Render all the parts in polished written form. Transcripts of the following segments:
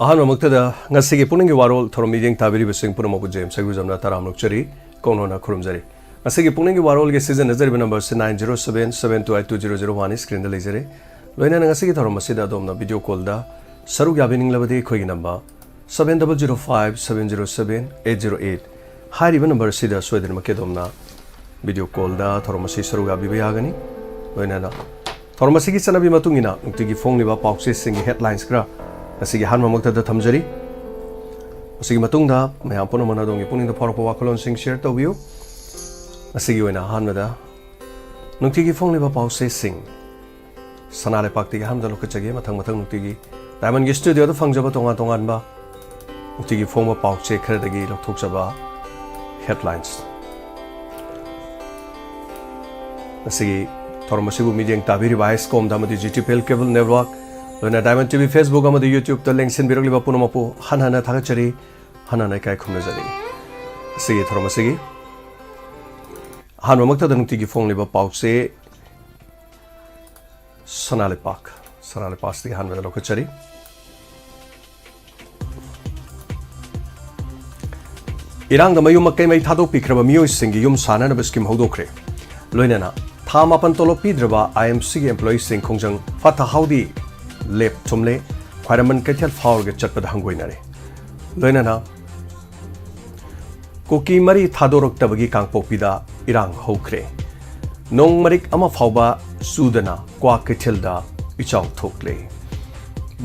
Ahanamuktada ngasigi Pukning Warol thorom meeting tabiri besing punamoku James saguzamna taramluk chari konona khurumjari ngasigi Pukning Warol ge season nazari number 9077282001 screen da lejare loina ngasigi thorom masida domna video call da saruk yabining labadi khoigi number 7005707808 hariba number sida soidir make domna video call da thorom masi saruk yabiba yagani loina na thorom masi gi sanabi matungina nuktigi phongliba pauche sing headlines kra asigi han mamakta da thamjari asigi matungda mayam puno manadongi puning da phorok wakolon sing share to view asigi oina han da nuktigi phongliba pause sing sanale pakti ga hamda lokachage mathang nuktigi diamond gi studio da fangjaba tongan ba nuktigi phongba pause khradagi lokthokjaba headlines asigi thormasibu meeting tabiri vice com da madi gtpl cable network Lona Diamond TV Facebook amadi YouTube to link sin birogli ba punomapu hanhana thagachari hanana kai khumnajari sigi thormasigi hanwa makta danukti gi phone liba pauche sanale pak sti hanwa lokachari irang da mayum makai mai thadok pikraba miyoi singi yum sana na baskim hodokre loinana thama pan tolo pidraba IMC gi employee sing khongjang fatha haudi lep chumle khwaraman kethel faul ge chatpad hangoi loinana koki mari thadorok tabagi kangpokpida irang hokre nong marik ama phauba sudana kwa kethelda ichau thokle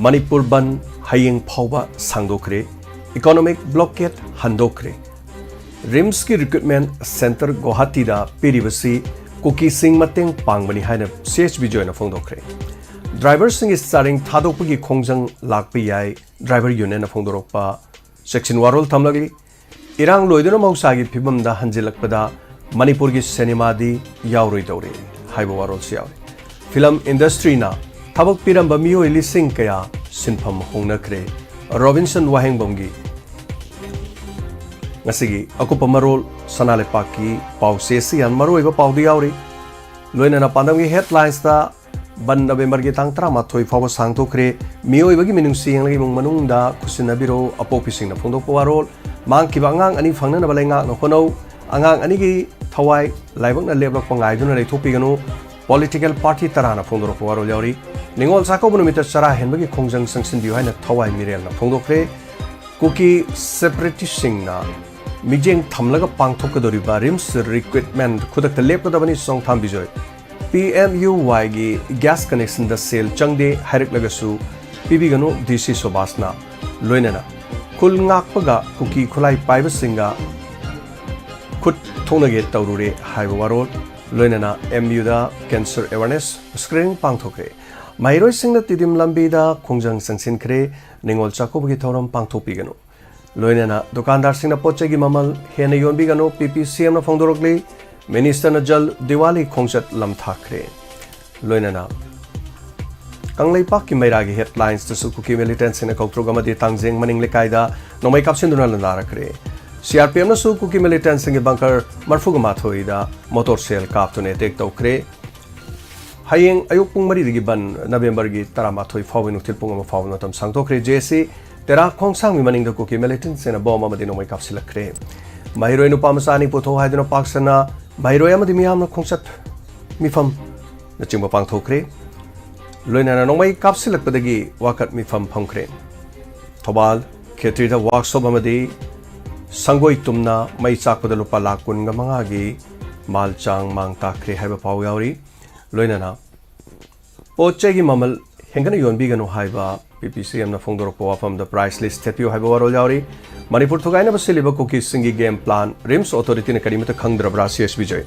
manipur ban hayeng phauba sangdokre economic blockade handokre rims ki recruitment center guwahati da piribasi koki sing mateng pangbani haina chb joina phongdokre Driver sing is starting thadokpagi khongjang lakpi yai driver union phongdorokpa section warol thamlagi irang loidona mausagi phibam da hanjilakpada manipur gi cinema di yauroi dore haibo warol siaw film industry na thabak piram ba mioi lising kaya sinpham hongnakre Robinson wahengbomgi ngasigi akupa marol sanale paki pause sian maroi ba paudi yauri loina na pandamgi headlines da ban November gi tang trama thoi fawa sang to kre mioi bagi minung siang lagi mung manung da kusina biro apopi sing na phongdok warol mang ki bangang ani phangna na balenga no kono angang ani gi thawai laibak na leblok pangai duna rei thopi ganu political party tarana phongdok warol yauri ningol sako bunu meter chara hen bagi khongjang sangsin biu haina thawai mirel na phongdok kre kuki separatist sing na mijeng thamlaga pangthok ka dori ba rims recruitment khudak ta lepka da bani song tham bijoy PMUY gi gas connection da sale changde harik lagasu PB gano DC Sobasna loinana kul ngakpaga kuki khulai paiba singa khut thonage taurure haiba warol loinana MU da cancer awareness screening pangthokre mairoi singna tidim lambi da khongjang sangsin khre ningol chakobi thoram pangthopi gano loinana dukandar singna poche gi mamal hena yonbi gano PPCM na phongdorokle Minister na jal Diwali khongchat lam thakre loinana kanglei pak ki mairagi headlines to sukuki militants in a koktrogama de tangjeng maning lekaida nomai kapsin dunal narakre CRPM na sukuki militants in bunker marfugama thoida motor cell kap to ne tek tokre hayeng ayuk pung mari gi ban November gi tarama thoi fawin util pungama fawna tam sangtokre JC tera khongsang mi maning da kuki militants in a bomb amadi nomai kapsilakre mahiroinu pamasani potho haiduna paksana Bairoi amadi miyamna khongchat mifam na chingba pangthokre loinana nongmai kapsilakpadagi wakat mifam phangkre thobal khetri da workshop amadi sangoi tumna mai chakpada lupa lakh kunga manga gi malchang mang takre haiba pau yauri loinana poche gi mamal hengana yonbi gano haiba PPCM na phongdorok wafam the price list thepio haiba warol yauri Manipur thugaina basiliba koki singi game plan rims authority ne karimata khangdrabra CSB joy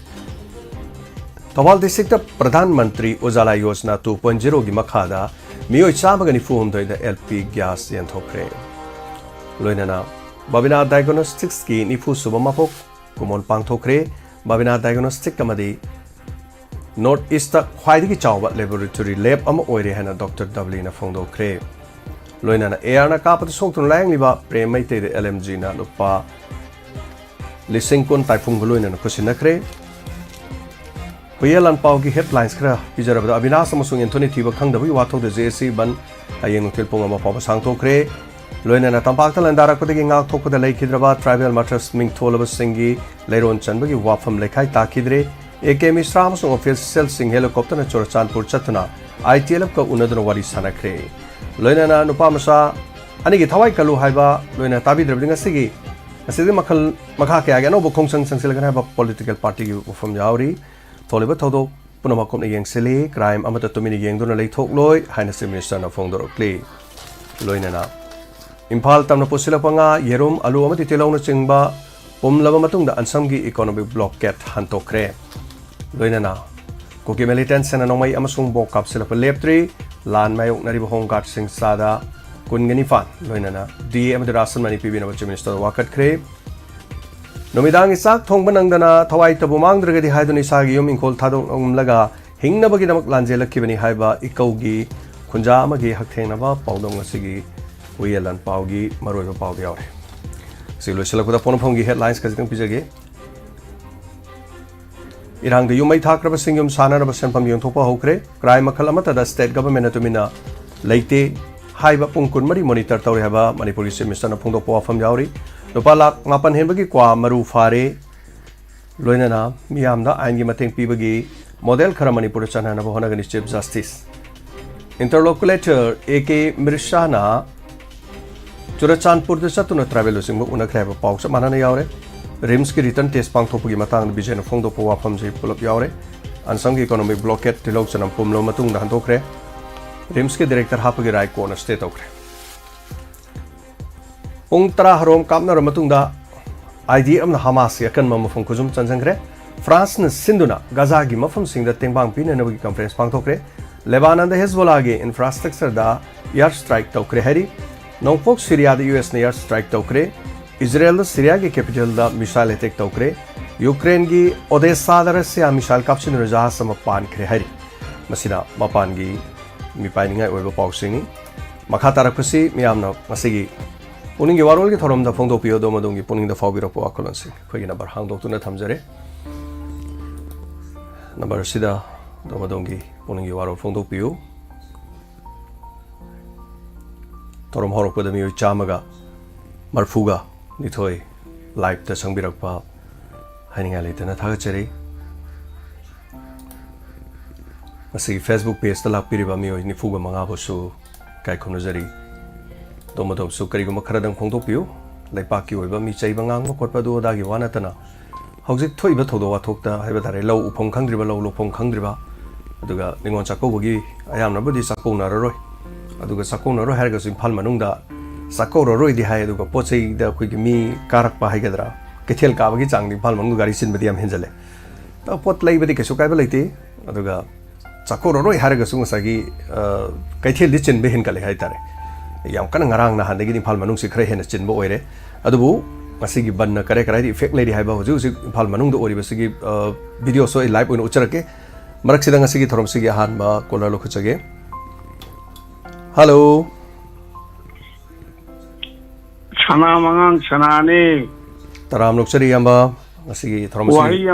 Tawal district Pradhan Mantri Ujala Yojana 2.0 gi makhada mioi chamagani fuhum doida LP gas yan thokre loinana Babina diagnostics ki nifu subamapok kumon pang thokre Babina diagnostic kamadi North East khwaidigi chawba laboratory lab ama oire hana Dr. W na phongdokre loinana airna kapat songtun lang liba premai te LMG na lupa lising kun taipung loinana kusinakre Huyelan pau gi headlines kra pijarabda Avinas amasung Anthony thiba khangdabi wathok de JC ban ayeng nutil pong ama paw sang thokre loinana tampakta landarakpatagi ngakthokpada leikidraba tribal matters mingtholaba singi leiron chanbagi wafam lekhai takidre AK Misra amasung official sing helicopter na Churachandpur chatuna ITLF ka unaduna wari sanakre loinana nupa masa anigi thawai kalu haiba loina tabidrabdinga sigi asidi makha ke aga no bokhongsan sangsilagana haiba political party gi ufam yauri tholiba thodo punamakom na yengseli crime amata tumini yengduna leithok loi haina se minister na phongdor kli loinana Impal tamna pusilapanga yerum alu amati telawna chingba pumlaba matungda ansamgi economic blockade hantokre loinana koki militant sena nomai amasung bokap silapa leptri lan mayok nariba hongkat sing sada kungani fan loinana di amati rasan mani pibina bachi minister wakat kre nomidang isak thongbanangdana thawai tabu mangdragadi haiduni sagi yum inkol thadong umlaga hingnabagi damak lanjelakibani haiba ikaugi khunja amagi hakthenaba paudong asigi Uyalan paugi maroiba paugi aure silo silakуда ponphonggi headlines kajitang pijage irang de yumai thakraba singyum sanaraba senpam yongthokpa hokre crime makhal amata da state government atumina leite haiba pungkun mari monitor tawre haba manipur chief minister na phongdokpa wafam yauri lupa lak mapan henbagi kwa maru fare loinana miyamda aingi mateng pibagi model khara manipur chanana honagani chief justice interlocutor AK Mirshana Churachandpur chatuna travel singbu unakreba pawsa manana yaure rims ki return test pangthopagi matang bijen phongdokpa wafam ji pulop yaure ansanggi economic blockade tilok chanam pumlo matung da handokre rims ki director hapagi rai kona state okre pung tara harom kamna matung da IDM na Hamas yakan mafum kuzum chansangre France na sinduna Gaza gi mafum singda tengbang pina nabagi conference pangthokre Lebanon da Hezbollah gi infrastructure da air strike tokre hari Nongpok Syria da US na air strike tokre Israel da Syria ki capital da missile attack tokre Ukraine gi Odessa da Russia missile kapsin raja sama pan kre hari masina mapan gi mi painingai oiba pawsingi makha tarakpasi miyamna masigi puning gi warol gi thorom da phongdo pio do madong gi puning da fawbiro po akolonsi khogi number hangdok tuna thamjare number sida do madong gi puning gi warol phongdo pio Torom horok pada miyo chamaga marfuga nithoi live ta sangbirakpa haninga leitana thagachari masi Facebook page ta lakpiriba miyo nifuga manga bosu kai khonojari domadom su kariguma kharadang phongdokpiu laipaki oiba mi chaiba ngang khotpa do dagi wanatana hojik thoiba thodo wa thokta haiba dare lau uphong khangdriba lau lopong khangdriba aduga ningon chakobagi ayamna budi sakona roi aduga sakona ro harga sim phal manungda sakoro roi di hai aduga pochei da khoi mi karak pa haigadra kethel ka bagi changni phal manung gari sin badi am henjale ta pot lai badi kesu kai ba leite aduga sakoro roi harga sung sagi kaithel di chin be hen kale hai tare yam kana ngarang na handegi ni phal manung si khre hen chin bo oire adubu masigi banna kare kare effect lady hai ba hoju si phal manung do ori basigi video so live on ucharake marak sidang asigi thorom sigi han ba kola lo khuchage Hello. Sana mangang sana ni. Taram luksari yamba asigi thoramasi.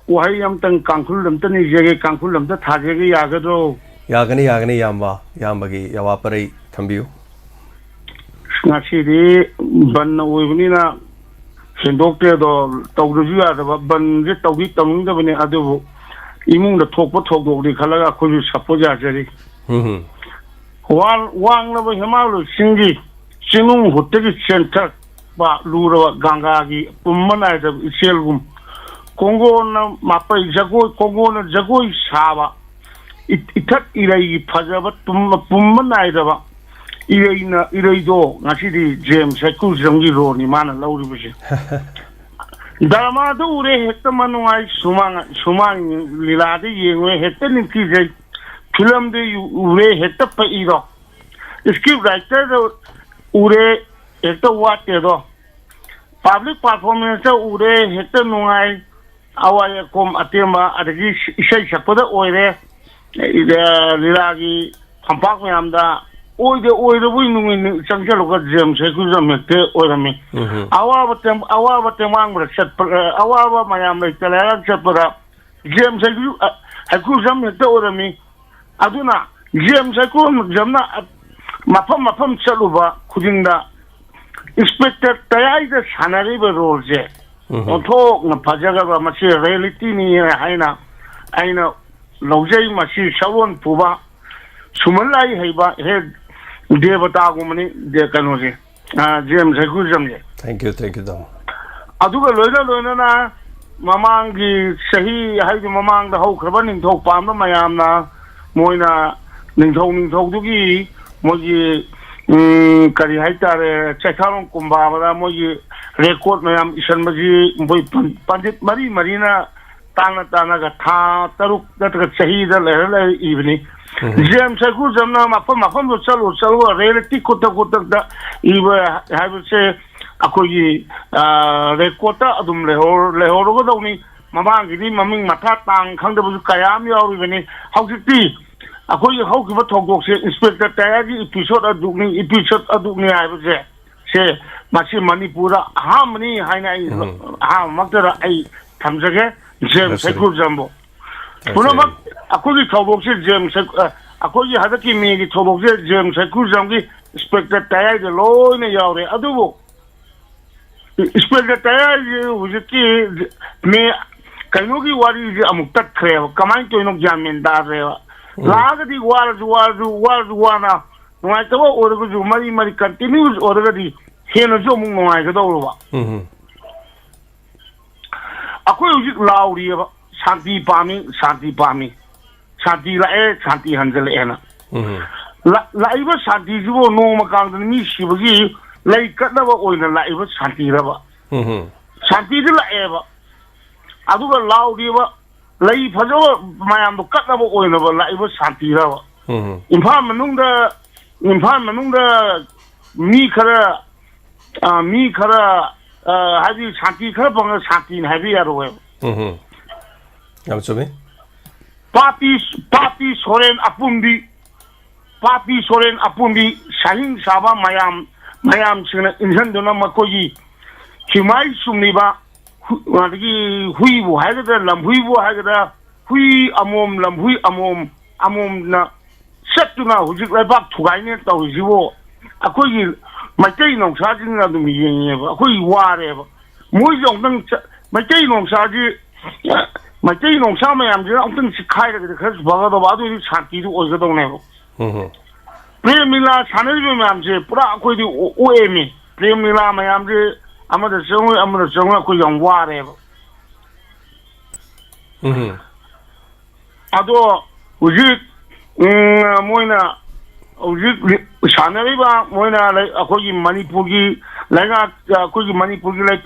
Wahai yam tang kangkul lam tani jage kangkul lam ta thajage yagado. Yagani yamba gi yawa parai thambiu. Ngasi di ban na oibni na sendokte do tawduju ya da ban je tawgi tamung da bani adu imung da thokpa thokdok di khalaga khoju sapo ja jari. Wang na ba hemalu singi sinung hotegi center ba lura ganga gi pummana da iselgum kongo na mapai jago kongo na jago saba itat irai phajaba pummana da ba irai do ngasi di james ku jangi ro ni mana lauri bise dama do ure hetta manuai sumang lilade yengwe hetta ninki jai film de ure hetta pa iro script writer do ure hetta wate do public performance ure hetta nuai awaya kom atema adagi isai sapoda oire lilagi phampak myamda oide bui nungi changchalo ka jam se ku jam te oirami awa temang bra chat awa mayam le tala chat para jam se ku jam te oirami aduna jam se ku jamna mafam chaluba khudingda inspector tayai sanariba role je onthok na phajaga ba masi reality ni haina aina lojai masi sawon puba sumanlai haiba he devata gumani de kanoje jem sekujam je thank you dam aduga loina na mamangi sahi haidi mamang da hau khaba ning thok pam da mayamna moina ning thok dugi moji kari haitare chekharong kumba bada moji record mayam isan maji boy pandit mari na tana ga tha taruk da sahi da le evening jem saku jamna mafam do chalo reality kota da iba have say akogi recorda adum lehor go dawni mamang gi maming matha tang khangda bu kayam yawi bani hawjiti akogi hawkiba thogdok se inspector tayagi episode adukni aibe se machi manipura hamni haina ha maktara ai thamjage jem sekul jambo punamak akogi thogdok se jem akogi hadaki mi gi thogdok se jem sekul jamgi inspector tayagi loina yawre adubu inspector tayagi hujiki me kainogi wari ji amuk tak khre kamai to no jamin dar re lagadi warna ngai to orgo ju mari continuous orgo di heno jo mung ngai ga do ba akoi hujik lauri ba shanti pami shanti hanjale ena la iba shanti ju no makang ni shibagi lai kadaba oina la iba shanti raba shanti de la eba aduga laudi ba lai phajo mayam do kadaba oina ba la iba shanti raba imphal manungda mi khara haji shanti khara bang shanti habi yaro yam chome papi soren apumbi shahin saba mayam sina insan dona makoji kimai sumniba wadagi huibu haigada lamhuibu haigada hui amom na setuna hujik laibak thugaine tawjibo akoji maitei nong sajin na dum yengeba akoji wareba moi jong dang maitei nong sa mayam jira amtang sikhai da khas bagado badu shanti du oigado ne Premila Sanari Mamse, Pura Kudi Oemi, Premila Mayamse, Amada Songa Kuyang Ware. Ado, Ujit Moina Ujit Sanariba, Moina, Akogi Manipugi, Laga Kogi Manipugi, like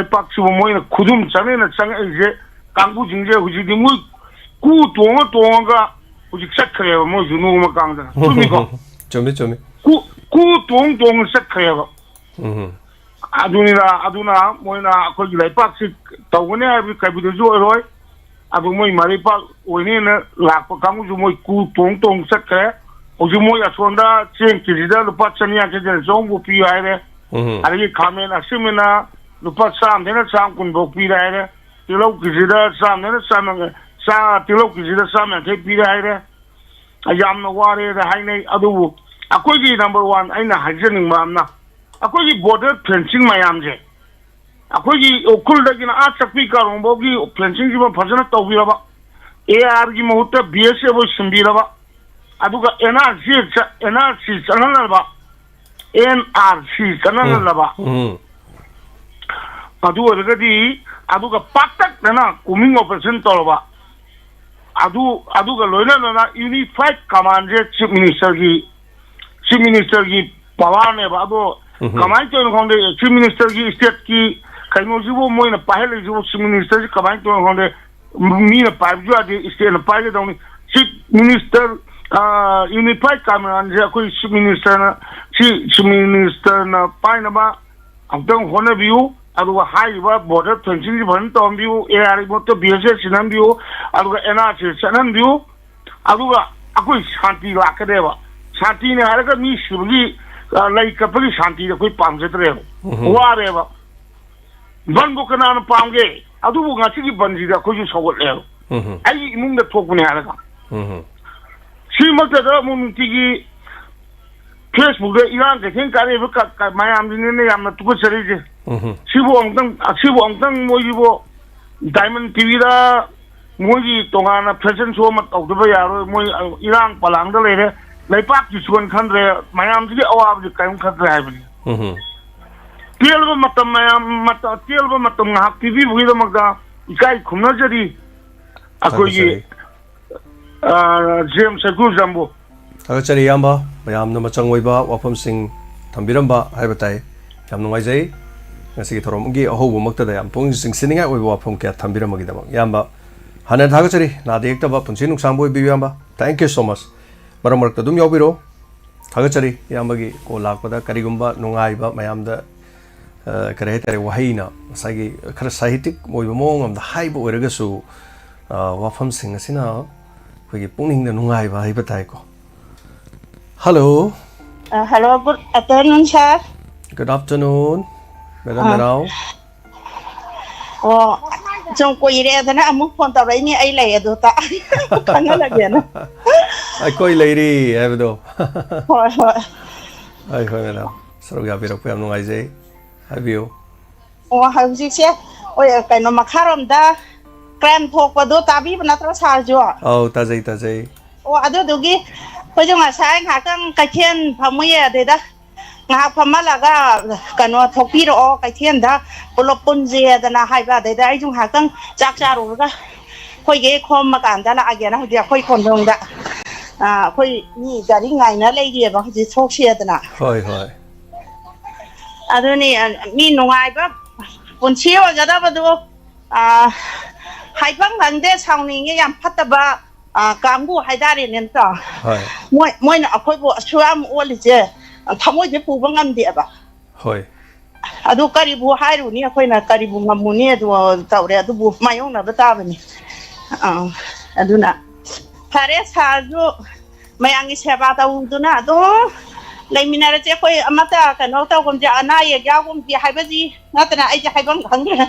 Pak Moina Kudum Sanina Sang Kangu Jinja, which is the Muk Tonga, which is Sakre, Mojuno Makanga. Chome ku tong sakhreba aduna moina ko gilai pak si tawne abi kabidu jo roi abu moi mari pak oni na lak pa kamu ju moi ku tong sakhre o ju moi asonda chen kizida lupa chania ke je zong bu pi aire ari khamen asimina lupa sam dena sam kun bu pi aire tilo kizida sam dena sam sa tilo kizida sam ke pi aire ayam no ware da haine adu akogi number 1 aina hajening mamna akogi border fencing mayam je akogi okul dagina a chakpi karombogi fencing jiba phajana tawbiraba ar gi mahutta bsa bo simbiraba aduga nrc chanalaba adu orgadi aduga patak na coming operation tolba aduga loina na unified command chief minister ki power ne ba ado kamai to khonde chief minister ki state ki kaino jibo moina pahele jibo chief minister ki kamai to khonde mi na pa ju ade state na pa de doni chief minister unified command ko chief minister na pa na ba amtong hone biu aduga hai ba border fencing ban to biu ar mo to bss sinan biu aduga nrc sanan biu aduga akoi shanti lakade ba shanti ne haraga mi shibgi lai kapagi shanti da koi pamjatre ware ba bango kana na pamge adubu ngasi gi banji da koi sogol le ai imung da thokune haraga si makta da mun tigi 페이스북에 이런 게 생각이 마야암진네 얌나 두고 저리지 시부 엉덩 뭐이고 다이먼드 TV다 뭐이 동안나 패션 쇼 막 어디서 야로 뭐 이랑 발랑들 레레 레팍 지수건 칸레 마야암진이 어와브지 까용 칸레 하이브니 띠얼바 마땀 마야암 마땀 띠얼바 마땀 학 TV 보기도 막다 이까이 굽나저리 아거기 제임스 구잠보 Tagachari yamba mayam na machang oiba wafam sing thambiramba haibatai yam nungaijai ngasi gi thorom gi ahobu makta da yam pung sing sininga oiba wafam kya thambiramba gi damak yamba hana tagachari na de ekta ba punchi nuksang boi bi yamba thank you so much maram marak ta dum yobiro tagachari yamba gi ko lakpada karigumba nungaiba mayam da kare tare wahaina sagi khara sahitik oiba mongam da haiba oiragasu wafam sing asina khoi gi pungning da nungaiba haibatai ko Hello. Hello, good afternoon, sir. Good afternoon, Madam Manao. Oh, trong quỳ đây thế nào muốn phone tàu đấy như ấy lẻ được ta, không nói là gì nữa. Ai coi lady, em đâu. Thôi. Ai coi Madam. Sao gặp được em nung ai gì? Hai view. Oh, hay gì chứ? Ôi, cái nó mặc harom da, krem thok vào đó ta biết nó rất sao chưa? Oh, ta dây. Oh, ada tu ki. Bây giờ mà sáng ngã cái thiên phàm mới đấy đó, ngã phàm mà là cái nó thọc pi đó cái thiên đó, bố lộc bún dê đó là hai ba đấy đấy chúng hạ cái chắc chắn rồi đó, khơi cái khom mà cả đó là ai vậy nó giờ khơi còn đông đó, khơi như giờ đi ngày nó lấy gì mà chỉ thọc xe đó nè. Thôi. Đó này mi nông ai đó, bún chiếu cái đó bắt đầu, hai bang lần đấy sau này cái yam phát ba. Cảm gu hay đa nên sao? Mỗi nó khôi bộ xuam ôn lịch chứ, tham ô cái phụ bằng âm địa ba. Ado karibu hai rồi nè, khôi là karibu ngâm muni ado tàu đấy ado bu mai ông nào bắt ta vậy? Ado na. Thare sao mai anh sẽ bắt tàu ado na ado. Lại mình nói chứ khôi amata cái nó tàu cũng chả nai ya cũng chỉ hai cái gì, nó tên là ai chỉ hai bằng khăng cái.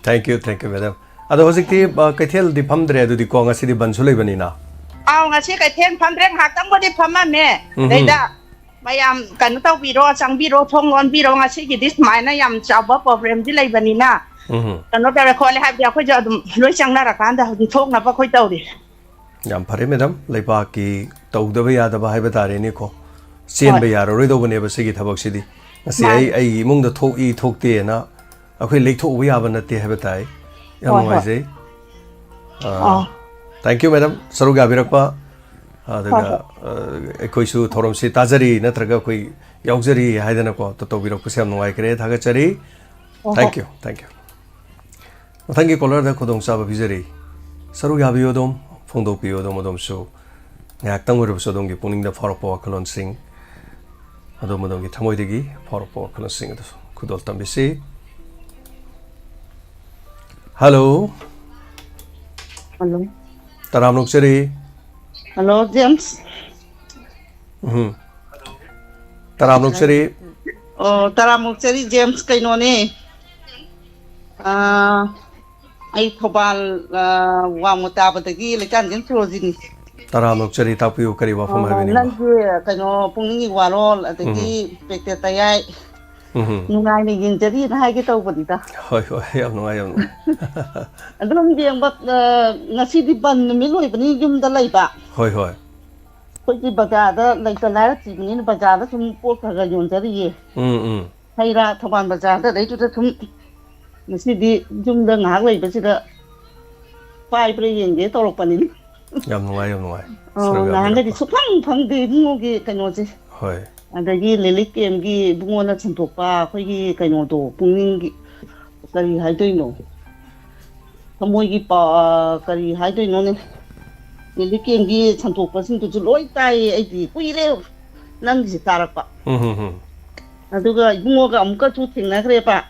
Thank you, madam. Ado hojikti kaithel di phamdre adu di ko ngasi di bansulei bani na. Ngasi kaithel phamdre hakang bo di phama me. Deida mayam kan tau biro chang biro thongon biro ngasi gi dis mai na yam chaba problem di lei bani na. Kan no pere khole ha bia khoi ja dum loi chang na ra kan da di thong na ba khoi tau di. Yam phare madam leipa ki tau da ba ya da ba hai ba tare ni ko. Chen ba ya roi do bane ba se gi thabak si di. Ngasi ai mung da thok te na akhoi lei thok ba ya ba na te hai ba tai. Thank you, madam. Saruga birakpa. Koi su thorom si tajari natraga koi yaujari haidana ko to birakpa se amngai kare thaga chari. Thank you. Thank you caller da khodong sa ba bijari. Saruga biodom phongdo biodom odom su. Ngak tang ur so dong gi puning da phoropo khalon sing. Adom dong gi thamoi degi phoropo khalon sing da khudol tambisi. Hello. Taram Nuksari. Hello, James. Taram Nuksari. Oh, Taram Nuksari James kay no ni. Ay thobal wa mo ta ba tagi lekan jen projin. Taram Nuksari tapiu kari wa fam ha ni. Lan kay no Pukning Warol atagi pekte tayai. Nungai ni yin jadi na hai cái tàu bự ta. Hoi am nungai. Adum diang bat ngasi di ban mi loi bani yum da lai ba. Hoi. Khoi di bazaar da lai ta lai chi ni bazaar da sum po ka ga yun jadi ye. Hai ra thoban bazaar da dai tu da sum ngasi di yum da ngak lai ba si da pai pre yin ge to lok panin. Am nungai. Nang da di su phang di ngo ge ka no ji. Hoi. Adagi lilik game gi bungona chanthokpa khoi gi kaino do Pukning gi kari haidoi no thamoi gi pa kari haidoi no ne lilik game gi chanthokpa sing tu loi tai ai di kuire nang gi tarakpa aduga bungoga amka chu thingna kre pa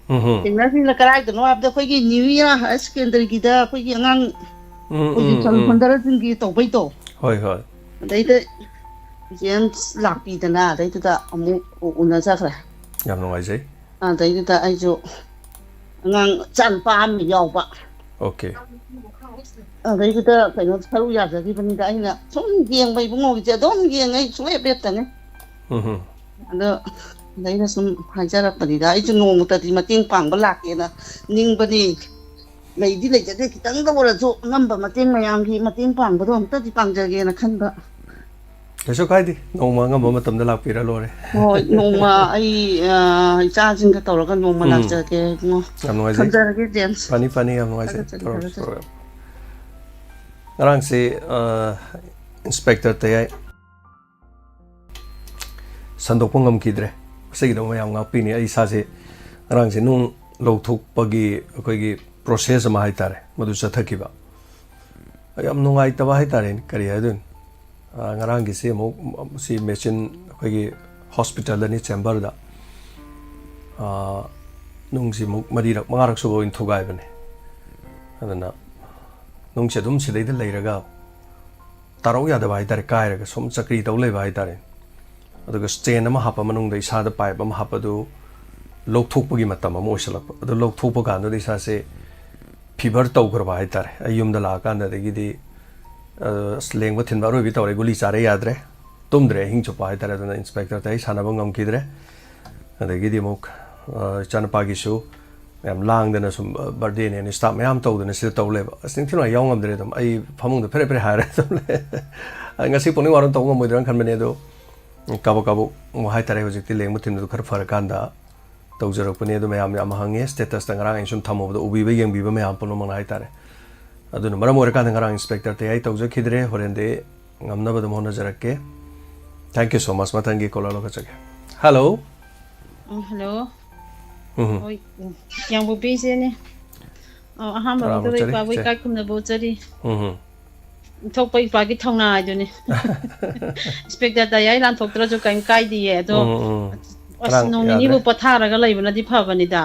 thingna sin la karai to no abda khoi gi new year secondary gi da khoi gi angang khoi gi chal pandara sin gi to bai to Hoi. dai da James lakpi da na dai da amu una sa kra Yam nungai jai. Dai da ai jo ngang chan pa mi yaw ba. Okay. ꯑꯗꯩꯗꯨꯗ ꯀꯩꯅꯣ ꯁꯔꯨ ꯌꯥꯖꯈꯤꯕꯅꯤꯗ ꯑꯩꯅ ꯁꯨꯝ ꯌꯦꯡꯕ ꯏꯕꯨꯡꯉꯣꯒꯤꯁꯦ ꯑꯗꯨꯝ ꯌꯦꯡꯉꯩ ꯁꯨꯡꯂꯦꯞ ꯂꯦꯞꯇꯅꯤ ꯑꯗꯣ ꯑꯗꯩꯅ ꯁꯨꯝ ꯍꯥꯏꯖꯔꯛꯄꯅꯤꯗ ꯑꯩꯁꯨ ꯅꯣꯡꯃꯇꯗꯤ ꯃꯇꯦꯡ ꯄꯥꯡꯕ ꯂꯥꯛꯀꯦꯅ ꯅꯤꯡꯕꯅꯤ ꯂꯩꯗꯤ ꯂꯩꯖꯗꯦ ꯈꯤꯇꯪꯗ ꯑꯣꯏꯔꯁꯨ ꯑꯉꯝꯕ ꯃꯇꯦꯡ ꯃꯌꯥꯝꯒꯤ ꯃꯇꯦꯡ ꯄꯥꯡꯕꯗꯣ ꯑꯝꯇꯗꯤ ꯄꯥꯡꯖꯒꯦꯅ ꯈꯟꯕ ꯀꯩꯁꯨ ꯀꯥꯏꯗꯦ ꯅꯣꯡꯃ ꯑꯉꯝꯕ ꯃꯇꯝꯗ ꯂꯥꯛꯄꯤꯔ ꯂꯣꯏꯔꯦ ꯍꯣꯏ ꯅꯣꯡꯃ ꯑꯩ ꯏꯆꯥꯁꯤꯡꯒ ꯇꯧꯔꯒ ꯅꯣꯡꯃ ꯂꯥꯛꯆꯒꯦ ꯏꯕꯨꯡꯉꯣ ꯌꯥꯝ ꯅꯨꯡꯉꯥꯏꯖꯩ ꯊꯝꯖꯔꯒꯦ ꯖꯦꯝꯁ ꯐꯅꯤ ꯐꯅꯤ ꯌꯥꯝ ꯅꯨꯡꯉꯥꯏꯖꯩ ꯊꯥꯒꯠꯆꯔꯤ ꯇꯧꯔꯛꯄ ꯊꯥꯒꯠꯆꯔꯤ ꯉꯔꯥꯡꯁꯤ ꯏꯟꯁꯄꯦꯛꯇꯔ ꯇꯌꯥꯏ ꯁꯟꯗꯣꯛꯄ ꯉꯝꯈꯤꯗ꯭ꯔꯦ ꯃꯁꯤꯒꯤꯗꯃꯛ ꯃꯌꯥꯝ ꯉꯥꯛꯄꯤꯅꯤ ꯑꯩ ꯏꯁꯥꯁꯦ ꯉꯔꯥꯡꯁꯦ ꯅꯨꯡ ꯂꯧꯊꯣꯛꯄꯒꯤ ꯑꯩꯈꯣꯏꯒꯤ ꯄ꯭ꯔꯣꯁꯦꯁ ꯑꯃ ꯍꯥꯏꯇꯥꯔꯦ ꯃꯗꯨ ꯆꯠꯊꯈꯤꯕ ꯌꯥꯝ ꯅꯨꯡꯉꯥꯏꯇꯕ ꯍꯥꯏꯇꯥꯔꯦ ꯀꯔꯤ ꯍꯥꯏꯗꯣꯏꯅꯣ ꯉꯔꯥꯡꯒꯤꯁꯤ ꯑꯃꯨꯛ ꯁꯤ ꯃꯦꯆꯤꯟ ꯑꯩꯈꯣꯏꯒꯤ ꯍꯣꯁꯄꯤꯇꯥꯜꯗꯅꯤ ꯆꯦꯝꯕꯔꯗ ꯅꯨꯡꯁꯤ ꯑꯃꯨꯛ ꯃꯔꯤꯔꯛ ꯃꯉꯥꯔꯛ ꯁꯨꯕ ꯑꯣꯏꯅ ꯊꯨꯒꯥꯏꯕꯅꯦ ꯑꯗꯨꯅ ꯅꯨꯡꯁꯤ ꯑꯗꯨꯝ ꯁꯤꯗꯩꯗ ꯂꯩꯔꯒ ꯇꯥꯔꯧ ꯌꯥꯗꯕ ꯍꯥꯏꯇꯥꯔꯦ ꯀꯥꯏꯔꯒ ꯁꯨꯝ ꯆꯀ꯭ꯔꯤ ꯇꯧ ꯂꯩꯕ ꯍꯥꯏꯇꯥꯔꯦ ꯑꯗꯨꯒ ꯁ꯭ꯇꯦꯟ ꯑꯃ ꯍꯥꯞꯄ ꯃꯅꯨꯡꯗ ꯏꯁꯥꯗ ꯄꯥꯏꯞ ꯑꯃ ꯍꯥꯞꯄꯗꯨ ꯂꯧꯊꯣꯛꯄꯒꯤ ꯃꯇꯝ ꯑꯃ ꯑꯣꯏꯁꯜꯂꯛꯄ ꯑꯗꯨ ꯂꯧꯊꯣꯛꯄ ꯀꯥꯟꯗꯨꯗ ꯏꯁꯥꯁꯦ ꯐꯤꯚꯔ ꯇꯧꯈ꯭ꯔꯕ ꯍꯥꯏꯇꯥꯔꯦ ꯑꯩ ꯌꯨꯝꯗ ꯂꯥꯛꯑꯀꯥꯟꯗꯒꯤꯗꯤ ꯂꯦꯡꯕ ꯊꯤꯟꯕ ꯑꯔꯣꯏꯕꯤ ꯇꯧꯔꯦ ꯒꯨꯂꯤ ꯆꯥꯔꯦ ꯌꯥꯗ꯭ꯔꯦ ꯇꯨꯝꯗ꯭ꯔꯦ ꯑꯍꯤꯡ ꯆꯨꯞꯄ ꯍꯥꯏꯇꯥꯔꯦ ꯑꯗꯨꯅ ꯏꯟꯁꯄꯦꯛꯇꯔꯗ ꯑꯩ ꯁꯥꯟꯅꯕ ꯉꯝꯈꯤꯗ꯭ꯔꯦ ꯑꯗꯒꯤꯗꯤ ꯑꯃꯨꯛ ꯏꯆꯥꯅꯨꯄꯥꯒꯤꯁꯨ ꯌꯥꯝ ꯂꯥꯡꯗꯅ ꯁꯨꯝ ꯕꯥꯔꯗꯦꯅꯦꯅ ꯁ꯭ꯇꯥꯐ ꯃꯌꯥꯝ ꯇꯧꯗꯅ ꯁꯤꯗ ꯇꯧ ꯂꯩꯕ ꯑꯁ ꯅꯤꯡꯊꯤꯅꯨꯡꯉꯥꯏ ꯌꯥꯎ ꯉꯝꯗ꯭ꯔꯦ ꯑꯗꯨꯝ ꯑꯩ ꯐꯃꯨꯡꯗ ꯐꯦꯔꯦ ꯐꯦꯔꯦ ꯍꯥꯏꯔꯦ ꯑꯗꯨꯝ ꯉꯁꯤ ꯄꯨꯛꯅꯤꯡ ꯋꯥꯔꯝ ꯇꯧꯕ ꯉꯝꯃꯣꯏꯗ꯭ꯔꯥꯅ ꯈꯟꯕꯅꯦ ꯑꯗꯣ ꯀꯥꯕꯛ ꯀꯥꯕꯛ ꯍꯥꯏꯇꯥꯔꯦ ꯍꯧꯖꯤꯛꯇꯤ ꯂꯦꯡꯕ ꯊꯤꯟꯕꯗꯨ ꯈꯔ ꯐꯔꯀꯥꯟꯗ ꯇꯧꯖꯔꯛꯄꯅꯦ ꯑꯗꯨ ꯃꯌꯥꯝ ꯌꯥꯝ ꯍꯪꯉꯦ ꯁ꯭ꯇꯦꯇꯁꯇ ꯉꯔꯥꯡ ꯑꯩꯅ ꯁꯨꯝ ꯊꯝꯃꯨꯕꯗ ꯎꯕꯤꯕ ꯌꯦꯡꯕꯤꯕ ꯃꯌꯥꯝ ꯄꯨꯝꯅꯃꯛꯅ ꯍꯥꯏꯇꯥꯔꯦ ꯑꯗꯨꯅ ꯃꯔꯝ ꯑꯣꯏꯔꯀꯥꯟꯗ ꯉꯔꯥꯡ ꯏꯟꯁꯄꯦꯛꯇꯔ ꯇꯌꯥꯏ ꯇꯧꯖꯈꯤꯗ꯭ꯔꯦ ꯍꯣꯔꯦꯟꯗꯤ ꯉꯝꯅꯕ ꯑꯗꯨꯝ ꯍꯣꯠꯅꯖꯔꯛꯀꯦ ꯊꯦꯡꯛ ꯌꯨ ꯁꯣ ꯃꯆ ꯃꯊꯪꯒꯤ ꯀꯣꯂꯔ ꯂꯧꯈꯠꯆꯒꯦ ꯍꯜꯂꯣ ꯍꯜꯂꯣ ꯍꯣꯏ ꯌꯥꯡꯕꯣꯛꯄꯤ ꯏꯆꯦꯅꯦ ꯑꯍꯥꯟꯕꯃꯛꯇꯗ ꯇꯔꯥꯃꯨꯛꯆꯔꯤ ꯏꯄꯥꯕꯨ ꯆꯦ ꯏꯀꯥꯏ ꯈꯨꯝꯅꯕ ꯎꯠꯆꯔꯤ ꯊꯣꯛꯄ ꯏꯄꯥꯒꯤ ꯊꯧꯅꯥ ꯍꯥꯏꯗꯨꯅꯤ ꯏꯟꯁꯄꯦꯛꯇꯔ ꯇꯌꯥꯏ ꯂꯥꯟꯊꯣꯛꯇ꯭ꯔꯁꯨ ꯀꯔꯤꯝ ꯀꯥꯏꯗꯦꯌꯦ ꯑꯗꯣ ꯑꯁ ꯉꯔꯥꯡ ꯅꯣꯡ ꯌꯥꯗ꯭ꯔꯦ ꯅꯤꯅꯤꯕꯨ ꯄꯣꯊꯥꯔꯒ ꯂꯩꯕꯅꯗꯤ ꯐꯕꯅꯤꯗ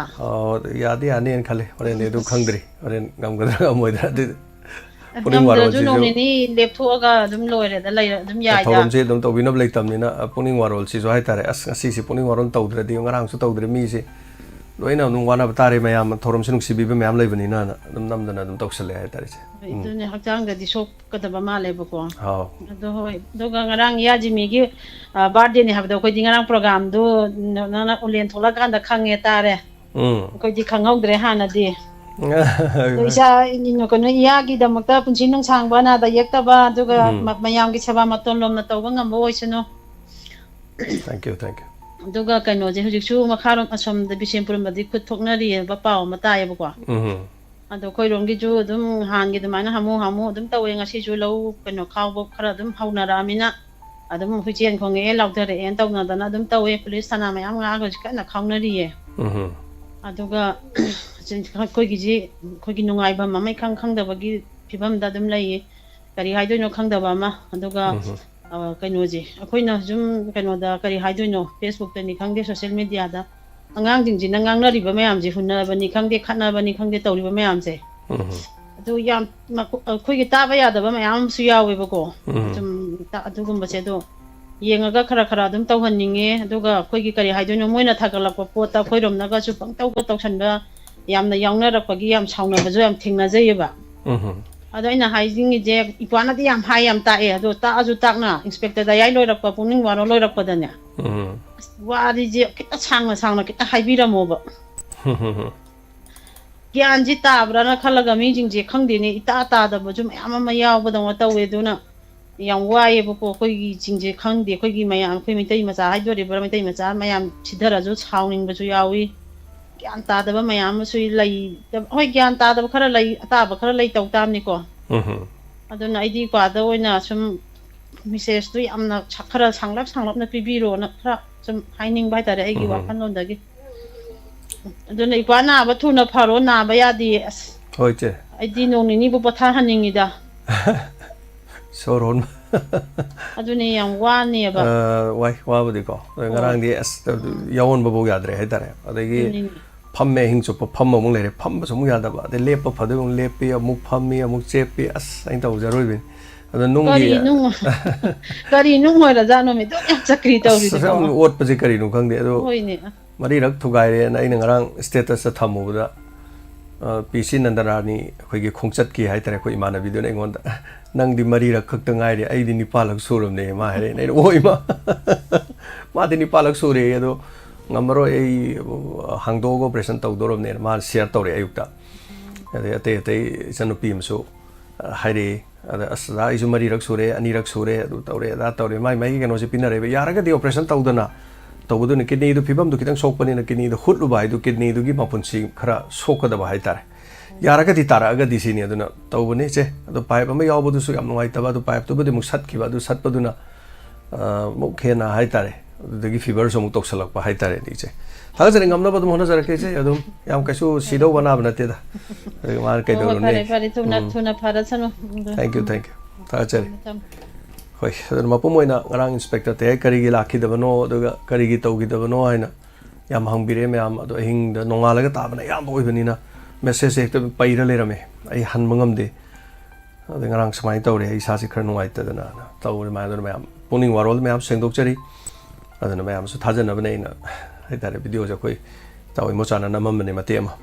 ꯌꯥꯗꯤ ꯌꯥꯅꯤꯅ ꯈꯜꯂꯤ ꯍꯣꯔꯦꯟꯗꯤ ꯑꯗꯨ ꯈꯪꯗ꯭ꯔꯤ ꯍꯣꯔꯦꯟ ꯉꯝꯒꯗ꯭ꯔꯥ ꯉꯝꯃꯣꯏꯗ꯭ꯔꯥ ꯑꯗꯨꯗꯤ ꯄꯨꯛꯅꯤꯡ ꯉꯝꯗ꯭ꯔꯁꯨ ꯅꯣꯡ ꯋꯥꯔꯣꯜꯁꯤꯁꯨ ꯅꯤꯅꯤ ꯂꯦꯞꯊꯣꯛꯑꯒ ꯑꯗꯨꯝ ꯂꯣꯏꯔꯦꯗ ꯂꯩꯔ ꯑꯗꯨꯝ ꯌꯥꯏꯗ ꯊꯧꯔꯝꯁꯤ ꯑꯗꯨꯝ ꯇꯧꯕꯤꯅꯕ ꯂꯩꯇꯕꯅꯤꯅ ꯄꯨꯛꯅꯤꯡ ꯋꯥꯔꯣꯜꯁꯤꯁꯨ ꯍꯥꯏꯇꯥꯔꯦ ꯑꯁ ꯉꯁꯤꯁꯤ ꯄꯨꯛꯅꯤꯡ ꯋꯥꯔꯣꯜ ꯇꯧꯗ꯭ꯔꯗꯤ ꯉꯔꯥꯡꯁꯨ ꯇꯧꯗ꯭ꯔꯦ ꯃꯤꯁꯦ ꯂꯣꯏꯅ ꯑꯗꯨꯝ ꯋꯥꯅꯕ ꯇꯥꯔꯦ ꯃꯌꯥꯝ ꯊꯧꯔꯝꯁꯤ ꯅꯨꯡꯁꯤꯕꯤꯕ ꯃꯌꯥꯝ ꯂꯩꯕꯅꯤꯅ ꯑꯗꯨꯝ ꯅꯝꯗꯅ ꯑꯗꯨꯝ ꯇꯧꯁꯜꯂꯦ ꯍꯥꯏꯇꯥꯔꯦ ꯑꯗꯨꯅꯦ ꯍꯛꯆꯥꯡꯗꯗꯤ ꯁꯣꯛꯀꯗꯕ ꯃꯥꯜꯂꯦꯕꯀꯣ ꯍꯥꯎ ꯑꯗꯣ ꯍꯣꯏ ꯑꯗꯨꯒ ꯉꯔꯥꯡ ꯏꯌꯥꯖꯤꯃꯤꯒꯤ ꯕꯥꯔꯗꯦꯅꯦ ꯍꯥꯏꯕꯗꯣ ꯑꯩꯈꯣꯏꯗꯤ ꯉꯔꯥꯡ ꯄ꯭ꯔꯣꯒꯥꯝꯗꯨ ꯅꯪꯅ ꯎꯂꯦꯟ ꯊꯣꯛꯂꯛꯀꯥꯟꯗ ꯈꯪꯉꯦ ꯇꯥꯔꯦ ꯑꯩꯈꯣꯏꯗꯤ ꯈꯪꯍꯧꯗ꯭ꯔꯦ ꯍꯥꯟꯅꯗꯤ ꯑꯗꯣ ꯏꯆꯥ ꯀꯩꯅꯣ ꯏꯌꯥꯒꯤꯗꯃꯛꯇ ꯄꯨꯟꯁꯤ ꯅꯨꯡꯁꯥꯡꯕ ꯅꯥꯗ ꯌꯦꯛꯇꯕ ꯑꯗꯨꯒ ꯃꯌꯥꯝꯒꯤ ꯁꯦꯕꯥ ꯃꯇꯣꯟ ꯂꯣꯝꯅ ꯇꯧꯕ ꯉꯝꯕ ꯑꯣꯏꯁꯅꯨ ꯊꯦꯡꯛ ꯌꯨ ꯊꯦꯡꯛ ꯌꯨ ꯑꯗꯨꯒ ꯀꯩꯅꯣꯁꯦ ꯍꯧꯖꯤꯛꯁꯨ ꯃꯈꯥꯔꯣꯝ ꯑꯁꯣꯝꯗ ꯕꯤꯁꯦꯝꯄꯨꯔꯝꯗꯗꯤ ꯈꯨꯠ ꯊꯣꯛꯅꯔꯤꯑꯕ ꯄꯥꯎ ꯑꯃ ꯇꯥꯏꯌꯦꯕꯀꯣ ꯑꯗꯣ ꯑꯩꯈꯣꯏꯔꯣꯝꯒꯤꯁꯨ ꯑꯗꯨꯝ ꯍꯥꯟꯅꯒꯤ ꯑꯗꯨꯃꯥꯏꯅ ꯍꯥꯃꯨ ꯍꯥꯃꯨ ꯑꯗꯨꯝ ꯇꯧꯋꯦ ꯉꯁꯤꯁꯨ ꯂꯧ ꯀꯩꯅꯣ ꯈꯥꯎꯕ ꯈꯔ ꯑꯗꯨꯝ ꯍꯧꯅꯔꯛꯑꯃꯤꯅ ꯑꯗꯨꯝ ꯍꯨꯏꯆꯦꯟ ꯈꯣꯡꯉꯛꯑꯦ ꯂꯥꯎꯊꯔꯛꯑꯦꯅ ꯇꯧꯅꯗꯅ ꯑꯗꯨꯝ ꯇꯧꯋꯦ ꯄꯨꯂꯤꯁ ꯊꯅꯥ ꯃꯌꯥꯝ ꯉꯥꯛꯑꯒ ꯍꯧꯖꯤꯛ ꯀꯟꯅ ꯈꯥꯎꯅꯔꯤꯌꯦ ꯑꯗꯨꯒ ꯑꯩꯈꯣꯏꯒꯤ ꯅꯨꯡꯉꯥꯏꯐꯝ ꯑꯃ ꯏꯈꯪ ꯈꯪꯗꯕꯒꯤ ꯐꯤꯕꯝꯗ ꯑꯗꯨꯝ ꯂꯩꯌꯦ ꯀꯔꯤ ꯍꯥꯏꯗꯣꯏꯅꯣ ꯈꯪꯗꯕ ꯑꯃ ꯑꯗꯨꯒ ꯀꯩꯅꯣꯁꯦ ꯑꯩꯈꯣꯏꯅ ꯁꯨꯝ ꯀꯩꯅꯣꯗ ꯀꯔꯤ ꯍꯥꯏꯗꯣꯏꯅꯣ ꯐꯦꯁꯕꯨꯛꯇꯅꯤ ꯈꯪꯗꯦ ꯁꯣꯁꯦꯜ ꯃꯦꯗꯤꯌꯥꯗ ꯑꯉꯥꯡꯁꯤꯡꯁꯤꯅ ꯉꯥꯡꯅꯔꯤꯕ ꯃꯌꯥꯝꯁꯦ ꯍꯨꯟꯅꯕꯅꯤ ꯈꯪꯗꯦ ꯈꯠꯅꯕꯅꯤ ꯈꯪꯗꯦ ꯇꯧꯔꯤꯕ ꯃꯌꯥꯝꯁꯦ ꯑꯗꯨ ꯌꯥꯝ ꯑꯩꯈꯣꯏꯒꯤ ꯇꯥꯕ ꯌꯥꯗꯕ ꯃꯌꯥꯝ ꯑꯃꯁꯨ ꯌꯥꯎꯋꯦꯕꯀꯣ ꯁꯨꯝ ꯑꯗꯨꯒꯨꯝꯕꯁꯦ ꯑꯗꯣ ꯌꯦꯡꯉꯒ ꯈꯔ ꯈꯔ ꯑꯗꯨꯝ ꯇꯧꯍꯟꯅꯤꯡꯉꯦ ꯑꯗꯨꯒ ꯑꯩꯈꯣꯏꯒꯤ ꯀꯔꯤ ꯍꯥꯏꯗꯣꯏꯅꯣ ꯃꯣꯏꯅ ꯊꯥꯒꯠꯂꯛꯄ ꯄꯣꯠꯇ ꯑꯩꯈꯣꯏꯔꯣꯝꯅꯒꯁꯨ ꯄꯪꯇꯧꯒ ꯇꯧꯁꯟꯕ ꯌꯥꯝꯅ ꯌꯥꯎꯅꯔꯛꯄꯒꯤ ꯌꯥꯝ ꯁꯥꯎꯅꯕꯁꯨ ꯌꯥꯝ ꯊꯦꯡꯅꯖꯩꯑꯕ ꯑꯗꯣ ꯑꯩꯅ ꯍꯥꯏꯅꯤꯡꯉꯤꯁꯦ ꯏꯄ꯭ꯋꯥꯅꯗꯤ ꯌꯥꯝ ꯍꯥꯏ ꯌꯥꯝ ꯇꯥꯛꯑꯦ ꯑꯗꯣ ꯇꯥꯛꯑꯁꯨ ꯇꯥꯛꯅ ꯏꯟꯁꯄꯦꯛꯇꯔ ꯗꯌꯥꯏ ꯂꯣꯏꯔꯛꯄ ꯄꯨꯛꯅꯤꯡ ꯋꯥꯔꯣꯜ ꯂꯣꯏꯔꯛꯄꯗꯅꯦ ꯑꯁ ꯋꯥꯔꯤꯁꯦ ꯈꯤꯇ ꯁꯥꯡꯅ ꯁꯥꯡꯅ ꯈꯤꯇ ꯍꯥꯏꯕꯤꯔꯝꯃꯣꯕ ꯒ꯭ꯌꯥꯟꯁꯤ ꯇꯥꯕ꯭ꯔꯥꯅ ꯈꯜꯂꯒ ꯃꯤꯁꯤꯡꯁꯦ ꯈꯪꯗꯦꯅꯦ ꯏꯇꯥ ꯇꯥꯗꯕꯁꯨ ꯃꯌꯥꯝ ꯑꯃ ꯌꯥꯎꯕꯗꯧꯅ ꯇꯧꯋꯦ ꯑꯗꯨꯅ ꯌꯥꯝ ꯋꯥꯏꯑꯦꯕꯀꯣ ꯑꯩꯈꯣꯏꯒꯤꯁꯤꯡꯁꯦ ꯈꯪꯗꯦ ꯑꯩꯈꯣꯏꯒꯤ ꯃꯌꯥꯝ ꯑꯩꯈꯣই ꯃꯩꯇꯩ ꯃꯆꯥ ꯍꯥꯏꯗꯣꯔꯤꯕ꯭ꯔꯥ ꯃꯩꯇꯩ ꯃꯆꯥ ꯃꯌꯥꯝ ꯁꯤꯙꯔꯁꯨ ꯁꯥꯎꯅꯤꯡꯕꯁꯨ ꯌꯥꯎꯏ ꯒ꯭ꯌꯥꯟ ꯇꯥꯗꯕ ꯃꯌꯥꯝ ꯑꯃꯁꯨ ꯂꯩ ꯍꯣꯏ ꯒ꯭ꯌꯥꯟ ꯇꯥꯗꯕ ꯈꯔ ꯂꯩ ꯑꯇꯥꯕ ꯈꯔ ꯂꯩ ꯇꯧ ꯇꯥꯕꯅꯤꯀꯣ ꯑꯗꯨꯅ ꯑꯩꯗꯤ ꯏꯄꯥꯗ ꯑꯣꯏꯅ ꯁꯨꯝ ꯃꯦꯁꯦꯁꯇꯨ ꯌꯥꯝꯅ ꯈꯔ ꯁꯥꯡꯂꯞꯅ ꯄꯤꯕꯤꯔꯣꯅ ꯈꯔ ꯁꯨꯝ ꯍꯥꯏꯅꯤꯡꯕ ꯍꯥꯏꯇꯥꯔꯦ ꯑꯩꯒꯤ ꯋꯥꯈꯜꯂꯣꯟꯗꯒꯤ ꯑꯗꯨꯅ ꯏꯄꯥ ꯅꯥꯕ ꯊꯨꯅ ꯐꯔꯣ ꯅꯥꯕ ꯌꯥꯗꯦ ꯑꯁ ꯍꯣꯏ ꯆꯦ ꯑꯩꯗꯤ ꯅꯣꯡ ꯅꯤꯅꯤꯕꯨ ꯄꯣꯊꯥꯍꯟꯅꯤꯡꯉꯤꯗ ꯁꯣꯔ ꯍꯣꯟꯕ ꯑꯗꯨꯅꯦ ꯌꯥꯝ ꯋꯥꯅꯦꯕ ꯋꯥꯏ ꯋꯥꯕꯨꯗꯤꯀꯣ ꯍꯣꯏ ꯉꯔꯥꯡꯗꯤ ꯑꯁ ꯌꯥꯎꯍꯟꯕꯐꯥꯎ ꯌꯥꯗ꯭ꯔꯦ ꯍꯥꯏꯇꯥꯔꯦ ꯑꯗꯒꯤ ꯑꯗꯨꯅꯤꯅꯦ ꯐꯝꯃꯦ ꯑꯍꯤꯡ ꯆꯨꯞꯄ ꯐꯝꯕ ꯑꯃꯨꯛ ꯂꯩꯔꯦ ꯐꯝꯕꯁꯨ ꯑꯃꯨꯛ ꯌꯥꯗꯕ ꯑꯗꯩ ꯂꯦꯞꯄ ꯐꯗꯣꯏ ꯑꯃꯨꯛ ꯂꯦꯞꯄꯤ ꯑꯃꯨꯛ ꯐꯝꯃꯤ ꯑꯃꯨꯛ ꯆꯦꯞꯄꯤ ꯑꯁ ꯑꯩꯅ ꯇꯧꯖꯔꯣꯏꯕꯅꯤ ꯑꯗꯣ ꯅꯨꯡꯒꯤ ꯀꯔꯤ ꯅꯨꯡ ꯑꯣꯏꯔꯖꯥꯠꯅꯣ ꯃꯤꯗꯣꯛ ꯌꯥꯝ ꯆꯀ꯭ꯔꯤ ꯑꯁ ꯇꯧꯔꯤꯗꯨꯕꯣ ꯌꯥꯝ ꯑꯣꯠꯄꯁꯦ ꯀꯔꯤꯅꯣ ꯈꯪꯗꯦ ꯑꯗꯣ ꯍꯣꯏꯅꯦ ꯃꯔꯤꯔꯛ ꯊꯨꯒꯥꯏꯔꯦꯅ ꯑꯩꯅ ꯉꯔꯥꯡ ꯁ꯭ꯇꯦꯇꯁꯇ ꯊꯝꯃꯨꯕꯗ PC Nandarani Hogi Kongchat Ki Haitare Ko Imana Video Nengon Nang di Marira Kaktangai I di Nipalak Surum ne ma here ne oima ma di Nipalak Suri edo ngamaro hangdogo present tawdorom ne ma share tawre ayukta ate sanupi amso haire asda isu marirak sure anirak sure adu tawre da tawre mai keno se pinare yaraga di operation tawdana tawdu ne kidney du phibam du kitang sokpani na kidney du khutlu bai du kidney du gi mapunsi khara sokada ba haitare yaraga di tara aga di sini aduna tawbane che adu pipe ama yawbu su yam noi taba du pipe tu bu de muk sat ki ba du sat paduna muk khena haitare adu fever so muk toksalak ba haitare ni che How's it? I'm not going to say, I don't know. She don't want to have Thank you. That's it. Wait, the Mapumoina, Rang Inspector, the Karigi Laki, the Vano, the Karigi Togi, the Vanoina, Yam Hungry, Mam, the Hing, the Nongalaga, Yam Boyvenina, message to Paira Lerame, I Hanmungam de the Rang Smite, he has a kernel white than a tower, my other ma'am. Pukning Warol, ma'am, Saint Doctory, I don't know, ma'am, so Tajan of Nana. Haitare video ja koi tawi mo chana na mamne matema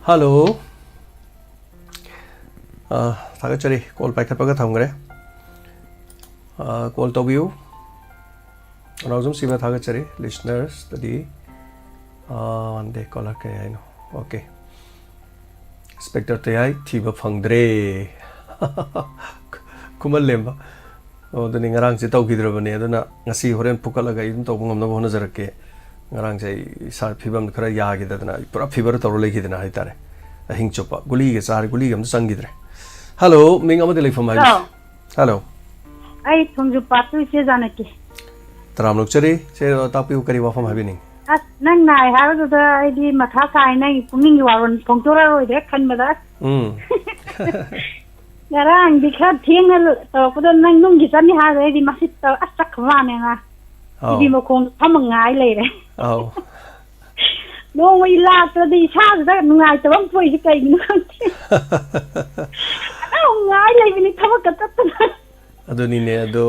hello thagachari call pai khapaga thamgre call to view rausum siba thagachari listeners study one day caller ke ai no okay spectator te ai thiba phangdre kumal lemba the ngarang si tau gidrobane aduna ngasi horen phukalaga idum to ngam na bona jarake ngarang jai sar phibam khara yaagi dadana pura fever tawro lekidana haitare ahing chopa guli ge sar guli gam sangidre hello ming amade lei famai hello ai thongju patu se janaki tram lokchari se tapiu kari wa fam habini as nang nai ha do da ai di matha kai nai puming waron phongtora roi de khan mada ngarang dikha thiengal to ko nang nung gi chani ha re di masit to asak khwane nga di mo khong thamangai le re oh no we la to di sa da ngai to bang poi ji kai nu kan no ngai le ni thamak ta ta aduni ne ado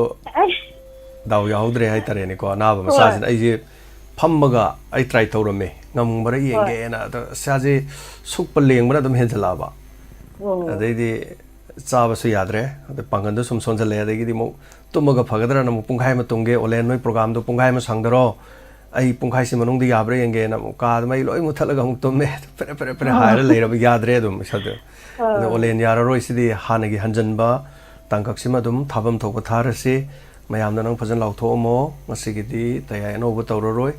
daw yaudre hai tare ne ko na ba massage ai je phammaga ai try tawrame ngam bara yenge na da saje sukpa leng bara dum henjala ba adai di chaba su yadre ade pangan da sum sonjale adai di mo tumaga phagadra na mo pungkhai ma tungge olen noi program do pungkhai ma sangdaro ai pungkhai si manung di yabre yenge na mo ka mai loi mu thalaga mu tumme pre haira leira ba yadre dum sade olen yara roi si di hanagi hanjanba tangkak sima dum thabam thok tharase mayam na nang phajan lau tho mo masigi di tayai no bu tawro roi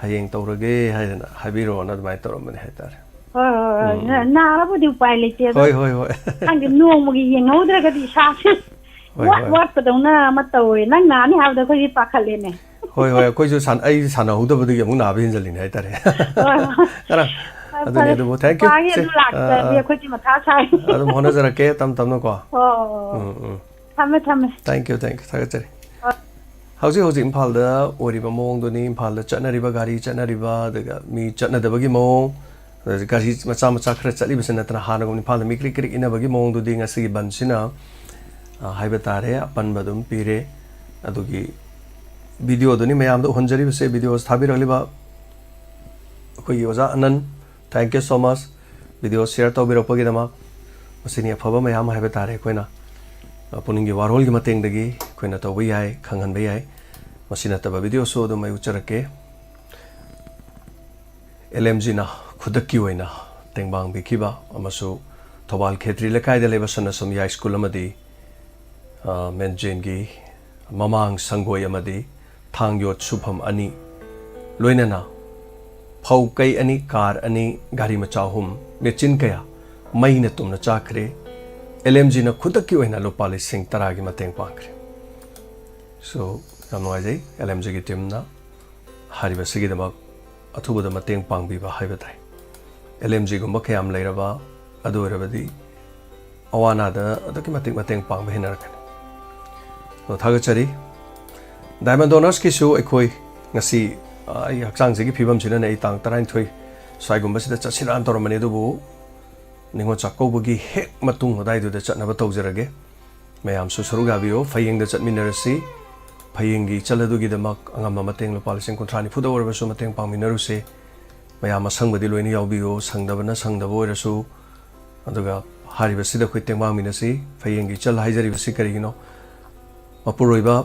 hayeng tawrage haina habiro na mai tawramani haitar na la bu di pai le te hoi ang di no mo gi yeng au dra ga di sa what pa dong na ma tawi nang na ni ha da ko di pa khale ne hoi ko ju san ai san hu da bu di mu na bin jalin haitar kara adune do thank you pa ye du lak de ko ji ma tha sai adu mona jara ke tam no ko thame thank you thagachari hauji imphal da oriba mong do ni imphal da chana riba gari chana riba daga mi chana da bagi mong gari macha khra chali bisana tana hana gum imphal da mi krik ina bagi mong do dinga si bansina haiba tare apan badum pire adugi video do ni mayam do honjari bise videos thabi raliba koi oja anan thank you so much video share to biro pagi dama masini phaba mayam haiba tare koina Pukning Warol gi mateng dagi koina to bai ai khangan bai ai masina taba video so do mai ucharake LMG na khudaki oina tengbang bikiba amasu thobal khetri lekai de leba sana som ya school amadi menjen gi mamang sangoi amadi thangyot subham ani loinana phau kai ani car ani gari macha hum mechin kaya maina tumna chakre LMG na khudaki oina lopali sing taragi mateng pangre so namwai LMG gi team na hariba sigi dama athuba da mateng pangbi ba haiba tai LMG gumba khayam leiraba adu rabadi awana da adaki mateng pangba hinarkan so thagachari diamond donors ki su ekoi ngasi ai hakchang jigi phibam china nei tang tarain thoi sai gumba sida chachiran tormani dubu ningo chakobagi hek matung hodai du da chatnaba tawjarage mayam su saruga bio phayeng da chatminarasi phayeng gi chaladu gi damak angam mateng lopal sing kontrani fuda warba su mateng pangminaru se mayam asangbadi loina yaubiyo sangdabana sangdabo oirasu aduga haribasida khoi tengma minasi phayengi chal haijaribasi karigino mapuroiba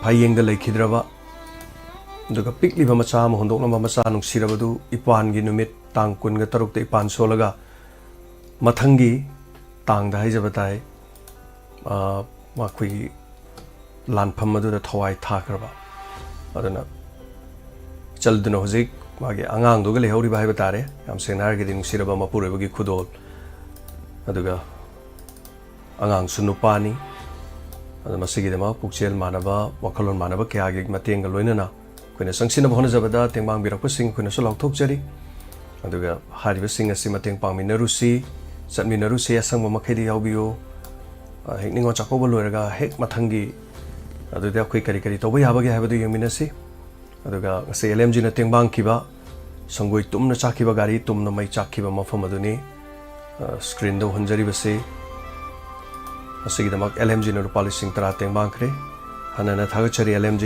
phayengda leikhidraba aduga pikliba macha ma hondoknamba macha nungsirabadu ipangi numit tang kunga tarukta ipan solaga mathanggi tangda haijabatai makhui lanpham aduda thawai thakraba aduna chalduna hozik mage angang duga lehori bai batare yam senar ge ding siraba mapureba gi khudol aduga angang sunupani adama sigi dema pukchel manaba wakhalon manaba kya ge mateng ga loinana koina sangsina bhona jabada tengbang birak sing koina so laukthok jari aduga hariba sing asi mateng pangminarusi satminarusi asangba makhedi yaubiyo hekningo chakoba loiraga hek mathangi aduda khoi kari kari toba yabage habadu yeminasi aduga ngase LMG na tengbang kiba sangoi tumna chakiba gari tumna mai chakiba mafam aduni screen do honjari base asigi damak LMG na rupali sing tara tengbang kre hanana thagachari LMG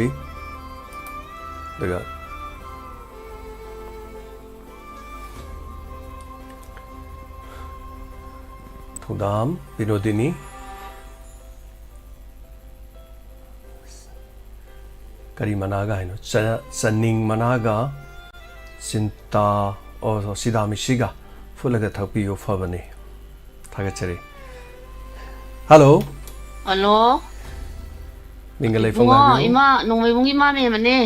daga thudam binodini kari managa haino chaning managa sinta o sidami shiga fulaga thapiyo fabani thagachari hello mingalai phone ima nongmai bungi ma me mane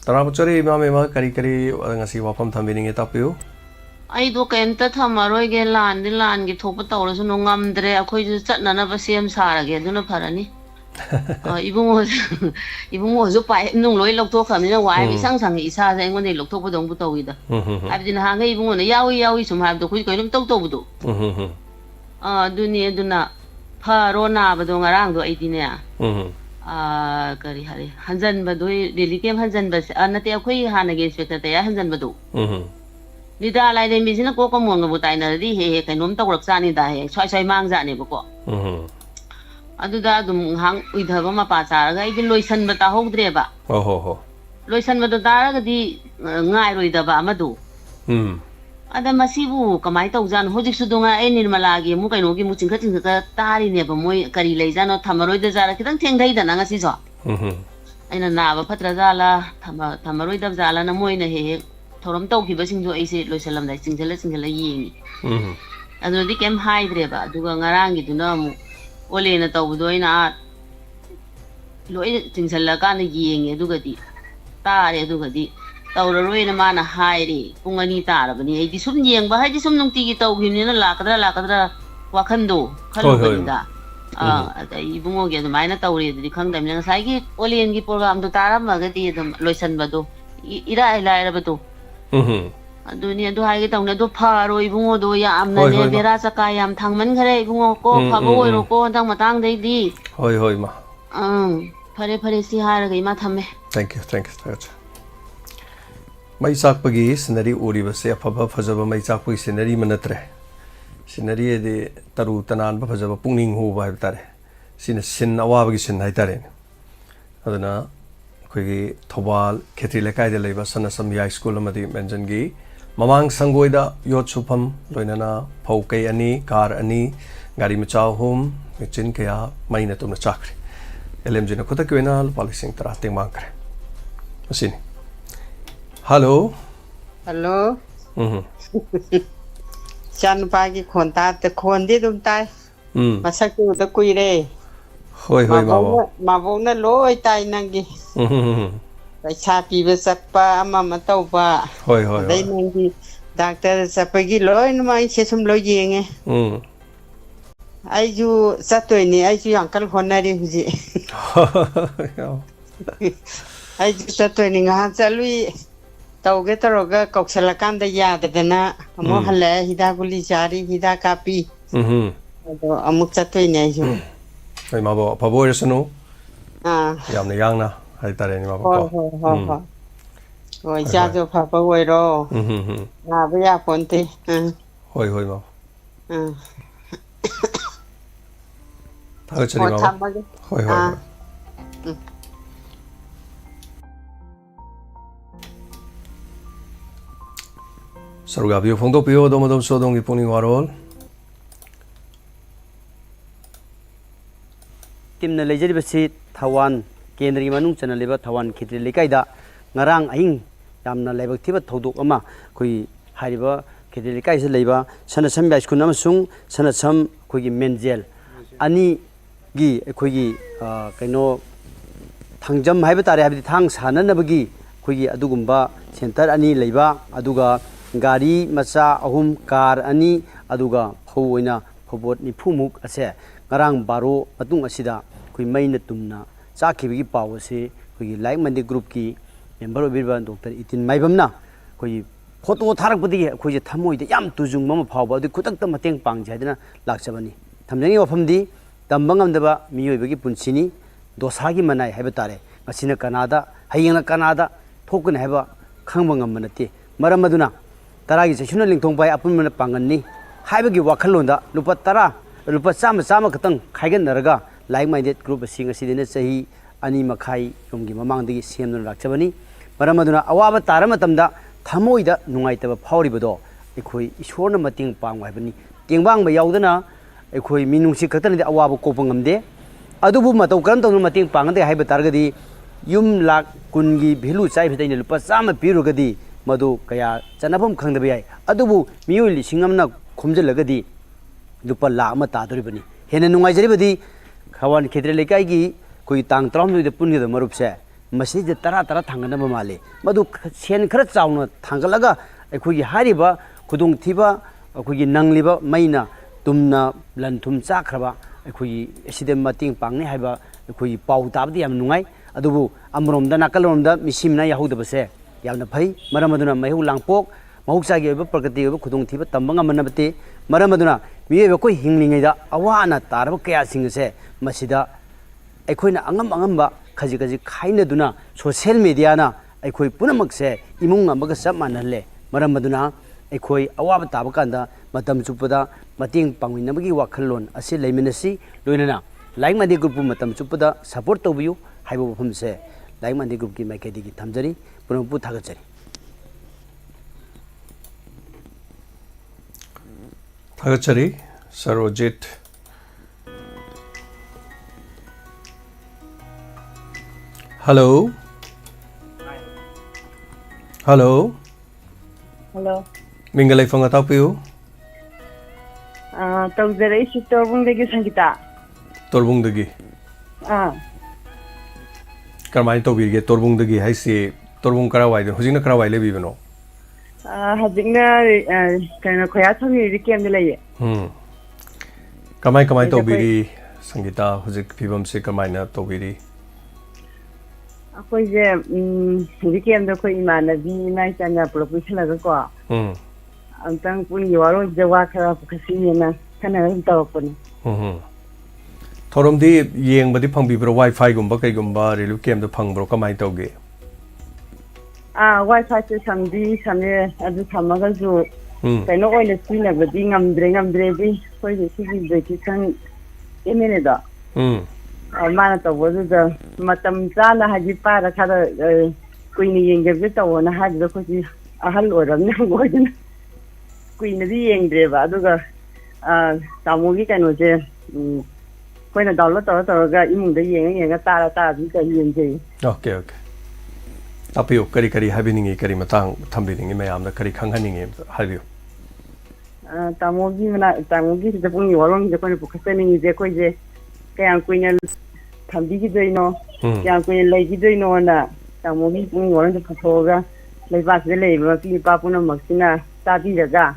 tarabachari ima me ma kari kari ngasi wafam thambininge tapiyo ai do kenta thamaroi ge lan gi thopa tawrasu nongamdre akhoi ju chatnana ba sem sarage aduna pharani ibungo zo pai nung loi lokthok khamina wai bi sang sang isa sa engon nei lokthok bodong bu tawida abdin ha ngai ibungo na yawi sum habdo khoi koinum taw budo aduna pharo na bado ngarang do aidine kari hari hanjan bado deli kem hanjan bas anate akhoi hana ge inspector ya hanjan bado nida lai de misina ko ko mon bu tai na ri he kainom tawrak chani da he choi mang ja ne bako aduda dum hang uidhaba ma pa charaga idin loisan bata hogdreba ho loisan bata daraga di ngai roidaba amadu ada masibu kamai tawjan hojik su dunga e nirmala gi mu kaino gi mu chingka tari ne ba moi kari leijano thamaroi da jara kitang thengdai da nanga si jo aina na ba phatra jala thamaroi da jala na moi na he thoram tau ki ba sing jo aise loisalam dai chingela yi adu di kem haidreba duga ngarang gi duna mu ole na tawdo ina loi chingala ka na yenge dugadi tare dugadi tawraroi na mana hairi pungani tarabani ai di sum yengba hai di sum nungti gi tawgimni na lakadra wakhando khalubanda ai bungo gi adumai na tawri di khangdam na sai gi olen gi program do taramga di adum loisan bado ira ila bado aduni adu hai gi tawna do pharo ibungo do ya amna ne bera chaka yam thangman khare ibungo ko phabo oiro ko dang matang dei di hoi ma phare si har ga ima thame thank you mai chakpagi sinari uri base afaba phajaba mai chakpagi sinari manatre sinari de taru tanan ba phajaba pukning hu ba tare sin awabagi sin hai tare aduna khoi thobal khetri lekai de leiba sanasam ya school amadi mention gi mamang sangoida yot supam loinana phaukai ani car ani gari macha hom michin kya maina tumna chakri LMG na khota kwena policing tara teng mangkre asini hello chan pagi khonta te khondi dum tai masak tu ta kuire hoi ma bo na loi tai nangiไปชาปีไปสักป้ามามาเต้าป้าได้นั่งที่ดักแต่สักไปกี่ร้อยนะมาเชื่อสมร้อยยังไงไอ้ยูสัตว์ตัวนี้ไอ้ยูอย่างกันคนนั้นดิพี่ไอ้ยูสัตว์ตัวนี้งานจะลุยเต้าก็ตลอดก็กอกสลักกันได้ยาแต่นะมอหันแหล่ฮิดากุลิจารีฮิดากาปีอามุกสัตว์ตัวนี้อยู่ไอ้มาบอกพะโบยสนุยามในย่างนะhai tare ni ma ko hoi cha jo pha pa hoi ro na ba ya pon te hoi ma tha chari ma hoi Sarugabi Fondo Pio Domodom Sodong Pukning Warol Timna lejeribasi Tawan Kendri Manung channel leba Tawan Khitri Lekaida ngarang ahing yamna lebak thiba thodok ama koi hariba Khitri Lekai se leba sanasam bai skun amasung sanasam khogi menjel ani gi khogi kaino thangjam haiba tare habdi thang sananabagi khogi adugumba center ani leba aduga gari macha ahum car ani aduga phoina phobot ni phumuk ase ngarang baro patung asida koi maina tumna chakhibi paw ase koi like mandi group ki member obirba Dr. Itin maibamna koi photo tharakpadi koi je thamoi de yam tujung mama phawba adu kutakta mateng pangje hadina lakchabani thamjangi wafamdi tambangam daba miyoibagi punsini dosagi manai haiba tare masina kanada hayengna kanada thokna haiba khangbangam manati maram aduna taragi sessional lingthong bai apun mana panganni haibagi wakhalonda lupa tara lupa chama khatang khaigan naraga like minded group sing asidina sahi ani makhai yomgi mamangdagi semna rakchabani maram aduna awaba tarama tamda thamoida nungaitaba phawribado ekhoi ishorna mating pang haibani tengbang ba yaudana ekhoi minungsi khatani awaba kopangamde adubu matau karam tawna mating pangde haiba targadi yum lak kungi bhelu chai bhidaina lupa chama pirugadi madu kaya chanabam khangdabe yai adubu miyoi lisingamna khumjelagadi lupa la ama tadoribani hena nungai jaribadi khawan Khitri Lekai gi koi tang tram de pungi da marup se masi je tara thangana male madu sen khara chauna thangalaga ekhoi gi hariba khudung thiba ekhoi gi nangliba maina tumna lan thum chakraba ekhoi eside mating pangni haiba ekhoi pau tabdi yam nungai adubu amromda nakalomda misimna yahudabase yamna phai maramaduna mahu langpok mahuksa gi ba prakati ba khudung thiba tambanga manabate maramaduna miye koi hinglingaida awana tarba kaya singse masida ekhoi angam ba khaji khaina duna social media na ekhoi punamakse imung amaga sab manale maramaduna ekhoi awaba taba kanda matam chupada mating pangwinabagi wakhalon ase leiminasi loinana like mandi group matam chupada support tobiyu haibo phumse like mandi group ki maikedi ki thamjari punapu thagachari Thagachari Sarojit Hello Hello Hello Mingalai Fanga Tapiu Tawzare si Torbung dagi Sangita Torbung dagi Karmai Tobirge Torbung dagi Haisi Torbung Karawai Hujina Karawai Lebivano Hazingna kana khoya thami rikem dilai Kamai Tobiri Sangita Hujik Pibam se Kamai na Tobiri Akoi je rikem da koi imanabi nai changa proposal ga ko antang pun yoro jawa khara khasi na kana tawpani Thoromdi yeng badi phangbibro wifi gumba kai gumba relu kem da phangbro kamai tawge wifi se samdi samne adu thamaga ju kaino oina sina badi ngamdre bi koi je sigi de kan emene da mana tawdu da matam jana haji para khada kuini yengge tawna haji da ko ji ahal oram na godina kuina di yengdre ba aduga tamogi kaino je koina download tawga imungda yenga tara bi ka yengje Okay Tapiu kari habiningi kari matang thambiningi mayamda kari khanghaningi habiu tamogi de pung yorong de koina pukhasani je koi je kayang kuina thambi gi doino yang kuina lei gi doino na tamogi pung yorong de phothoga leibas de leiba pi pa puna maksina tabi daga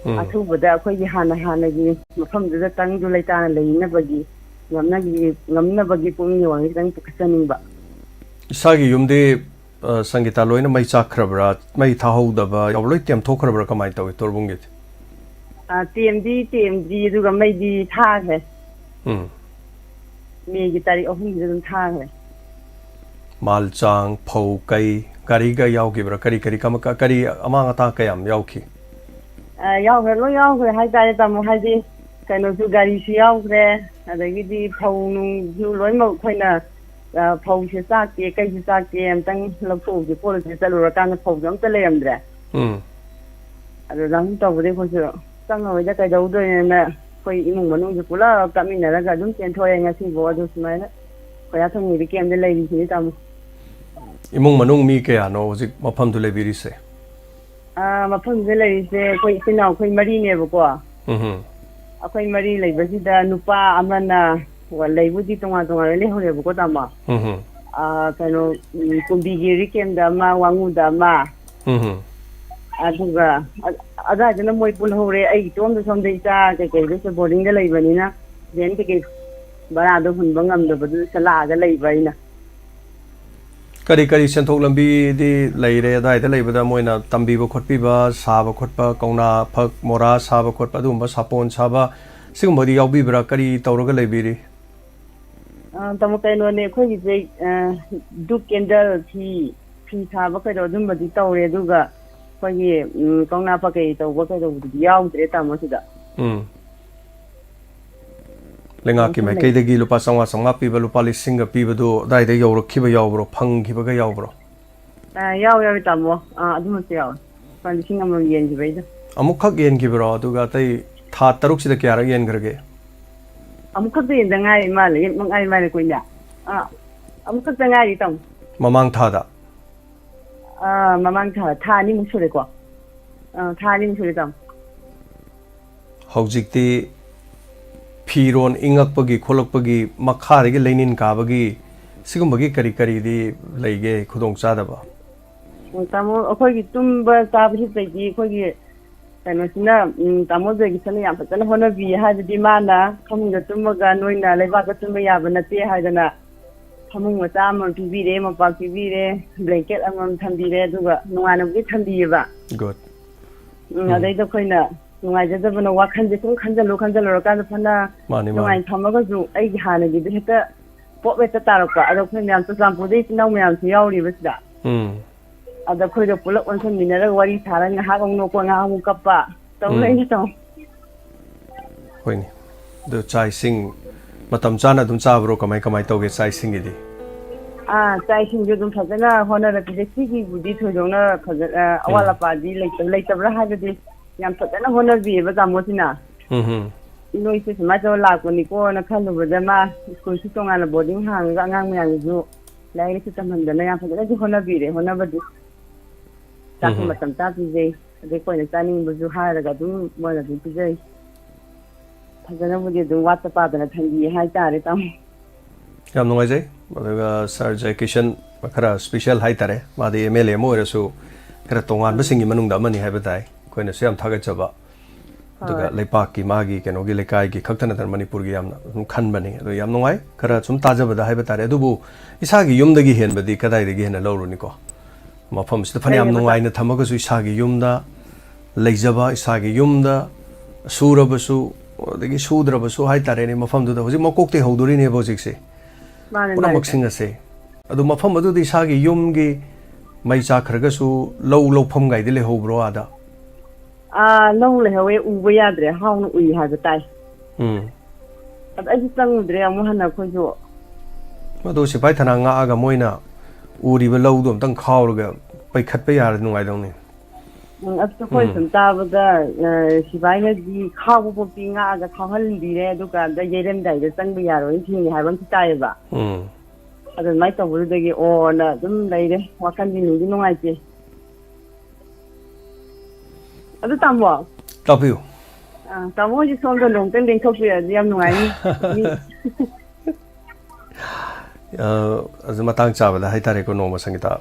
athubuda khoi gi hana gi mafam de tang du leitana leina bagi ngamna bagi pung yorong tang pukhasani ba Isagi yumde Sangita loina mai chakrabra mai thahudaba yawloi tem thokrabra kamai tawi torbungit TMD duga mai di thage me gi tari ohum gi dum thage Malchang phau kai kari ga yauki bra kari kamaka kari amanga ta kayam yauki yaw ga hai tare tamu haji kaino su gari si yaw gre adagi di phau nu ju loi mo khoina phau se sa ke kai se sa ke am tang lo ko ge pol se talu ra kan phau jam te le am dre ꯑꯗꯨ ꯅꯪ ꯇꯧꯕꯗꯤ ꯑꯩꯈꯣꯏꯁꯨ ꯆꯪꯉꯔꯣꯏꯗ ꯀꯩꯗꯧꯗꯣꯏꯅꯦꯅ ꯑꯩꯈꯣꯏ ꯏꯃꯨꯡ ꯃꯅꯨꯡꯁꯨ ꯄꯨꯂꯞ ꯀꯥꯞꯃꯤꯟꯅꯔꯒ ꯑꯗꯨꯝ ꯆꯦꯟꯊꯣꯛꯑꯦ ꯉꯁꯤꯐꯥꯎ ꯑꯗꯨ ꯁꯨꯃꯥꯏꯅ ꯈꯣꯏꯌꯥꯊꯣꯡꯒꯤꯗꯤ ꯀꯦꯝꯗ ꯂꯩꯔꯤꯁꯤꯅꯤ ꯇꯥꯃꯣ ꯏꯃꯨꯡ ꯃꯅꯨꯡ ꯃꯤ ꯀꯌꯥꯅꯣ ꯍꯧꯖꯤꯛ ꯃꯐꯝꯗꯨ ꯂꯩꯕꯤꯔꯤꯁꯦ ꯃꯐꯝꯁꯤꯗ ꯂꯩꯔꯤꯁꯦ ꯑꯩꯈꯣꯏ ꯏꯆꯤꯟ ꯏꯅꯥꯎ ꯑꯩꯈꯣꯏ ꯃꯔꯤꯅꯦꯕꯀꯣ ꯑꯩꯈꯣꯏ ꯃꯔꯤ ꯂꯩꯕꯁꯤꯗ ꯅꯨꯄꯥ ꯑꯃꯅ ꯂꯩꯕꯨꯗꯤ ꯇꯣꯉꯥꯟ ꯇꯣꯉꯥꯟꯅ ꯂꯩꯍꯧꯔꯦꯕꯀꯣ ꯇꯥꯃꯣ ꯀꯩꯅꯣ ꯀꯨꯝꯕꯤꯒꯤ ꯔꯤꯀꯦꯝꯗ ꯑꯃ ꯋꯥꯡꯉꯨꯗ ꯑꯃ ꯑꯗꯨꯒ ꯑꯗꯨꯋꯥꯏꯗꯅ ꯃꯣꯏ ꯄꯨꯜꯍꯧꯔꯦ ꯑꯩ ꯏꯇꯣꯝꯗ ꯁꯣꯝꯗ ꯏꯆꯥ ꯀꯩꯀꯩꯗꯨꯁꯨ ꯕꯣꯔꯗꯤꯡꯗ ꯂꯩꯕꯅꯤꯅ ꯔꯦꯟ ꯀꯩꯀꯩ ꯕꯔꯥꯗꯣ ꯍꯨꯟꯕ ꯉꯝꯗꯕꯗꯨꯗ ꯂꯥꯛꯑꯒ ꯂꯩꯕ ꯑꯩꯅ ꯀꯔꯤ ꯀꯔꯤ ꯁꯦꯟꯊꯣꯛ ꯂꯝꯕꯤꯗꯤ ꯂꯩꯔꯦ ꯑꯗꯨꯋꯥꯏꯗ ꯂꯩꯕꯗ ꯃꯣꯏꯅ ꯇꯝꯕꯤꯕ ꯈꯣꯠꯄꯤꯕ ꯁꯥꯕ ꯈꯣꯠꯄ ꯀꯧꯅꯥ ꯐꯛ ꯃꯣꯔꯥ ꯁꯥꯕ ꯈꯣꯠꯄ ꯑꯗꯨꯒꯨꯝꯕ ꯁꯥꯄꯣꯟ ꯁꯥꯕ ꯁꯤꯒꯨꯝꯕꯗꯤ ꯌꯥꯎꯕꯤꯕ꯭ꯔꯥ ꯀꯔꯤ ꯇꯧꯔꯒ ꯂꯩꯕꯤꯔꯤ ꯇꯥꯃꯣ ꯀꯩꯅꯣꯅꯦ ꯑꯩꯈꯣꯏꯒꯤꯁꯦ ꯗꯨꯛ ꯀꯦꯟꯗꯜ ꯐꯤ ꯁꯥꯕ ꯀꯩꯗꯣ ꯑꯗꯨꯝꯕꯗꯤ ꯇꯧꯔꯦ ꯑꯗꯨꯒ ꯑꯩꯈꯣꯏꯒꯤ ꯀꯧꯅꯥ ꯐꯛꯀꯩ ꯇꯧꯕ ꯀꯩꯗꯧꯕꯗꯨꯗꯤ ꯌꯥꯎꯗ꯭ꯔꯦ ꯇꯥꯃꯣ ꯁꯤꯗ ꯂꯩꯉꯥꯛꯀꯤ ꯃꯥꯏꯀꯩꯗꯒꯤ ꯂꯨꯄꯥ 500 ꯄꯤꯕ ꯂꯨꯄꯥ 1000ꯒ ꯄꯤꯕꯗꯣ ꯑꯗꯥꯏꯗ ꯌꯧꯔꯛꯈꯤꯕ ꯌꯥꯎꯕ꯭ꯔꯣ ꯐꯪꯈꯤꯕꯒ ꯌꯥꯎꯕ꯭ꯔꯣ ꯌꯥꯎꯋꯦ ꯇꯥꯃꯣ ꯑꯗꯨꯃꯁꯨ ꯌꯥꯎꯋꯦ ꯂꯨꯄꯥ 1000 ꯌꯦꯟꯈꯤꯕꯩꯗꯣ ꯑꯃꯨꯛꯈꯛ ꯌꯦꯟꯈꯤꯕꯔꯣ ꯑꯗꯨꯒ ꯑꯇꯩ ꯊꯥ 6ꯁꯤꯗ ꯀꯌꯥꯔꯛ ꯌꯦꯟꯈ꯭ꯔꯒꯦ ꯑꯃꯨꯛꯈꯛꯇ ꯌꯦꯟꯗ ꯉꯥꯏꯔꯤ ꯃꯥꯜꯂꯦ ꯉꯥꯏꯔꯤ ꯃꯥꯜꯂꯦ ꯀꯨꯏꯅ ꯑꯃꯨꯛꯈꯛꯇ ꯉꯥꯏꯔꯤ ꯇꯥꯃꯣ ꯃꯃꯥꯡ ꯊꯥꯗ ꯃꯃꯥꯡ ꯊꯥ ꯑꯅꯤꯃꯨꯛ ꯁꯨꯔꯦꯀꯣ ꯊꯥ ꯑꯅꯤꯃꯨꯛ ꯁꯨꯔꯦ ꯇꯥꯃꯣ ꯍꯧꯖꯤꯛꯇꯤ ꯐꯤꯔꯣꯟ ꯏꯪꯉꯛꯄꯒꯤ ꯈꯣꯠꯂꯛꯄꯒꯤ ꯃꯈꯥꯗꯒꯤ ꯂꯩꯅꯤꯟ ꯀꯥꯕꯒꯤ ꯁꯤꯒꯨꯝꯕꯒꯤ ꯀꯔꯤ ꯀꯔꯤꯗꯤ ꯂꯩꯒꯦ ꯈꯨꯗꯣꯡꯆꯥꯗꯕ ꯇꯥꯃꯣ ꯑꯩꯈꯣꯏꯒꯤ ꯇꯨꯝꯕ ꯆꯥꯕꯁꯤꯗꯒꯤ ꯑꯩꯈꯣꯏꯒꯤ ꯀꯩꯅꯣꯁꯤꯅ ꯇꯥꯃꯣꯗꯒꯤꯁꯤꯅ ꯌꯥꯝ ꯐꯖꯅ ꯍꯣꯠꯅꯕꯤꯌꯦ ꯍꯥꯏꯕꯗꯤ ꯃꯥꯅ ꯐꯃꯨꯡꯗ ꯇꯨꯝꯃꯒ ꯅꯣꯏꯅ ꯂꯩꯕꯥꯛꯇ ꯇꯨꯝꯕ ꯌꯥꯕ ꯅꯠꯇꯦ ꯍꯥꯏꯗꯅ ꯐꯃꯨꯡ ꯃꯆꯥ ꯑꯃ ꯄꯤꯕꯤꯔꯦ ꯃꯣꯝꯄꯥꯛ ꯄꯤꯕꯤꯔꯦ ꯕ꯭ꯂꯦꯡꯀꯦꯠ ꯑꯃꯃꯝ ꯊꯝꯕꯤꯔꯦ ꯑꯗꯨꯒ ꯅꯨꯡꯉꯥꯏꯅꯕꯨꯗꯤ ꯊꯝꯕꯤꯌꯦꯕ ꯑꯗꯩꯗ ꯑꯩꯈꯣꯏꯅ ꯅꯨꯡꯉꯥꯏꯖꯗꯕꯅ ꯋꯥꯈꯜꯁꯦ ꯁꯨꯝ ꯈꯟꯖꯜꯂꯨꯔꯀꯥꯟꯗ ꯐꯅ ꯅꯨꯡꯉꯥꯏꯅ ꯊꯝꯃꯒꯁꯨ ꯑꯩꯒꯤ ꯍꯥꯟꯅꯒꯤꯗꯨ ꯍꯦꯛꯇ ꯄꯣꯞ ꯍꯦꯛꯇ ꯇꯥꯔꯛꯄ ꯑꯗꯣ ꯑꯩꯈꯣꯏ ꯃꯌꯥꯝ ꯆꯨꯔꯆꯥꯟꯄꯨꯔꯗꯩ ꯏꯆꯤꯟ ꯏꯅꯥꯎ ꯃꯌꯥꯝꯁꯨ ꯌꯥꯎꯔꯤꯕ ꯁꯤꯗ ꯑꯗ ꯑꯩꯈꯣꯏꯗꯣ ꯄꯨꯂꯞ ꯑꯣꯟꯁꯟꯃꯤꯟꯅꯔꯒ ꯋꯥꯔꯤ ꯁꯥꯔꯒ ꯉꯥꯏꯍꯥꯛ ꯑꯃꯨꯛ ꯅꯣꯛꯄ ꯉꯥꯏꯍꯥꯛ ꯑꯃꯨꯛ ꯀꯞꯄ ꯇꯧ ꯂꯩꯅ ꯇꯧ ꯍꯣꯏꯅꯦ ꯑꯗꯨ ꯆꯥꯛ ꯏꯁꯤꯡ ꯃꯇꯝ ꯆꯥꯅ ꯑꯗꯨꯝ ꯆꯥꯕ꯭ꯔꯣ ꯀꯃꯥꯏ ꯇꯧꯒꯦ ꯆꯥꯛ ꯏꯁꯤꯡꯒꯤꯗꯤ ꯆꯥꯛ ꯏꯁꯤꯡꯁꯨ ꯑꯗꯨꯝ ꯐꯖꯅ ꯍꯣꯠꯅꯔꯛꯈꯤꯗꯦ ꯁꯤꯒꯤꯕꯨꯗꯤ ꯊꯣꯏꯗꯣꯛꯅ ꯐꯖꯅ ꯑꯋꯥꯠ ꯑꯄꯥꯗꯤ ꯂꯩꯇꯕ꯭ꯔꯥ ꯍꯥꯏꯕꯗꯤ ꯌꯥꯝ ꯐꯖꯅ ꯍꯣꯠꯅꯕꯤꯌꯦꯕ ꯇꯥꯃꯣꯁꯤꯅ ꯅꯣꯏꯁꯦ ꯁꯨꯃꯥꯏꯅ ꯇꯧꯔ ꯂꯥꯛꯄꯅꯤꯀꯣꯅ ꯈꯜꯂꯨꯕꯗ ꯃꯥ ꯁ꯭ꯀꯨꯜꯁꯨ ꯇꯣꯉꯥꯟꯅ ꯕꯣꯔꯗꯤꯡ ꯍꯥꯡꯉꯒ ꯑꯉꯥꯡ ꯃꯌꯥꯝꯒꯤꯁꯨ ꯂꯥꯏꯔꯤꯛꯁꯨ ꯇꯝꯍꯟꯗꯅ ꯌꯥꯝ ꯐꯖꯅꯗꯤ ꯍꯣꯠꯅꯕꯤꯔꯦ ꯍꯣꯠꯅꯕꯗꯤ ꯆꯥꯛꯁꯨ ꯃꯇꯝ ꯆꯥ ꯄꯤꯖꯩ ꯑꯗꯩ ꯑꯩꯈꯣꯏꯅ ꯆꯥꯅꯤꯡꯕꯁꯨ ꯍꯥꯏꯔꯒ ꯑꯗꯨꯝ ꯃꯣꯏꯅ ꯑꯗꯨꯝ ꯄꯤꯖꯩ ꯐꯖꯅꯕꯨꯗꯤ ꯑꯗꯨꯝ ꯋꯥꯠꯄ ꯄꯥꯗꯅ ꯊꯝꯕꯤꯌꯦ ꯍꯥꯏꯇꯥꯔꯦ ꯇꯥꯃꯣ ꯌꯥꯝ ꯅꯨꯡꯉꯥꯏꯖꯩ ꯑꯗꯨꯒ ꯁꯔ ꯀꯤꯁꯟ ꯈꯔ ꯁ꯭ꯄꯦꯁꯤꯌꯦꯜ ꯍꯥꯏꯇꯥꯔꯦ ꯃꯥꯗꯤ MLA ꯑꯃ ꯑꯣꯏꯔꯁꯨ ꯈꯔ ꯇꯣꯉꯥꯟꯕꯁꯤꯡꯒꯤ ꯃꯅꯨꯡꯗ ꯑꯃꯅꯤ ꯍꯥꯏꯕ ꯇꯥꯏ ꯑꯩꯈꯣꯏꯅꯁꯨ ꯌꯥꯝ ꯊꯥꯒꯠꯆꯕ ꯑꯗꯨꯒ ꯂꯩꯄꯥꯛꯀꯤ ꯃꯥꯒꯤ ꯀꯩꯅꯣꯒꯤ ꯂꯩꯀꯥꯏꯒꯤ ꯈꯛꯇ ꯅꯠꯇꯅ ꯃꯅꯤꯄꯨꯔꯒꯤ ꯌꯥꯝꯅ ꯑꯗꯨꯝ ꯈꯟꯕꯅꯤ ꯑꯗꯣ ꯌꯥꯝ ꯅꯨꯡꯉꯥꯏ ꯈꯔ ꯁꯨꯝ ꯇꯥꯖꯕꯗ ꯍꯥꯏꯕ ꯇꯥꯔꯦ ꯑꯗꯨꯕꯨ ꯏꯁꯥꯒꯤ ꯌꯨꯝꯗꯒꯤ ꯍꯦꯟꯕꯗꯤ ꯀꯗꯥꯏꯗꯒꯤ ꯍꯦꯟꯅ ꯂꯧꯔꯨꯅꯤꯀꯣ ꯃꯐꯝꯁꯤꯗ ꯐꯅꯌꯥꯝ ꯅꯨꯡꯉꯥꯏꯅ ꯊꯝꯃꯒꯁꯨ ꯏꯁꯥꯒꯤ ꯌꯨꯝꯗ ꯂꯩꯖꯕ ꯏꯁꯥꯒꯤ ꯌꯨꯝꯗ ꯁꯨꯔꯕꯁꯨ ꯑꯗꯒꯤ ꯁꯨꯗ꯭ꯔꯕꯁꯨ ꯍꯥꯏꯇꯥꯔꯦꯅꯦ ꯃꯐꯝꯗꯨꯗ ꯍꯧꯖꯤꯛ ꯃꯀꯣꯛꯇꯩ ꯍꯧꯗꯣꯔꯤꯅꯦꯕ ꯍꯧꯖꯤꯛꯁꯦ ꯄꯨꯝꯅꯃꯛꯁꯤꯡ ꯑꯁꯦ ꯑꯗꯨ ꯃꯐꯝ ꯑꯗꯨꯗ ꯏꯁꯥꯒꯤ ꯌꯨꯝꯒꯤ ꯃꯩ ꯆꯥꯈ꯭ꯔꯒꯁꯨ ꯂꯧꯐꯝꯒꯥꯏꯗꯤ ꯂꯩꯍꯧꯕ꯭ꯔꯣ ꯑꯥꯗ ꯂꯧ ꯂꯩꯍꯧꯋꯦ ꯎꯕ ꯌꯥꯗ꯭ꯔꯦ ꯍꯥꯎꯅ ꯎꯏ ꯍꯥꯏꯕ ꯇꯥꯏ ꯑꯗ ꯑꯩꯁꯨ ꯆꯪꯉꯨꯗ꯭ꯔꯦ ꯑꯃꯨꯛ ꯍꯟꯅ ꯑꯩꯈꯣꯏꯁꯨ ꯃꯗꯨ ꯁꯤꯐꯥꯏ ꯊꯅꯥ ꯉꯥꯛꯑꯒ ꯃꯣꯏꯅ ꯎꯔꯤꯕ ꯂꯧꯗꯣ ꯑꯝꯇꯪ ꯈꯥꯎꯔꯒ ꯄꯩꯈꯠꯄ ꯌꯥꯔꯗꯤ ꯅꯨꯡꯉꯥꯏꯗꯧꯅꯤ ꯑꯩꯈꯣꯏ ꯁꯨꯝ ꯇꯥꯕꯗ ꯁꯤꯐꯥꯏꯅꯗꯤ ꯈꯥꯎꯕ ꯄꯣꯛꯇꯤ ꯉꯥꯛꯑꯒ ꯈꯥꯎꯍꯟꯕꯤꯔꯦ ꯑꯗꯨꯀꯥꯟꯗ ꯌꯩꯔꯝꯗꯥꯏꯗ ꯆꯪꯕ ꯌꯥꯔꯣꯏꯅ ꯊꯤꯡꯉꯦ ꯍꯥꯏꯕ ꯑꯃꯁꯨ ꯇꯥꯏꯌꯦꯕ ꯑꯗꯨꯃꯥꯏꯅ ꯇꯧꯕꯗꯨꯗꯒꯤ ꯑꯣꯅ ꯑꯗꯨꯝ ꯂꯩꯔꯦ ꯋꯥꯈꯜꯗꯤ ꯅꯨꯡꯗꯤ ꯅꯨꯡꯉꯥꯏꯇꯦ ꯑꯗꯨ ꯇꯥꯃꯣ ꯇꯥꯛꯄꯤꯌꯨ ꯇꯥꯃꯣ ꯍꯧꯖꯤꯛ ꯁꯣꯝꯗ ꯅꯣꯡꯇꯪ ꯂꯦꯡꯊꯣꯛꯄꯤꯔꯗꯤ ꯌꯥꯝ ꯅꯨꯡꯉꯥꯏꯅꯤ ꯑꯗꯨ ꯃꯇꯥꯡ ꯆꯥꯕꯗ ꯍꯥꯏꯇꯥꯔꯦꯀꯣ ꯅꯣꯡꯃ ꯁꯪꯒꯤꯇꯥ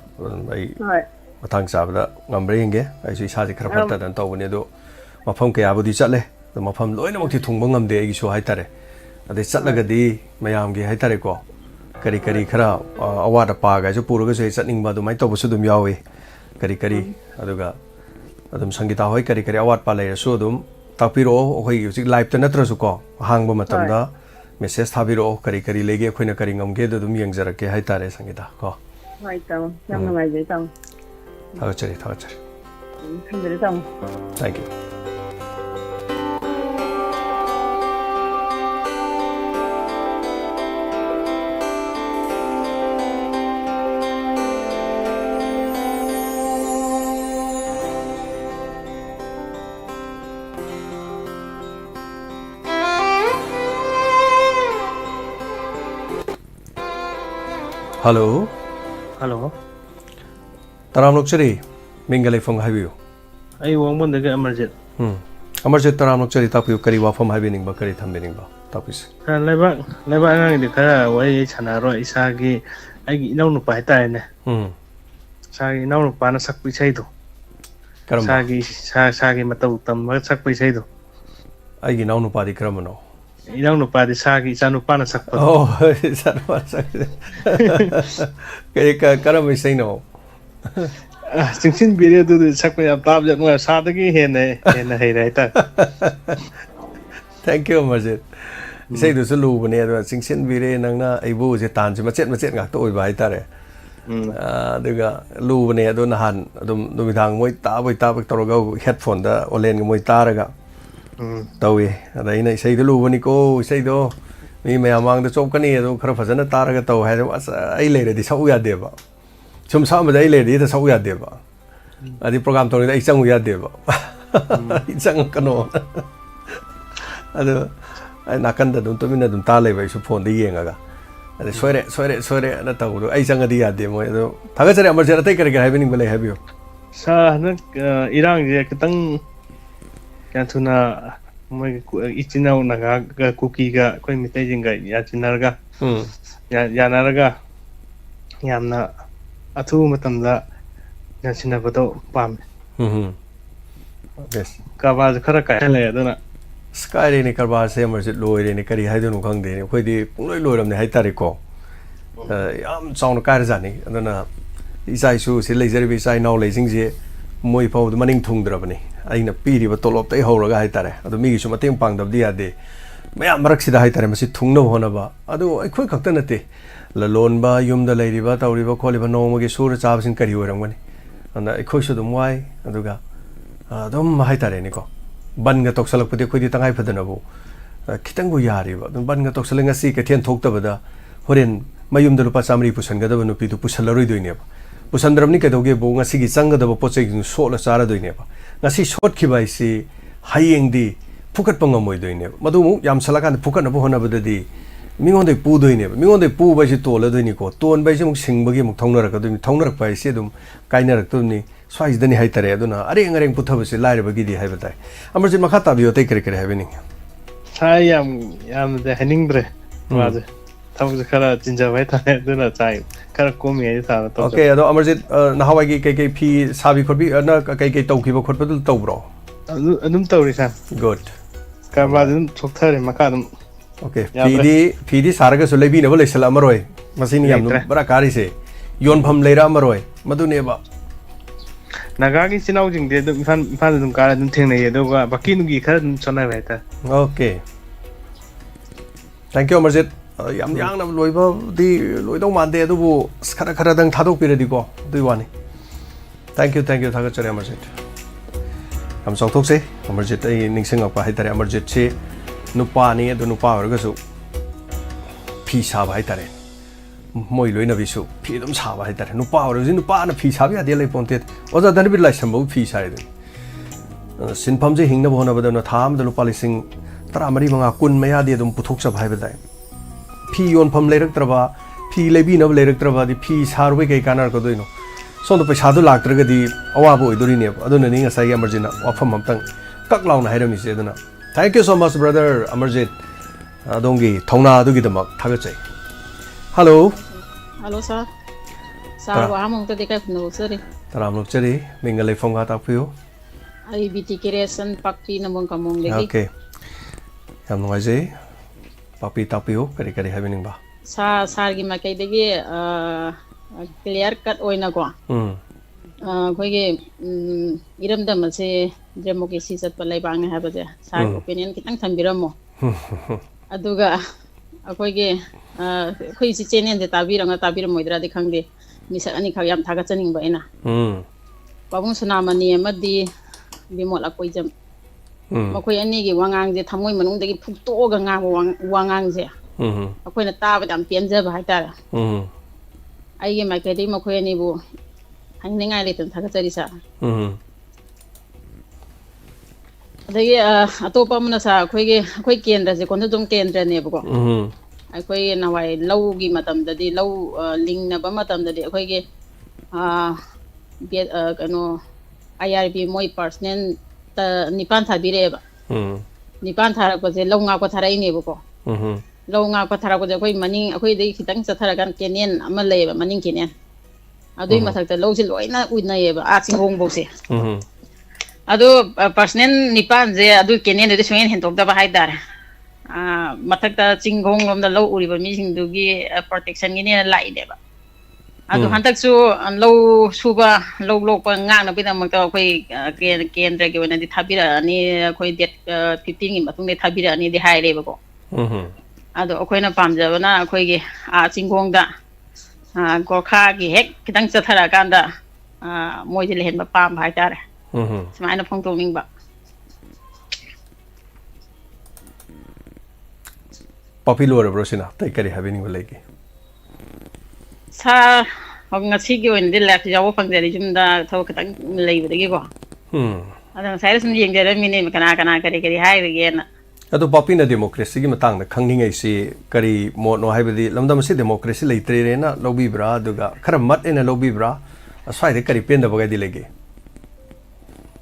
ꯑꯩ ꯃꯇꯥꯡ ꯆꯥꯕꯗ ꯉꯝꯕ꯭ꯔꯥ ꯌꯦꯡꯒꯦ ꯑꯩꯁꯨ ꯏꯁꯥꯁꯦ ꯈꯔ ꯐꯠꯇꯗꯅ ꯇꯧꯕꯅꯤ ꯑꯗꯣ ꯃꯐꯝ ꯀꯌꯥꯕꯨꯗꯤ ꯆꯠꯂꯦ ꯑꯗꯣ ꯃꯐꯝ ꯂꯣꯏꯅꯃꯛꯇꯤ ꯊꯨꯡꯕ ꯉꯝꯗꯦ ꯑꯩꯒꯤꯁꯨ ꯍꯥꯏꯇꯥꯔꯦ ꯑꯗꯩ ꯆꯠꯂꯒꯗꯤ ꯃꯌꯥꯝꯒꯤ ꯍꯥꯏꯇꯥꯔꯦꯀꯣ ꯀꯔꯤ ꯈꯔ ꯑꯋꯥꯠ ꯑꯄꯥꯒꯥꯏꯁꯨ ꯄꯨꯔꯒꯁꯨ ꯑꯩ ꯆꯠꯅꯤꯡꯕ ꯑꯗꯨꯃꯥꯏꯅ ꯇꯧꯕꯁꯨ ꯑꯗꯨꯝ ꯌꯥꯎꯏ ꯀꯔꯤ ꯑꯗꯨꯒ ꯑꯗꯨꯝ ꯁꯪꯒꯤꯇꯥ ꯍꯣꯏ ꯀꯔꯤ ꯑꯋꯥꯠꯄ ꯂꯩꯔꯁꯨ ꯑꯗꯨꯝ ꯇꯥꯛꯄꯤꯔꯛꯑꯣ ꯑꯩꯈꯣꯏꯒꯤ ꯍꯧꯖꯤꯛ ꯂꯥꯏꯞꯇ ꯅꯠꯇ꯭ꯔꯁꯨꯀꯣ ꯑꯍꯥꯡꯕ ꯃꯇꯝꯗ ꯃꯦꯁꯦꯖ ꯊꯥꯕꯤꯔꯛꯑꯣ ꯀꯔꯤ ꯂꯩꯒꯦ ꯑꯩꯈꯣꯏꯅ ꯀꯔꯤ ꯉꯝꯒꯦꯗꯣ ꯑꯗꯨꯝ ꯌꯦꯡꯖꯔꯛꯀꯦ ꯍꯥꯏꯇꯥꯔꯦ ꯁꯪꯒꯤꯇꯥ ꯀꯣ ꯍꯣꯏ ꯇꯥꯃꯣ ꯌꯥꯝ ꯅꯨꯡꯉꯥꯏꯖꯩ ꯇꯥꯃꯣ ꯊꯥꯒꯠꯆꯔꯤ ꯊꯝꯖꯔꯦ ꯇꯥꯃꯣ thank you Hello. Hello. Taram Lokchari, Mingalay from Habibu. I want the Amarjit. Amarjit Taram Lokchari Tapu Kariwa from Habining Bakari Tamining Tapis. Leba the Kara way Chanaro Isagi. I know no Paitane. Sagi no Panasak Pisedo. Sagi Matautam, Sak I know no party criminal. You don't know party Sagi, Sanupanasak. Oh, Sanupanasak. Karami say no. Since video to the Sakwe of Tablet was Sadaki in a hay. Thank you, Mazit. Say to Sulu when you're Singsin Vire Nana, a boo is a tan, Macet got told by Tare. The Lu when I don't hand, Dumitang, Wait, Tabak Torogo, headphone, the Olen Moitaraga. Tawi, and I say the Lu when you go, say though, me may among the Chokani, Crofazana Taragato had was a lady, this how we are deva. Some day lady, that's how we are deva. The program told me, we are deva. It's a canoe. I nakanda don't to mean them tale by support the Yangaga. And the swear, and a towel. I sang a dia demo. Tagasa Amazera take a having will I have you. Sa Iran Yakatang Cantuna Ichina Naga cookie ga imitating Yachinarga Yanaraga Yamna Atu Matamda Yachinabato Pam. Yes. Kavaz Karaka. Sky in a carbar sammers at Lloyd in a carry Haydon Kongde, where the Lord of the Haitarico. Sound Karzani, and then these I shoes, he lays every side now lazing the Moipo, the Manning Tung Drabani. I in a pity but told up the whole Haitare, the Migish Matin Pang of the other. May I mark the Haitare must tung no honaba. Although a quick alternative. La Lonba, Yum the Lady Bata, River Coliver no Mogisur, Chabs in Carrier, and I question them why, and Duga. Don't Haitare Nico. Banga Toxalak put the Quiditang Ipadanabo. Kitango Yari, but Banga Toxalinga seek a 10 talked over wherein Mayum the Lupasami Pusangadanupi to Pusalari doing. Pusandramnica do give Bonga Sigi Sanga the Potsing Sola Sara doing. Nasi short kibai si high the Pukat Pangamoy doing. Madumu Yam Salakan Pukan Bohana the Mingon de Pu doing. Mingon de Pu by Tola Dunico, Ton by Jim Sing Bagim Toner Toner by Sedum, Kainer Tuni. So is the Haitare, Dona, Aring put up a light of a giddy habitat. I'm just Makata, you take a having. I am the Henningbre. Rather, Thomas Kara Jinjaveta, dinner time. Karakomi, okay, Amazit, Nahawagi KKP, Sabi could be a KK Tokibo Corporal Tobro. Adum Torisa. Good. Carbadin took her in Macadam. Okay, PD Sargas will be never Salamaroy, Massiniam, Barakari say, Yon Pam Lera Maroy, Maduneva. Nagagi sinawjing de dum fan dum kara dum thengne do ga bakinu gi khar dum chona baita. Okay. Thank you Marjit. Yam yang na loiba di loidong mande adu khara dang thadok piradi ko dui wani. Thank you thagachare Marjit. Am song thok se Marjit ai ningsing pa hai tare Marjit se nupa ni adu nupa orga su phi sa ba hai tare. Moi loina bisu phi dum sa ba hai tare nupa or jin nupa na phi sa bi ade lai ponte oza dan bi lai sambu phi sa de sinpham je hingna bona bada na tham da lupa lising tara mari manga kun maya de dum puthok sa bhai badai phi yon pham leirak traba phi lebi na leirak traba di phi sarwe kai kanar ko doino so do paisa du lak traga di awa bo idori ne aduna ni nga sai emergency wafam amtang kak launa hairami se aduna. Thank you so much brother Amarjit dongi thongna du gi damak thagachai. Hello. Hello, sir. Sir, I'm going to take a note, sir. Taram Cheri, Mingalay from Gatapu. I BT creation, Papi, Namon Kamong. Okay. I'm noisy. Papi Tapio, Kari having ba. Sargi Makadegi, clear cut oinago. Koge, Iram Damase, Jamoki sees at Palabang have a side opinion, Kitang Tambiramo. Aduga. Akoige si chain and the Tabirang Tabir Modra de Kangi, Miss Anikayam Tagataning Baina. Babun Sunamani, Madi, Bimola Koijam. Makoyanigi, Wangang, the Tamoy Manung, the Putoga Wangang. Akoin a tab and Pienza Haitara. I gave my Kadi Makoyanibu, hanging I little Tagatarisa. The Atopamana, quick and as a condom can never go. ꯑꯩꯈꯣꯏ ꯅꯍꯥꯟꯋꯥꯏ ꯂꯧꯒꯤ ꯃꯇꯝꯗꯗꯤ ꯂꯧ ꯂꯤꯡꯅꯕ ꯃꯇꯝꯗꯗꯤ ꯑꯩꯈꯣꯏꯒꯤ ꯀꯩꯅꯣ IRB ꯃꯣꯏ personal 9 ꯊꯥꯕꯤꯔꯛꯑꯦꯕ 9 ꯊꯥꯔꯛꯄꯁꯦ ꯂꯧ ꯉꯥꯛꯄ ꯊꯥꯔꯛꯏꯅꯦꯕꯀꯣ ꯂꯧ ꯉꯥꯛꯄ ꯊꯥꯔꯛꯄꯁꯦ ꯑꯩꯈꯣꯏ ꯃꯅꯤꯡ ꯑꯩꯈꯣꯏꯗꯒꯤ ꯈꯤꯇꯪ ꯆꯠꯊꯔꯀꯥꯟ ꯀꯦꯅꯦꯟ ꯑꯃ ꯂꯩꯌꯦꯕ ꯃꯅꯤꯡ ꯀꯦꯅꯦꯟ ꯑꯗꯨꯏ ꯃꯊꯛꯇ ꯂꯧꯁꯦ ꯂꯣꯏꯅ ꯎꯅꯩꯌꯦꯕ ꯆꯤꯡꯈꯣꯡꯐꯧꯁꯦ ꯑꯗꯣ ꯄꯥꯔꯁꯅꯦꯜ 9ꯁꯦ ꯑꯗꯨ ꯀꯦꯅꯦꯟꯗꯨꯗꯤ ꯁꯨꯡꯍꯦꯟ ꯍꯦꯟꯗꯣꯛꯇꯕ ꯍꯥꯏꯇꯥꯔꯦ ꯃꯊꯛꯇ ꯆꯤꯡꯈꯣꯡ ꯂꯣꯝꯗ ꯂꯧ ꯎꯔꯤꯕ ꯃꯤꯁꯤꯡꯗꯨꯒꯤ ꯄ꯭ꯔꯣꯇꯦꯛꯁꯟꯒꯤꯅꯦꯅ ꯂꯥꯛꯏꯅꯦꯕ ꯑꯗꯣ ꯍꯟꯗꯛꯁꯨ ꯂꯧ ꯁꯨꯕ ꯂꯧ ꯂꯣꯛꯄ ꯉꯥꯛꯅꯕꯒꯤꯗꯃꯛꯇ ꯑꯩꯈꯣꯏ ꯀꯦꯟꯗ꯭ꯔꯒꯤ ꯑꯣꯏꯅꯗꯤ ꯊꯥꯕꯤꯔꯛꯑꯅꯤ ꯑꯩꯈꯣꯏ ꯗꯦꯠ 15ꯒꯤ ꯃꯇꯨꯡꯗ ꯊꯥꯕꯤꯔꯛꯑꯅꯤꯗꯤ ꯍꯥꯏꯔꯦꯕꯀꯣ ꯑꯗꯣ ꯑꯩꯈꯣꯏꯅ ꯄꯥꯝꯖꯕꯅ ꯑꯩꯈꯣꯏꯒꯤ ꯆꯤꯡꯈꯣꯡꯗ ꯒꯣꯔꯈꯥꯒꯤ ꯍꯦꯛ ꯈꯤꯇꯪ ꯆꯠꯊꯔꯛꯑꯀꯥꯟꯗ ꯃꯣꯏꯁꯦ ꯂꯩꯍꯟꯕ ꯄꯥꯝꯕ ꯍꯥꯏꯇꯥꯔꯦ ꯁꯨꯃꯥꯏꯅ ꯐꯣꯡꯗꯣꯛꯅꯤꯡꯕ ꯄꯥꯄꯤ ꯂꯣꯏꯔꯕ꯭ꯔꯣ ꯁꯤꯅ ꯑꯇꯩ ꯀꯔꯤ ꯍꯥꯏꯕꯤꯅꯤꯡꯕ ꯂꯩꯒꯦ ꯁꯥꯔ ꯉꯁꯤꯒꯤ ꯑꯣꯏꯅꯗꯤ ꯂꯥꯏꯐ ꯌꯥꯎꯕ ꯐꯪꯖꯔꯤ ꯌꯨꯝꯗ ꯊꯕꯛ ꯈꯤꯇꯪ ꯂꯩꯕꯗꯒꯤꯀꯣ ꯑꯗꯣ ꯉꯁꯥꯏꯗ ꯁꯨꯝ ꯌꯦꯡꯖꯔꯝꯃꯤꯅꯦ ꯀꯅꯥ ꯀꯔꯤ ꯍꯥꯏꯔꯤꯒꯦꯅ ꯑꯗꯣ ꯄꯥꯄꯤꯅ ꯗꯦꯃꯣꯀ꯭ꯔꯦꯁꯤꯒꯤ ꯃꯇꯥꯡꯗ ꯈꯪꯅꯤꯡꯉꯩꯁꯤ ꯀꯔꯤ ꯃꯣꯠꯅꯣ ꯍꯥꯏꯕꯗꯤ ꯂꯝꯗꯝ ꯑꯁꯤ ꯗꯦꯃꯣꯀ꯭ꯔꯦꯁꯤ ꯂꯩꯇ꯭ꯔꯦꯅ ꯂꯧꯕꯤꯕ꯭ꯔꯥ ꯑꯗꯨꯒ ꯈꯔ ꯃꯠꯅ ꯂꯧꯕꯤꯕ꯭ꯔꯥ ꯑꯁ꯭ꯋꯥꯏꯗ ꯀꯔꯤ ꯄꯦꯟꯗꯕꯒꯗꯤ ꯂꯩꯒꯦ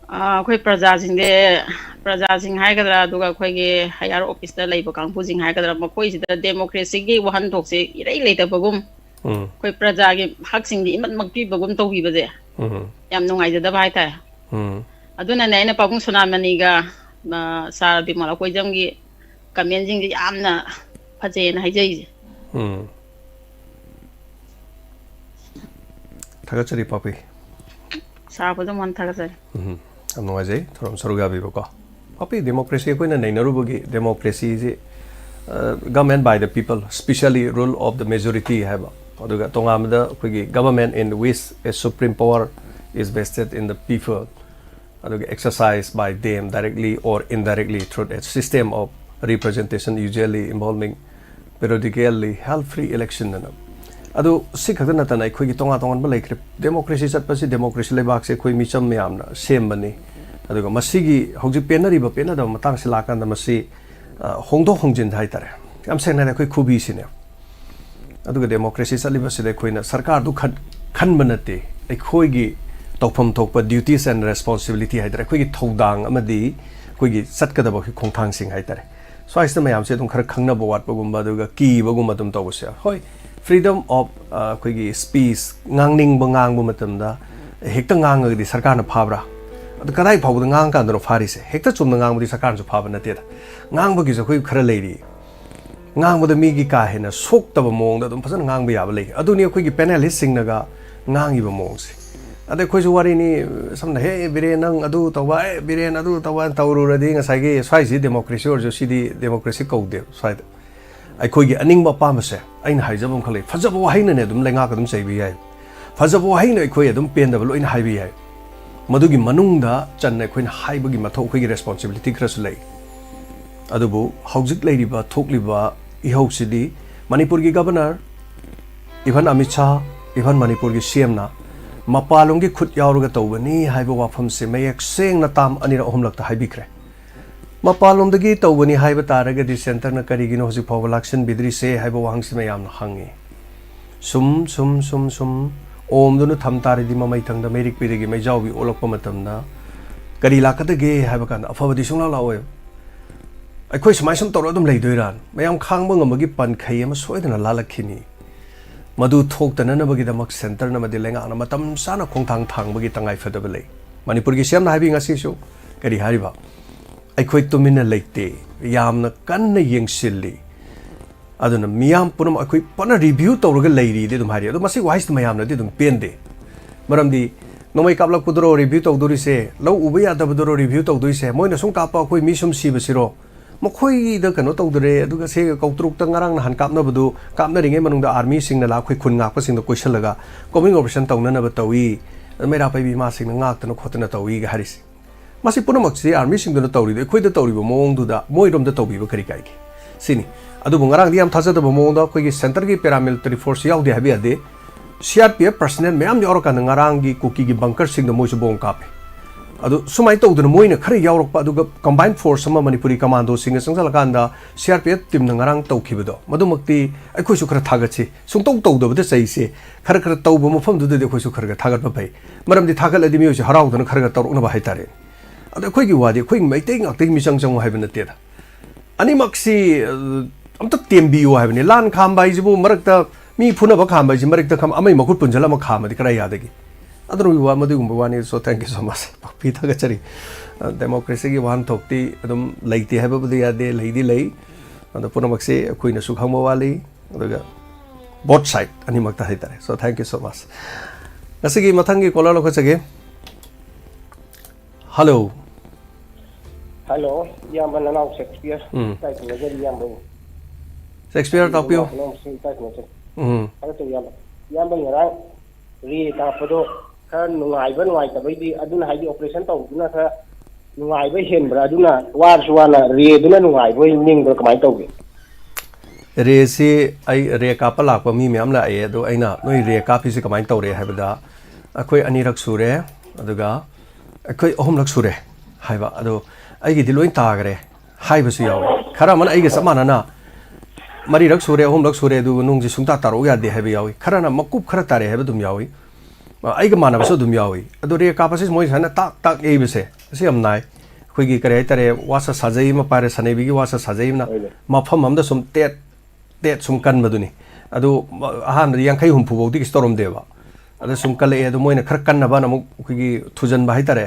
ꯑꯩꯈꯣꯏ ꯄ꯭ꯔꯖꯥꯁꯤꯡ ꯍꯥꯏꯒꯗ꯭ꯔꯥ ꯑꯗꯨꯒ ꯑꯩꯈꯣꯏꯒꯤ ꯍꯥꯏꯌꯥꯔ ꯑꯣꯐꯤꯁꯇ ꯂꯩꯕ ꯀꯥꯡꯕꯨꯁꯤꯡ ꯍꯥꯏꯒꯗ꯭ꯔꯥ ꯃꯈꯣꯏꯁꯤꯗ ꯗꯦꯃꯣꯀ꯭ꯔꯦꯁꯤꯒꯤ ꯋꯥꯍꯟꯊꯣꯛꯁꯦ ꯏꯔꯩ ꯂꯩꯇꯕꯒꯨꯝ ꯑꯩꯈꯣꯏ ꯄ꯭ꯔꯖꯥꯒꯤ ꯍꯛꯁꯤꯡꯗꯤ ꯏꯃꯠꯃꯛ ꯄꯤꯕꯒꯨꯝ ꯇꯧꯕꯤꯕꯁꯦ ꯌꯥꯝ ꯅꯨꯡꯉꯥꯏꯖꯗꯕ ꯍꯥꯏꯇꯥꯔꯦ ꯑꯗꯨꯅꯅꯦ ꯑꯩꯅ ꯄꯥꯕꯨꯡ ꯁꯣꯅꯥꯃꯅꯤꯒ ꯁꯥꯔ ꯕꯤꯃꯣꯜ ꯑꯀꯣꯏꯖꯝꯒꯤ ꯀꯃꯦꯟꯁꯤꯡꯁꯦ ꯌꯥꯝꯅ ꯐꯖꯩꯅ ꯍꯥꯏꯖꯩꯁꯦ ꯊꯥꯒꯠꯆꯔꯤ ꯄꯥꯄꯤ ꯁꯥꯔꯕꯨꯁꯨ ꯃꯣꯟ ꯊꯥꯒꯠꯆꯔꯤ ꯌꯥꯝ ꯅꯨꯡꯉꯥꯏꯖꯩ ꯊꯧꯔꯝ ꯁꯔꯨꯛ ꯌꯥꯕꯤꯕꯀꯣ ꯄꯥꯄꯤ ꯗꯦꯃꯣꯀ꯭ꯔꯦꯁꯤ ꯑꯩꯈꯣꯏꯅ ꯅꯩꯅꯔꯨꯕꯒꯤ ꯗꯦꯃꯣꯀ꯭ꯔꯦꯁꯤꯁꯤ government by the people specially rule of the majority ꯍꯥꯏꯕ ꯑꯗꯨꯒ ꯇꯣꯉꯥꯟꯕꯗ ꯑꯩꯈꯣꯏꯒꯤ government in which a supreme power is vested in the people and exercised by them directly or indirectly through a system of representation usually involving periodically held free election adu si khakta natana akhoi gi tonga tongan ba laikre democracy chatpasi democracy lebak se khoi micham myamna sembani aduga masigi hojik penari ba pena da matang se lakanda masi hongdo hongjin hai tare am sengna da khoi khubi sine aduga democracy chaliba se khoi na sarkar du khan banate akhoi gi तौफम थोप duties and responsibility है अखोई थौदांग अमदी अखोई चटकदब खोंथांग सिंग है स्वाइस ma'am से खर खंगनब वाटपगुम कीबगुम तौबसे होय फ्रीडम ऑफ अखोई स्पीच ngang हेक्ट ngang सरकार फाब्रा कदाई फाउद ngang कांदनो फारिसे हेक्ट चुम ngang सरकार फाब नते ngang अखोई खर लेरी ngang मीगी का हेना सोक्तब मोंग फजन ngang याब ले अदुनी अखोई पैनलिस्ट सिंगनगा ngang मोंगसे अदे कोई वारीनी समझ हे बिरेन नंग अदु तवा बिरेन अदु तवा तौरुरदी ngसाइगे स्वाइसी डेमोक्रेसी और जो सीदी डेमोक्रेसी कौदे स्वाइद अखोइगे अनिंग पामसे अइन हाइजबम खले फजब वाहिने ने दुम लेंगा कदम सैबी याय फजब वाहिने अखोइ अदुम पेंदब लोइन हाइबी याय मदुगी मनुंगदा चन्ने अखोइन हाइबगी मथौ अखोइगे रेस्पॉन्सिबिलिटी खरस लै अदुबु हौजिक लैरिबा थोकलिबा इहौसिदी मणिपुर की governor even Amit Shah even Manipur की सीएम ना मपालों की खुद यावरग तौबनी हाइबा वाफम से मयक सेंग ताम अनिर अहमलक हाइबिख्रे मपालों दगी तौबनी हाइबा तारगदि सेंटर न करिगिनो हजि फाव लाक्सन बिद्री से हाइबा वाहंग से मयाम हंगे सुम सुम सुम सुम ओम दुनु थम तारदि ममै थंग द मेरिक पिदगी मैजावबी ओलकप मतमना करि लाकदगे हाइबा कान अफबदि सुंला लाओय अखोइ समाय सम तौर अदुम लैदोइरान मयाम खांगबा ngमगी पनखै अम सोइदना लालखिनी मधु थोक्तनबगीदमक सेंटर नमदि लेंगाना मतम साना खोंथांग थांगबगी तंगाई फदबले मणिपुर की सेम हाइबी ngasisu करी हारिबा अखोइ तुमिना लेते यामना कन्न येंगसिल्ली अदुना मियाम पुनम अखोइ पना रिव्यू तौरग लैरी दे दुम हारि अदु मसी वाइस मयामना दि दुम पेंदे मरमदि नोमै कापलक पुदरो रिव्यू तौदुरिसे लौ उबे यादबदरो रिव्यू तौदुरिसे मोइना सुम कापा अखोइ मिसुम सिबसिरो मखोइद कनो तौदरे अदुगा से कौतरुक नरंग नहन कापनबदु कापनरिङे मनुंग आर्मी सिंगना लाखोइ खुन गाकपसिंग कोइसलगा कमिंग ऑपरेशन तौननब तौई मेरा पैबी मासिंग गाकतन खोतन तौई हारिस मासी पुनमक्सि आर्मी सिंगदन तौरिदो अखोइद तौरिबो मोंगदुदा मोइरोमदा तौबिबो करि काइगे सिनी अदुबो ngaraंग दियाम थाजदब मोंगदा अखोइगी सेंटर की पैरामिलिटरी फोर्स याउदे हाबि यादे सीआरपीएफ पर्सनल मैम यावरकान ngaraंग की कुकी की बंकर सिंग मोइसु बोंग कापे adu sumai tawduna moina khare yawrokpa aduga combined force ama manipuri commando singa sangsalakanda CRPF team na ngarang tawkhibido madumakti akhoi su khara thagachi sungtau tawdabada chaise khara khara tawba mafam du de akhoi su khara thagat ba bai maramdi thagat ladi miyo harauduna khara tawrukna ba haitare adu akhoi gi wadi akhoi maitai ngaktai mi chang haibana teda ani maksi amta tembiyo haibani lan khamba ijibu marakta mi phuna ba khamba ji marakta kham amai makut punjala ma khama di kara yadagi adru wa madu gumba wani so thank you so much pita ga chari democracy gi wan thokti adum laiti haba budi ade laidi lai anda puna makse khoina su khangma wali aduga both side ani makta haitare so thank you so much nasigi mathangi kola lo khachage hello hello yamba nanau Shakespeare tai ko ga yamba Shakespeare topio yamba ngarang ri ta photo kan nungai ba nungai ta bai di aduna haji operation tau duna ka nungai ba hen bra aduna war suwana ri duna nungai boi ning ba kamai tau ge re si ai re ka pa lak pa mi myam la e do aina noi re ka phi si kamai tau re haibada akhoi ani rak sure aduga akhoi ahum lak sure haiba ado ai gi diloi ta gare haiba su yawe khara man ai ge samana na mari rak sure ahum lak sure du nung ji sungta taro ya de haiba yawi khara na makup khara tare haiba dum yawi ai ga mana baso dum yawi ado re ka pasis moi sana tak tak ei bese si am nai khoi gi kare tare wasa sajai ma pare sanai bi gi wasa sajai na mafam am da sum tet sum kan maduni ado ahan yang khai hum phu bodi storom deba ado sum kale ado moi na khar kan na ba na mu khoi gi thujan ba hai tare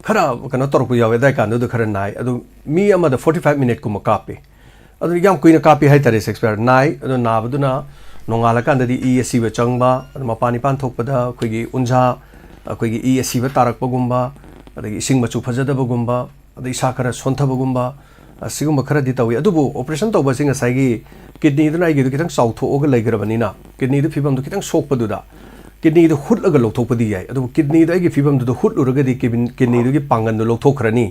khara kana tor ku yawe dai kan do khara nai ado mi ama da 45 minute ku ma kape ado yang kuina kape hai tare Shakespeare nai ado na baduna nongala kan dadi ESC ba changba mapani pan thokpada khoigi unja khoigi ESC ba tarak bagumba adagi ising machu phajada bagumba adai sakara sontha bagumba asigumba khara di tawi adubu operation tawba singa saigi kidney duna igi du kitang sautho oga laigrabani na kidney du phibam du kitang sokpadu da kidney du hutlaga lokthokpadi yai adubu kidney da igi phibam du hutluraga di kidney du gi pangan du lokthokrani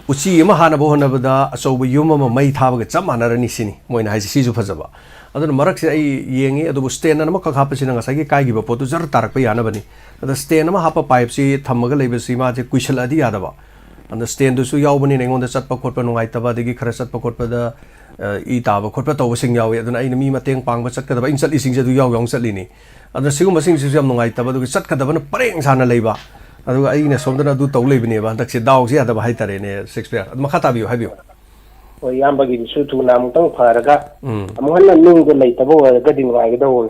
uchi ma hana bo hona bada asoba yuma ma mai thabaga chamanarani sini moina haisi siju phajaba aduna marak se ai yengi adubu stain na ma ka khapa sina ngasagi kai gi ba potu jar tarak pa yana bani ada stain ma hapa pipe si thamaga leiba si ma je kuishal adi yada ba anda stain du su yaw bani nengon da chatpa khotpa nungai taba digi khara chatpa khotpa da I taba khotpa taw sing yawi aduna ai mi mateng pangba chat ka da in chat ising je du yaw yong chat lini aduna sigum masing si yam nungai taba du chat ka da ban pareng sana leiba aduga ai ne somdana du taw leibni ba dak se daw si ada ba hai tare ne Shakespeare aduma khata biyo hai biyo o yamba gi su tu nam tang pharaga amuhan na nung go lai tabo ga din wa ga do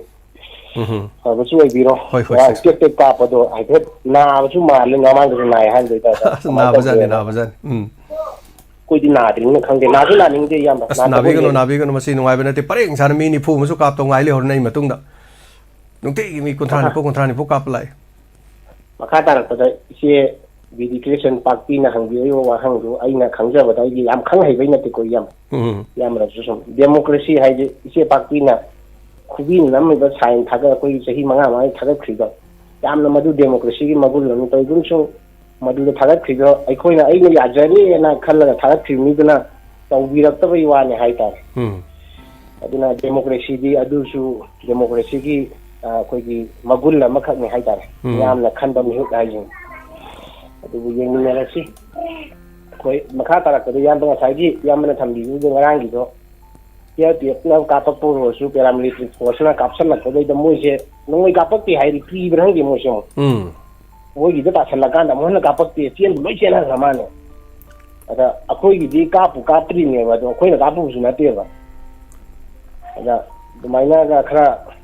ba su ai biro wa tek tek ka pa do ai phet na ba su ma le ngama ga na han de ta na ba jan koi di na ding na khang de na su na ning de yamba na bi ga no masi nungai ba na te pareng san mi ni phu mu su kap to ngai le hor nei matung da nung te mi kontra ni po kap lai makha tar ta se Education Party na hangbi ayo wa hangdu aina khangja ba dai yam khang hai bai na te ko yam ra su democracy hai je ise party na khubi nam ba sain thaga koi sahi manga mai thaga khriga yam na madu democracy gi magul lam to dun so madu da thaga khriga ai khoi na ai na ya jari na khalla thaga khri mi duna tau bi rak ta bai wa ne hai ta aduna democracy di adu su democracy gi koi gi magul lam khak ne hai ta yam na khan ba mi hu dai jing adubu yengi mera si koi makha tarak ko yam ba saigi yam na thambi du ngarang gi do ya ti na ka pa pu su paramilitary force na kapsan na ko dai da moi je noi ka pa ti hai ri ki brang gi mo so moi gi da ta la ka na mo na ka pa ti chen loi chen na samane ada akoi gi di ka pu ka tri ne ba do koi na ka pu su na te ba ada dumaina ga khara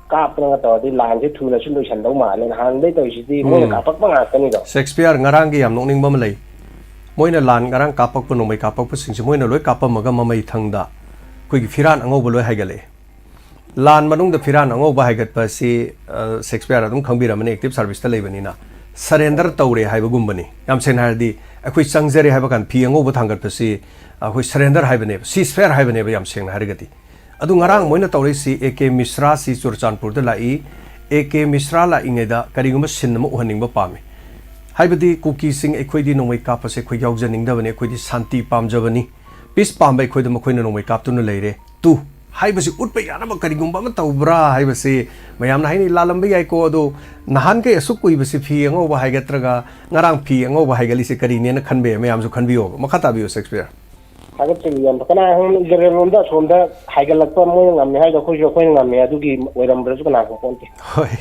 kap na to di lan je thu la sun loi chan dau ma le han dai to si di mo na ka pak pa nga ka ni do Shakespeare ngarang gi yam nok ning bam lei moina lan ngarang kapak pu no mai kapak pu sing moina loi kapam maga mamai thangda koi gi firan angau bo loi haigale lan manung da firan angau ba haigat pa si Shakespeare adum khangbi ramani active service ta leibani na surrender tawre haiba gumbani yam sen har di akhoi changjare haiba kan phi angau ba thangat pa si akhoi surrender haibane ceasefire haibane ba yam seng harigati adu ngarang moina tawre si AK Misra si Churchanpur da lai AK Misra la ingeda kariguma sinma uhaning ba pame haibadi kuki sing ekhoi di nomai kap se khoi yaw janing da bane ekhoi di santi pam jabani peace pam bai khoi da mkhoi na nomai kap tu na leire tu हाइबसे उठप यानब करिगुंबा म तौब्रा हाइबसे मयामना हाइनि लालंबे याइको अदो नहान के असुक कुइबसे फी अंगौबा हाइगत्रगा ngarang फी अंगौबा हाइगलिसे करिनेना खनबे मयामसु खनबियो मखा ताबियो शेक्सपियर थागत यम कना हम जरेलोंदा सोंदा हाइगलक्पा मोय ngamne हाइगा खोजो खोय ngamne अदुगी ओइरमब्रसु कना को पोंते होय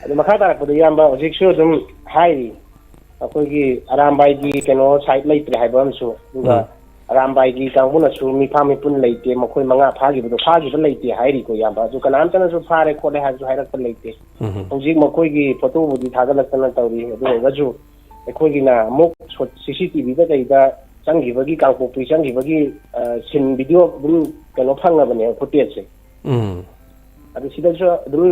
अदु मखा तारपदो यामबा होजिकसु दुम हाइरी अखोगी अरामबाईगी केनो साइड लैत्रे हाइबमसु दुगा अरामबाईगी कांगुनसु मिफा मिपुन लैते मखोय मंगा फागिबो लैते हाइरी को यामबा अदु कनामतनसु फारे खोले हाजु हाइरक लैते होजिक मखोयगी फोटो बुदी थागलक्तना तौरी अदु गजु अखोयगिना मुक सीसीटीवी दा दैदा चंगिबगी कांगपोपी चंगिबगी सिन वीडियो दुम केनो फंगबने फुटेज अदु सिदसु दुम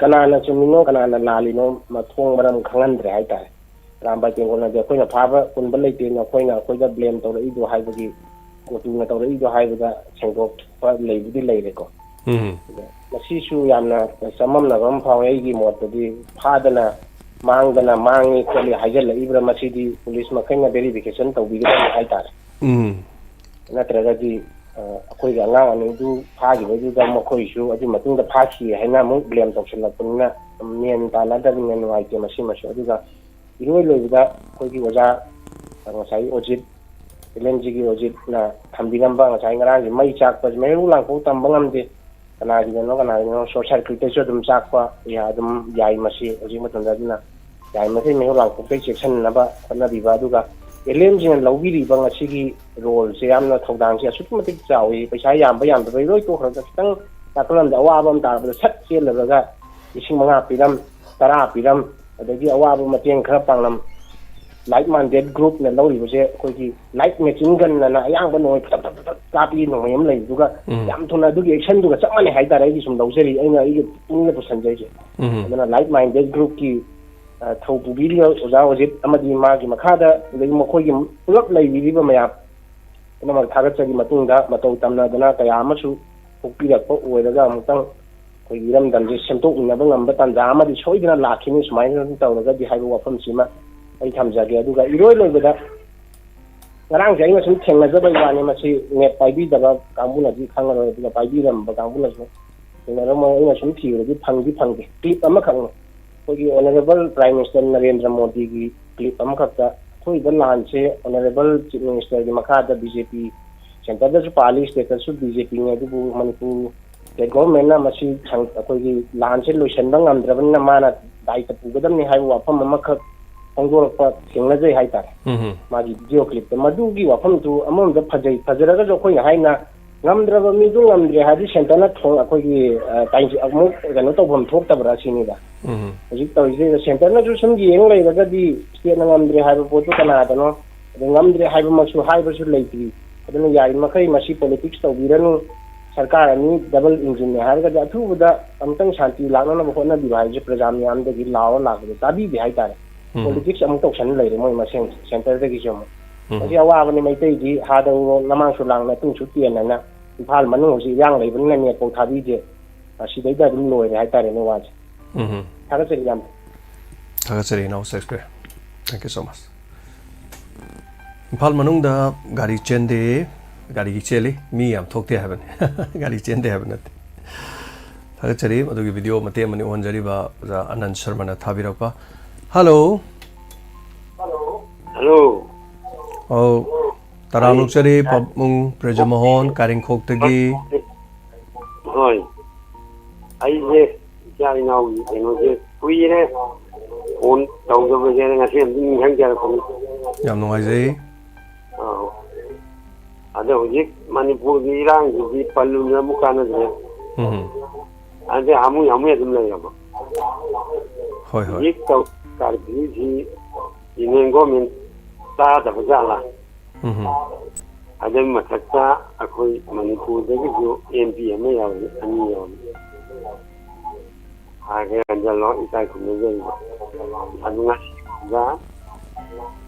कनाना चुमिनो कनाना लालिनो मथोंग मरम खंगंद्रे हाइतारे रामबाई तेंगोना दे कोइना फाबा कुनबा लेते न कोइना कोइदा ब्लेम तौरई दो हाइबगी कोटुना तौरई दो हाइबदा सेंगोप पा लेबुदी लेरेको मसीसु यामना सममना बम फावेगी मोतदी फादना मांगदना मांगी खोली हाइजल इब्रा मसीदी पुलिस मखैना वेरिफिकेशन तौबिगदा हाइतारे नत्रगदी अखोई अगांग अनिदु फागिबदुदा मखोइसु अदु मतुंदा फाखि हाइना मु ब्लेम तौसलपना मेन तालादबिना नुवाइते मसीमसु अदुगा इरोय लोइबदा कोइगी ओजा ngasai ojit LNG gi ojit na thambigamba ngasai ngarang gi mai chak pas meru langko tambangam de kana gi no short circuit so dum chak pa ya dum yai masi oji matanda dina yai masi meru langko pe section na ba kana biba duga LNG na lawiri ba ngasi gi role se yamna thodang se asuk matik chawi paisa yam ba yam da roi to khra ka tang taklam da wa bam ta ba sat se la ga ising manga piram tara piram adagi awaba mateng khara panglam like minded group na lawri bose koigi like machine gun na ayang ba noi kapi no yam lai duga yam thona dugi action duga chamane hai tare gi sum lawseri aina igi pungna to sanjai je na like minded group ki thau pu video oja ojit amadi ma gi makhada lei mo koigi pulak lai bi ba maya na ma thagat chagi matungda matau tamna dana kaya amasu pukpirak po oiraga amutang koigi ram dan je semtok na ba ngamba tanja amadi soidina lakhini sumaina tawraga di haibu wafam sima ai thamjage aduga iroi loibada ngarang jai ma sum thengna jabai wani ma si net paibi daba kambuna ji khangaro aduga paibi ram ba kambuna so ngara ma ina sum thiru ji phangdi clip ama khang koigi honorable prime minister Narendra Modi gi clip ama khakta koi da lan che honorable chief minister gi makha da BJP center da su pali state su BJP ne du manipur the government na masi chang koigi lan che loisan bang amdraban na mana dai ta pugadam ni hai wafam ama khak ongorpa singna jai hai tar magi video clip madu gi wafam tu amon da phajaraga jo koi haina ngamdraba mi du ngamdre hadi sentana thong akoi gi tainji amu gano to bom thok tabra sini da ji to ji sentana ju sum gi eng lai daga di state na ngamdre hai bo tu kana da no ngamdre hai bo masu hai bo su leiti adana yai makai masi politics to biranu सरकार अनि double engine ने हारगा जाथुबदा अमतंग शांति लाना न बखोना बिहाय जे प्रजा ma'am दगी लाव लागबे ताबी बिहाय तारे पॉलिटिक्स अमु तोक्सन लैरे मोय मसें सेंटर दगी जम असी अवाबनि मैतै जी हादौ नमांग सु लांना तुं सु तियन ना इम्फाल मनु होसि यांग लैबन न ने पौ थाबी जे असी दैदा दुम लोय हाय तारे नो वाज थागा चरि याम थागा चरि नाउ Shakespeare thank you so much Imphal मनुंग दा गाड़ी चेंदे गाड़ी की चेली मी याम थोकते हाबन गाड़ी चेंदे हाबन थागचरी मदुगी वीडियो मते मनि ओनजरीबा जा अनंत शर्मा ना थाबिरकपा हेलो हेलो ओ तरामुचरी पमुंग प्रजमोहन कारिंखोक्तगी होय आई जे जाई नाउ एनो जे कुइरे ओन तौजबे जे ngasi नि hang jar ko yam nungai ada hujik Manipur di Irang di Palu na bukan aja. Ada hamu ya dum la yama. Hoi hoi. Hujik tau karbi ji ini gomin ta da bajala. Ada matakta akoi Manipur de jo MP me ya ani ya. Aga anjalo itai kumuje. Adu ngasi ga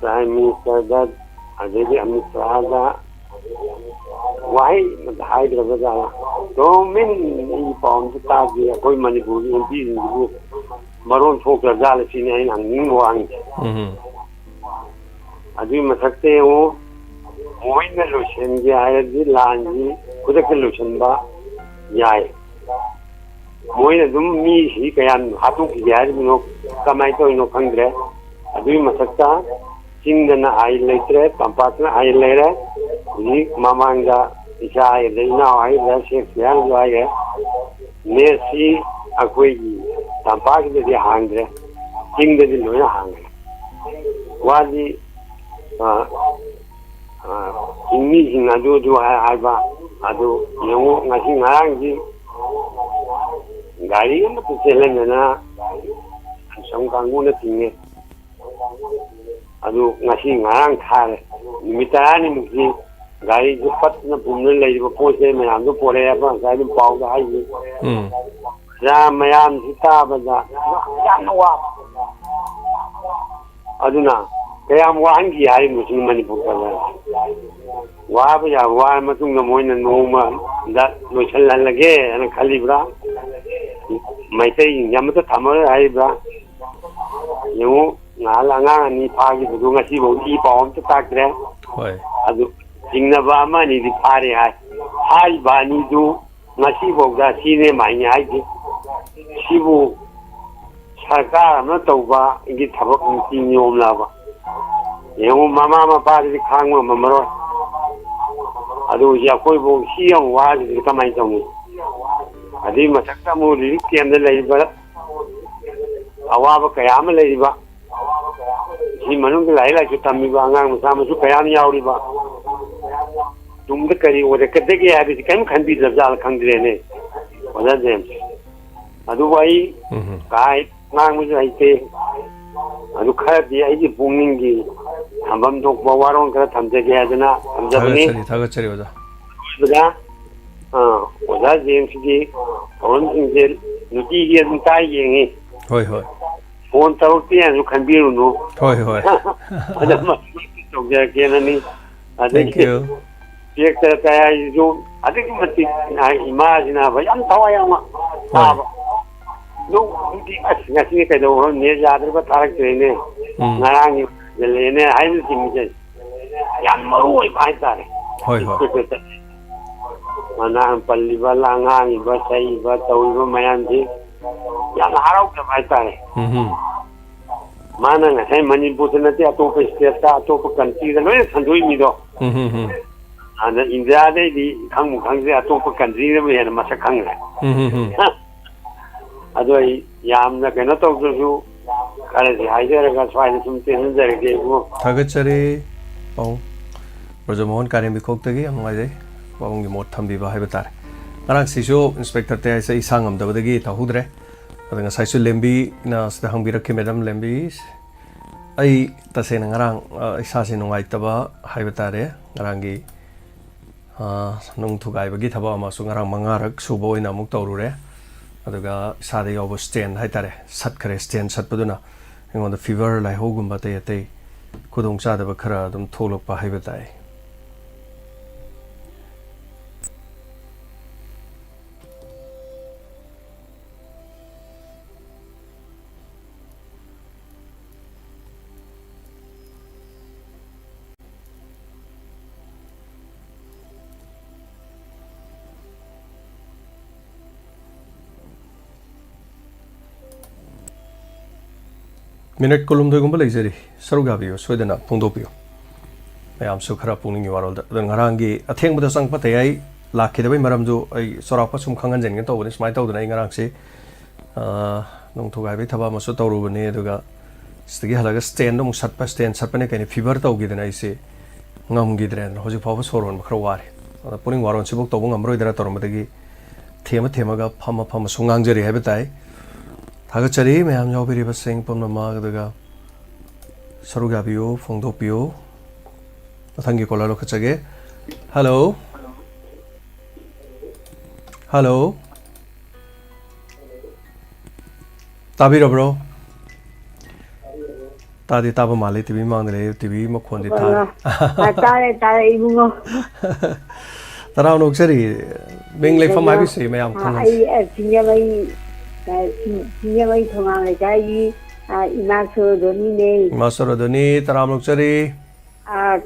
Prime Minister da ada di Amit Shah why hai dra ga to min ni pom ta gi koi Manipur MP ni maron thok la jal si ne nang ning wang adu ma sakte ho moi na lo shen gi ai di lan ji khudakta loisanba yai moina dum mi si kayan hatu ki yai no kamai to no khangre adui masakta chingdana ai leitre tampatna ai leire ni mamanga isa ai leina ai la se yang jo ai ne si akoi tampak de hangre chingde de loina hangre wadi ingni ingadu du ai ba adu yung ngasi ngarang ji gari na puselan na sang kanggu na tinge adu ngasi ngarang thar mitani mukhi gari ju pat na pumne lai ba pose me am do pore ba gari pau da ai ra mayam sita ba da ya wa aduna kayam wa angi ai muslim manipur ka wa ba ya wa matung na moina noma da no chalan lage ana khalibra maitai yamata thamar ai bra yu ngala nga ni phagi du ngasi bo i pawm ta takre hoi adu jingna ba ma ni di phare hai hai ba ni du ngasi bo ga sine mai ni ai di sibu sarkar na tauba ingi thabak ni nyom la ba yu mama ma pa di khang ma maro adu ya koi bo siang wa di kamai tong adi masakta mu ri kem da lai ba awaba kayam lai ba si manung lai lai chu tammi ba ngang ma ma chu kayam yauri ba tum da kari ore kadde ge ya bi kam khan bi zal khang dire ne wala dem adu bai kai ngang mu ai te adu kha bi ai ji Pukning gi thambam dok ba warong kra thamje ge adana thamjabani thagachari oja oja oja jem si on ingel nuti gi an tai yengi hoi hoi phone tau tian su khan biru no hoi hoi ada ma tok ja ke na ni thank you pek ta ta ju adi ki mati na imagine ba yam tawaya ma ba no di asnga sini ka do ne ja dar ba tarak tre ne ngarang ni le ne ai ni ti mi je yam maru ai bai ta re hoi hoi mana palli ba la ngang ba sai ba tau ba mayan ji yang harau ke bai ta re mana na sai mani bu na ti ato pe state ta ato pe country da no thandui mi do ana india de di khang khang se ato pe country de me na ma sa khang re adoi yam na ke na to su kare si hai jara ga swai sum te hun jara ge bu thagachari pau Rajamohan Karim bikok tagi amai dai pawong gi mot thambi ba hai batare arang siso inspector te sai isangam da badagi tahudre adanga sai su lembi na sta hangbi rakhe madam lembi ai tasena ngarang isa se nungai taba hai batare ngarang gi nung thugai bagi thaba ma su ngarang mangarak subo ina muk tawrure aduga isa de yob stand hai tare sat khare stand sat paduna engon da fever lai hogum ba te te khudong cha da ba khara dum tholok pa hai batai minute kolum doi gumba leizeri saruga biyo soidana pungdo biyo mayam su khara Pukning Warol da ngarangi atheng bada sang pate ai lakhe da bai maram jo ai sorak pa sum khangan jen gen to bani smai to dana ngarang se nong thogai bai thaba masu to ru bani aduga stigi halaga stand dong sat pa ne kaini fever to gi dana ise ngam gi dren hoji phawa soron khra wari Pukning Warol sibok to bong amroi dara torom dagi thema ga phama sungang jeri hai batai thagachari mayam yawbiri ba sing pamna ma daga saruga biyo phongdo biyo athangi kola lo khachage hello tabiro bro tadi taba male tv mangre tv mo khondi ta tare ibungo taraw no chari bengle famai bi se mayam thang ai sinya bai sinya bai thonga le kai Imasoro doni taram lok chari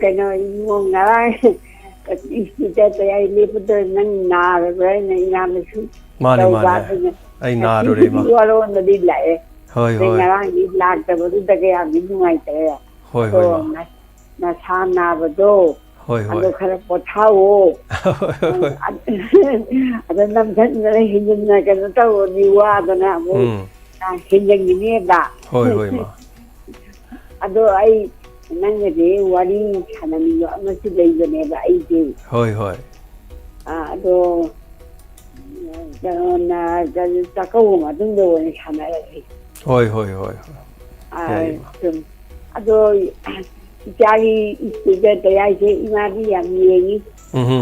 keno ngala แต่ไอ้เลี้ยงเดินนั่งนาเลยในงานมันชุด มาเลยไอ้นาดูเลยมา ว่าเราไม่ได้ไหล เฮ้ย ในงานนี้ลากแต่ว่าดูแต่แกยังไม่ไงแต่ ꯍꯣꯏ ꯍꯣꯏ na sana bado ꯍꯣꯏ ꯍꯣꯏ ado khara pothawo ada nam than na hinjin na ka ta ni wa da na mo na hinjin ni da ꯍꯣꯏ ꯍꯣꯏ ꯃꯥ ado ai nang de wari khana ni yo ma si lei ne ba ai de ꯍꯣꯏ ꯍꯣꯏ ado na ta ko ma dung do ni khana ai ꯍꯣꯏ ꯍꯣꯏ ꯍꯣꯏ ado jari istiga daya je imadi yang yengi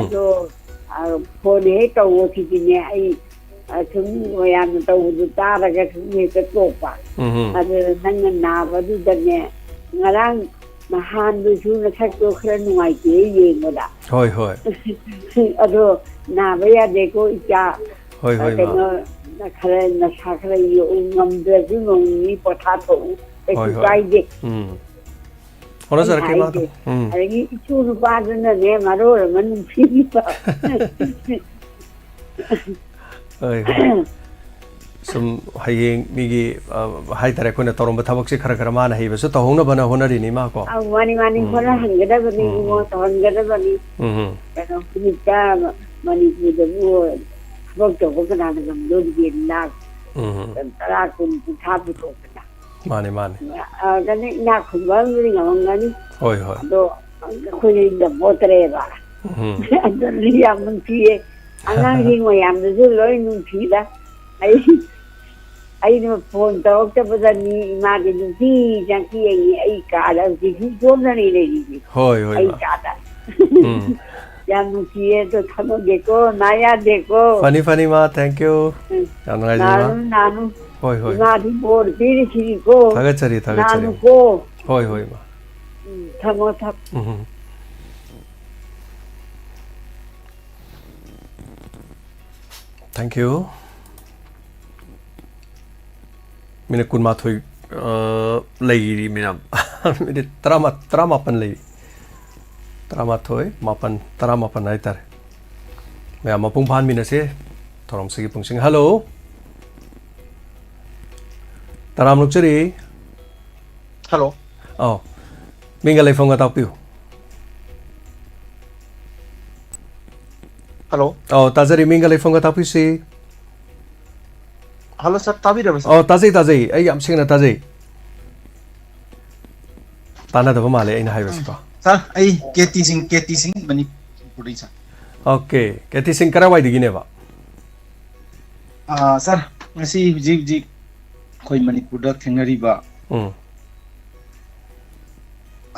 ado phone he to thi ne ai thum yam to du ta ra ga thum he to pa ado nang na ba du da ne ngarang mahan du su na thak to khra nuai je ye mo da hoi hoi ado na ba ya de ko ja hoi hoi ma na khra na sa khra yo ngam de ju ngom ni po tha to ai ku kai de Ora sar ke ma ai chu nu ba de na ne ma ro man phi pa ai sum hayeng migi hai tare ko na torom ba thabak se khara khara ma na hi ba so to hong na bana honari ni ma ko mani ko na hanga da bani mo to hanga da bani ka no ni ta mani ni de mo bok to ko na na ngam do di la tara kun tha bu to mane mane gani na khumba ni ngam ngani hoi hoi do ko ni da botre ba ado ni ya mun pie anang ri mo yam de loi nun phi da ai no phone to ta ba ni ma de ni jang ki ai ka da ji jo na ni le ni hoi hoi ai ka da ya nun pie to thano de ko na ya de ko funny ma thank you ya no ai ma nanu hoi hoi na di bor piri chi ko thagachari nanu ko hoi hoi ma thamo thap thank you mina kun ma thoi lei ri mina mine trama pan lei trama thoi mapan trama pan ai tar me ma pung phan mina se thorom se pung sing hello taram luk chari hello minga lei phong ga tau piu hello tazari minga lei phong ga tau piu si hello sir tabi da sir tazai ai yam sing na tazai tana da ba male ai na hai ba si ko sir ai keti sing bani puri sir okay keti sing kara wai digi ne ba sir ngasi ji khoi manipur da thengari ba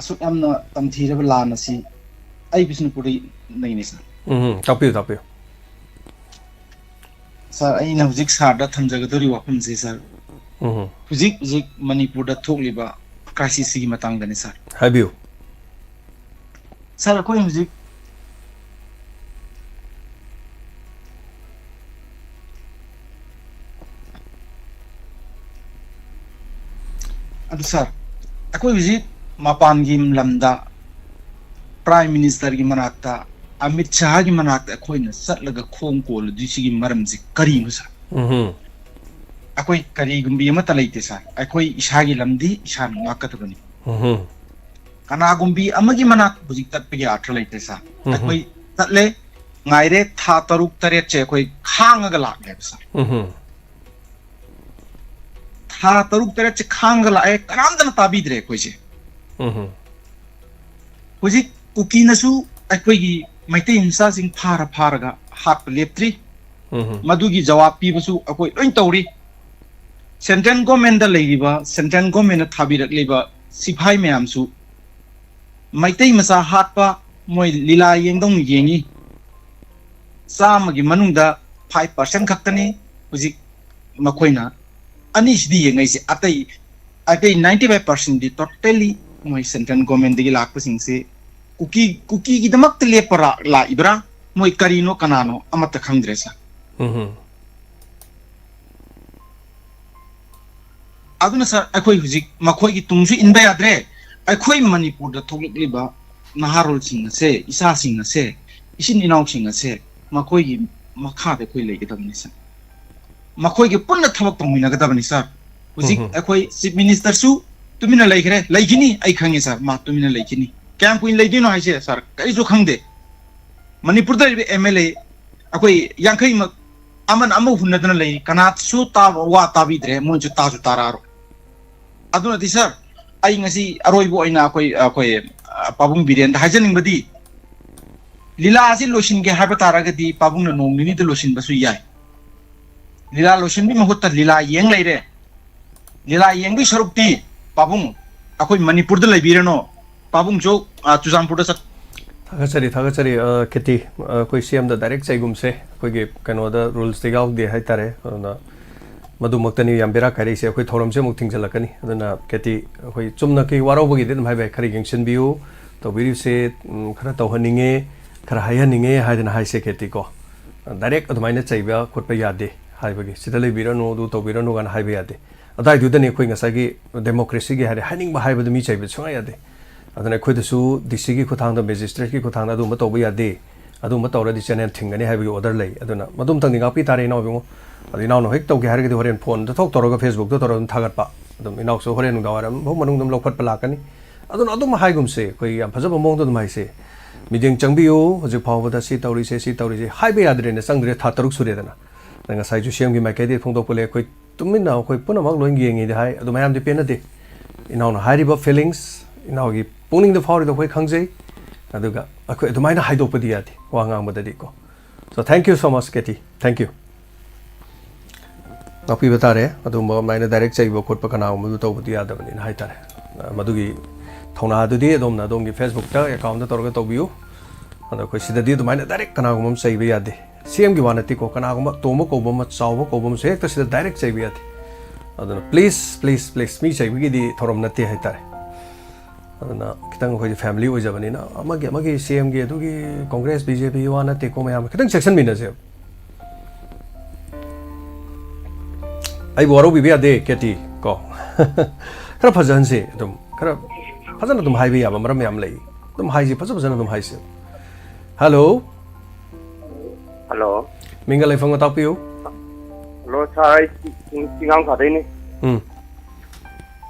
asuk amna tamthi ra la na si ai bisnupuri nei ne sir tapiu sir ai na hujik sar da thamjaga dori wapam se sir hujik manipur da thokli ba crisis gi matang da ne sir habiu sir koi hujik adu sir akoi hujik mapan gi lamda prime minister gi manakta Amit Shah gi manakta akoi na satlaga khong ko lu disi gi maram ji kari no sa akoi kari gumbi ma talaite sa akoi isha gi lamdi isha ngaka ta bani kana gumbi amagi manak bujik tat pe gi atra laite sa akoi tatle ngaire tha taruk tare che akoi khang ga lak le sa tha taruk tare che khang ga la e kanam dan tabi dre koi je bujik kuki na su akoi gi maite insa sing phara ga hat leptri madu gi jawab pi basu akoi loin tawri central government da leiba central government na thabi rak leiba siphai mayam su maite masa hat pa moi lila yengdong yengi sama gi manung da 5% khaktani hujik makoina ani sidi yengai se atai 95% di totally moi central government gi lak pasing se kuki gi damak tele para la ibra moi karino kanano amata khangdre sa aduna sir akoi hujik makoi gi tungsu inba yadre akoi manipur da thoklik liba naharol sing se isa sing se isin inausing ase makoigi makha de koi legadabni sir makoigi punna thabak tongminagadabni sir hujik akoi chief minister su tumina leigre leigini ai khangi sir ma tumina leigini kyam kuin leidino haise sir kai ju khangde manipur da MLA akoi yankai mak aman amu hunadana lei kanat su ta wa tabidre monju ta su tararo aduna di sir ai ngasi aroi bo ina akoi pabung biren da hajaning badi lila asi losin ge haba taragadi pabung na nong ni de losin basu yai lila losin bi mahutta lila yeng leire lila yeng bi sarukti pabung akoi manipur da leibireno pabung jo chujampur da sak thagachari keti koi CM da direct chaigum se koi ge kano da rules te gaw de hai tare na madu maktani yambera kari se koi thoram se muk thingjalakani aduna keti koi chumna ki waro bagi de mai bai khari gengsin biu to biri se khara to haninge khara hayaninge haidana hai se keti ko direct adumaina chaiba khotpa yade hai bagi sidale birano du to birano gan hai ba yade adai du dani koi ngasagi democracy ge hari haning ba hai ba mi chaiba chunga yade adana khoi dasu DC gi khuthang da magistrate gi khuthang da du ma to ba yade adu ma to ra di channel thingani hai bagi order lai aduna madum tang ninga pi tare na bingo adi naw no hek to ge har ge horen phone da thok toroga Facebook da toron thagat pa adum inaw so horen ga waram bo manung dum lokhat pala kani adun adum hai gum se koi yam phajaba mong da mai se miding changbiu hoje phawba da si tawri se hai be yadre ne sangdre tha taruk sure da na nga sai ju siam gi mai ke de phong do pole koi tumin na koi puna mak loing gi ngi de hai adu mayam de pen de inaw no hai riba feelings inaw gi pungning da phawri da koi khangjai aduga akoi adu mai na hai do padi yati wa ngang ba da ko so thank you so much Keti thank you napi batare adu mai na direct chai bo khot pa kana mu to budi yada bani hai tare madugi thona adu di dom na dom gi Facebook ta account ta torga to biu adu koi sida di mai na direct kana gum chai be yade CM gi wanati ko kana gum to mo ko bom chaw bo ko bom se ta sida direct chai be yade adu please mi chai gi di thorom na te hai tare adu na kitang koi family o jabani na amagi CM gi adu gi Congress BJP wana te ko mayam kitang section min na se ai waro bi bia de Keti ko kara phajan se dum kara phajan dum hai bi ya maram yam lei dum hai ji phajan dum hai se hello minga lai phang ta piu hello sai singang kha dei ni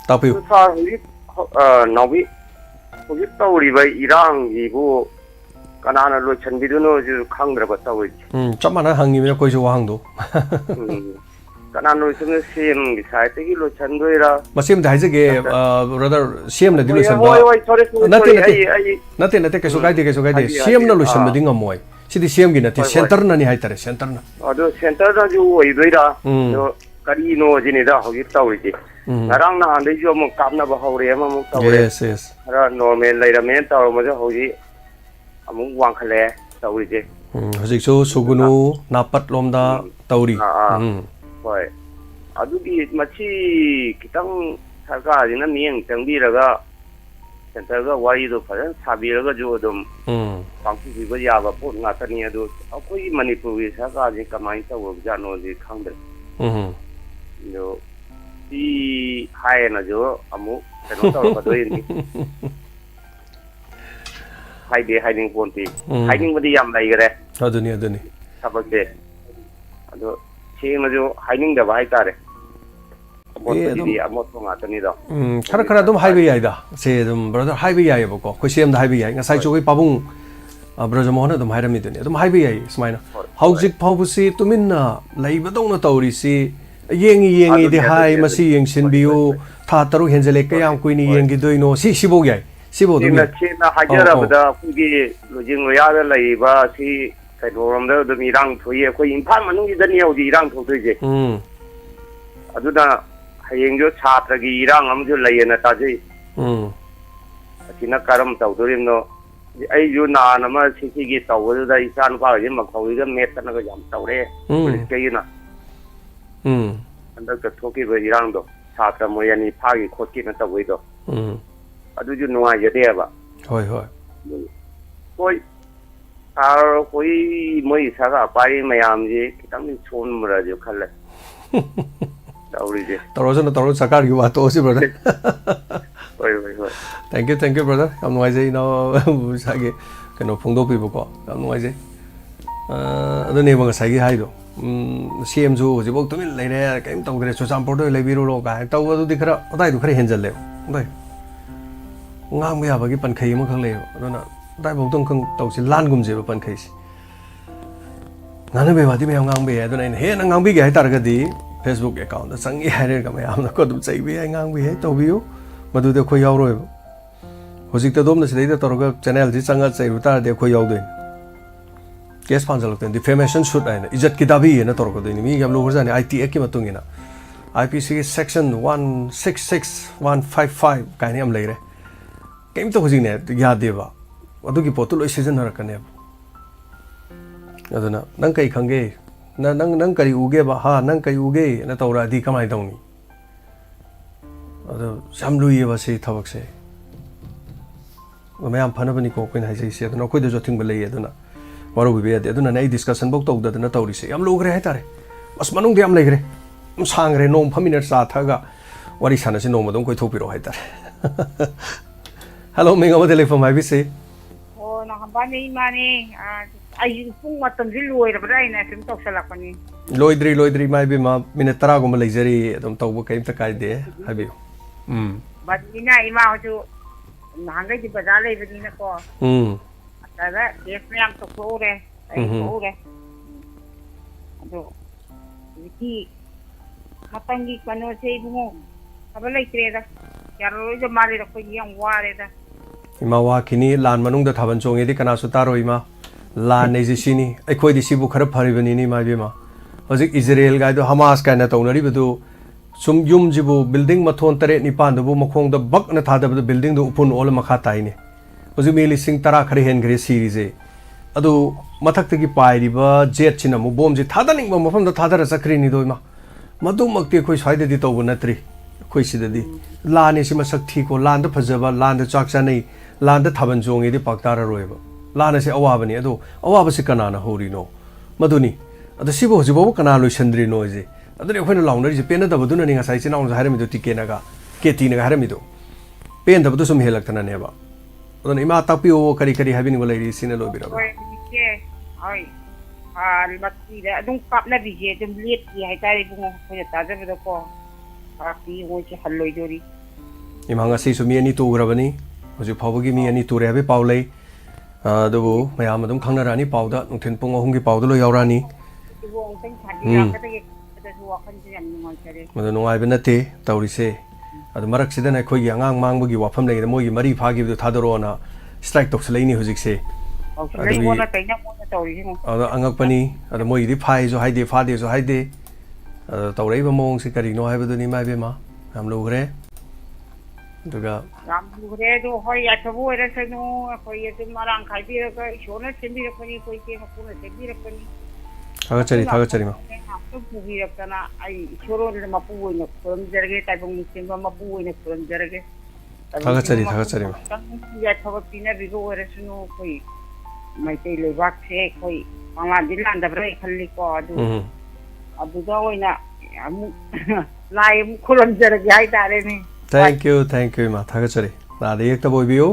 ta piu sa hi nawi hogi tawri bai irang gi bu kanana lo chanbi du no ju khang dra ba tawi chamana hangi me koi ju wang do kanano sum sim gi sai te gi lo chandoi ra masim dai je ge brother CM na dilu san ba nate ke so kai de CM na lo san ba ding amoi sidi CM gi na te center na ni hai tare center na ado center da ju oi doi ra no kari no ji ni da hogi tawi ji narang na handai ju mo kam na ba hore ma mo tawi yes ra normal lai ra men taw mo jo hogi amung wang khale tawi ji hojik so sugunu napat lomda tauri hoi adugi machi kitang sarkar jina miyang changbiraga center ga wari do phajan sabiraga jo dum pangsi bi ya ba pot nga tani adu akoi manipur wi sarkar ji kamai taw jano ji khangde no ti hai na jo amu kano taw ba doi ni hai de hai ning pon ti hai ning badi yam lai gare aduni sabak de adu chema jo haining da bai tare khara dum hai bi ai da se dum brother hai bi ai ba ko khoi CM da hai bi ai nga sai chu koi pabung brother mohon dum hai rami duni dum hai bi ai smaina haujik phabu si tumin na leiba dong na tawri si yengi de hai masi yeng sin biu tha taru henjele kayam kuini yengi doino si sibo gai sibo dum chena hajara bada kugi lojing ya da leiba si kai doram da dum irang thoi koi imphal manung gi dani au di irang thoi je aduna hayeng jo chhatra gi irang am jo layena ta je achina karam tawdorim no ai jo na na ma sisi gi tawdu da isan pa ji ma khawi ga met na ga jam tawre police ke na anda ka thoki ba irang do chhatra mo yani pha gi khot ki na tawai do adu jo nuai je de ba hoi koi moi saga pai mayam ji kitang ni chon mura jo khale tauri je taro sakar gi wa to si brother hoi thank you brother am noi je no sage kano phongdokpibako yam nuaijai adone bang sai gi haido CM ju hojibok tumin leire kaim tawdre Chuchampur leibiro ga tawdu dikhra adai du khare henjalle dai ngam ya bagi pankhai ma khang le adona dai bok tong khang tawsi lan gum je ba pankhai si ngana be wadi me ngang be adona he na ngang bi ge hai tar ga di Facebook account da sangi haire ga me amna ko dum chai bi ai ngang bi hai tawbiu madu de khoi yaw roi hojik ta dom na sidai da torga channel ji changa chai ru tar de khoi yaw de case panjal ten defamation suit aina ijat kitabi na torko de mi gam lo jani ITA ki matung ina IPC section 166155 kaini am leire kem to hojik ne ya deba adu ki potu loi season har kane aduna nang kai khange nang kari uge ba ha nang kai uge na tawra di kamai tawni adu samlui ba se thabak se mayam phanabani ko koin hai se aduna koi de jo thing ba lei aduna Waru bibe ade aduna nei discussion bok tawda na tawri se yam logre hai tare bas manung de am legre sangre nom phaminer sa thaga wari sana se nom adum koi thopiro hai tare hello menga ma telefon mai bi se oh na hambani mani ai pung matam ji loira bra ina sim tok salakani loidri mai bi ma minute 10 gum leijari adum tawbo kaim ta kai de habi badina ima hoju nangai di bazar le bedina ko ada yes yang to kore ai kore ado iki kapangi kano sei bungo abalai kreda yaro jo mari ko yang ware da ima wa kini lan manung da thaban chong edi kana su taro ima lan nei ji sini ai khoi di sibu khara phari bani ni ma be ma hojik Israel ga do Hamas ka na tawnari bedu sum yum jibu building mathon tare ni pan bu makhong da bak na thada bu building do upun ol makha tai ne hojik me lising tara khare hen gre series e adu mathak tagi pai ri ba jet china mu bom ji thada ning ba mafam da thada ra sakri ni do ma madu makte khoi sai de di to bu natri khoi si de di la ne si masak thi ko lan da phajaba lan da chak cha nei lan da thaban jong e di paktara roi ba lan se awa bani adu awa ba si kana na hori no maduni adu si bo ji bo kana lo shandri no je adu ne khoi na laung ri je pen da bu du na ni nga sai china ong ha re mi do ti ke na ga ke ti na ga ha re mi do pen da bu sum helak thana ne ba adon ima tapio kari kari habini wala ri sina lo bira oi ke ai bakti da adung kap na bije dum liet ki hai tari bungo ko ta ja bedo ko api ho che halloi dori ima nga si sumi ani tu grabani hoju phawgi mi ani tu re habe paulai adubu mayam adum khangna rani pauda nungthen pung ahum gi pauda lo yaurani wong teng thadi ra ka te da ju wa khan ji am ngai chare madu nungai be nate tawri se adu marak sidana khoi gi angang mangbugi wafam lei da moi gi mari phagi du thadoro na strike tok slei ni hojik se adu mo na kaina mo na tawri mo adu angak pani adu moi di phai jo haide phade jo haide adu tawrei ba mong se kari no hai ba du ni mai be ma am lo gre duga ram gre do hoi ya thabu era se no khoi ye tum marang khai bi ra ka shona chimbi ra pani koi ke ma kuna chimbi ra pani thaga chari ma to bugi ra kana ai choro le ma pu no kuram jarge tai bong simba ma pu no kuram jarge thaga chari ma ya thaga pina bi go era se no koi mai te le wak se koi mama dilan da bre khalli ko adu da oina amu lai mu kuram jarge ai tare ni thank you ma thaga chari na de ek ta boy biu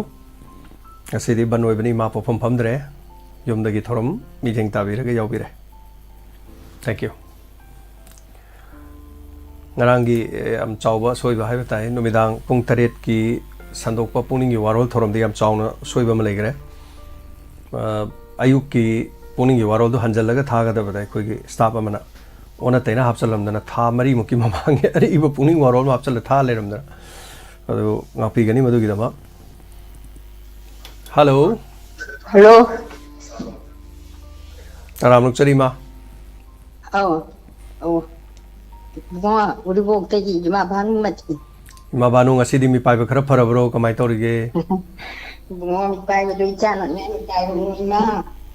asidi banoi bani ma popom phamdre yum da gi thorom mi jeng ta bi ra ga yaw bi re thank you ngarangi am chawba soiba haiba tai numidang pung 8 ki sandokpa pungning gi warol thorom de am chawna soiba ma legre ayuk ki pungning gi warol do hanjalaga thaga da badai koi gi staff amana ona taina hapchalam dana tha mari muki mamange ari iba pungning warol ma hapchal tha leram dana adu ngapi gani madu gi dama hello taram luk chari ma Bunga, uri bok tegi ima banu mati. Ima banu ngasi di mi pai ba khara phara bro kamai tori ge. Bunga mi pai ba dui chana ne dai bu ima.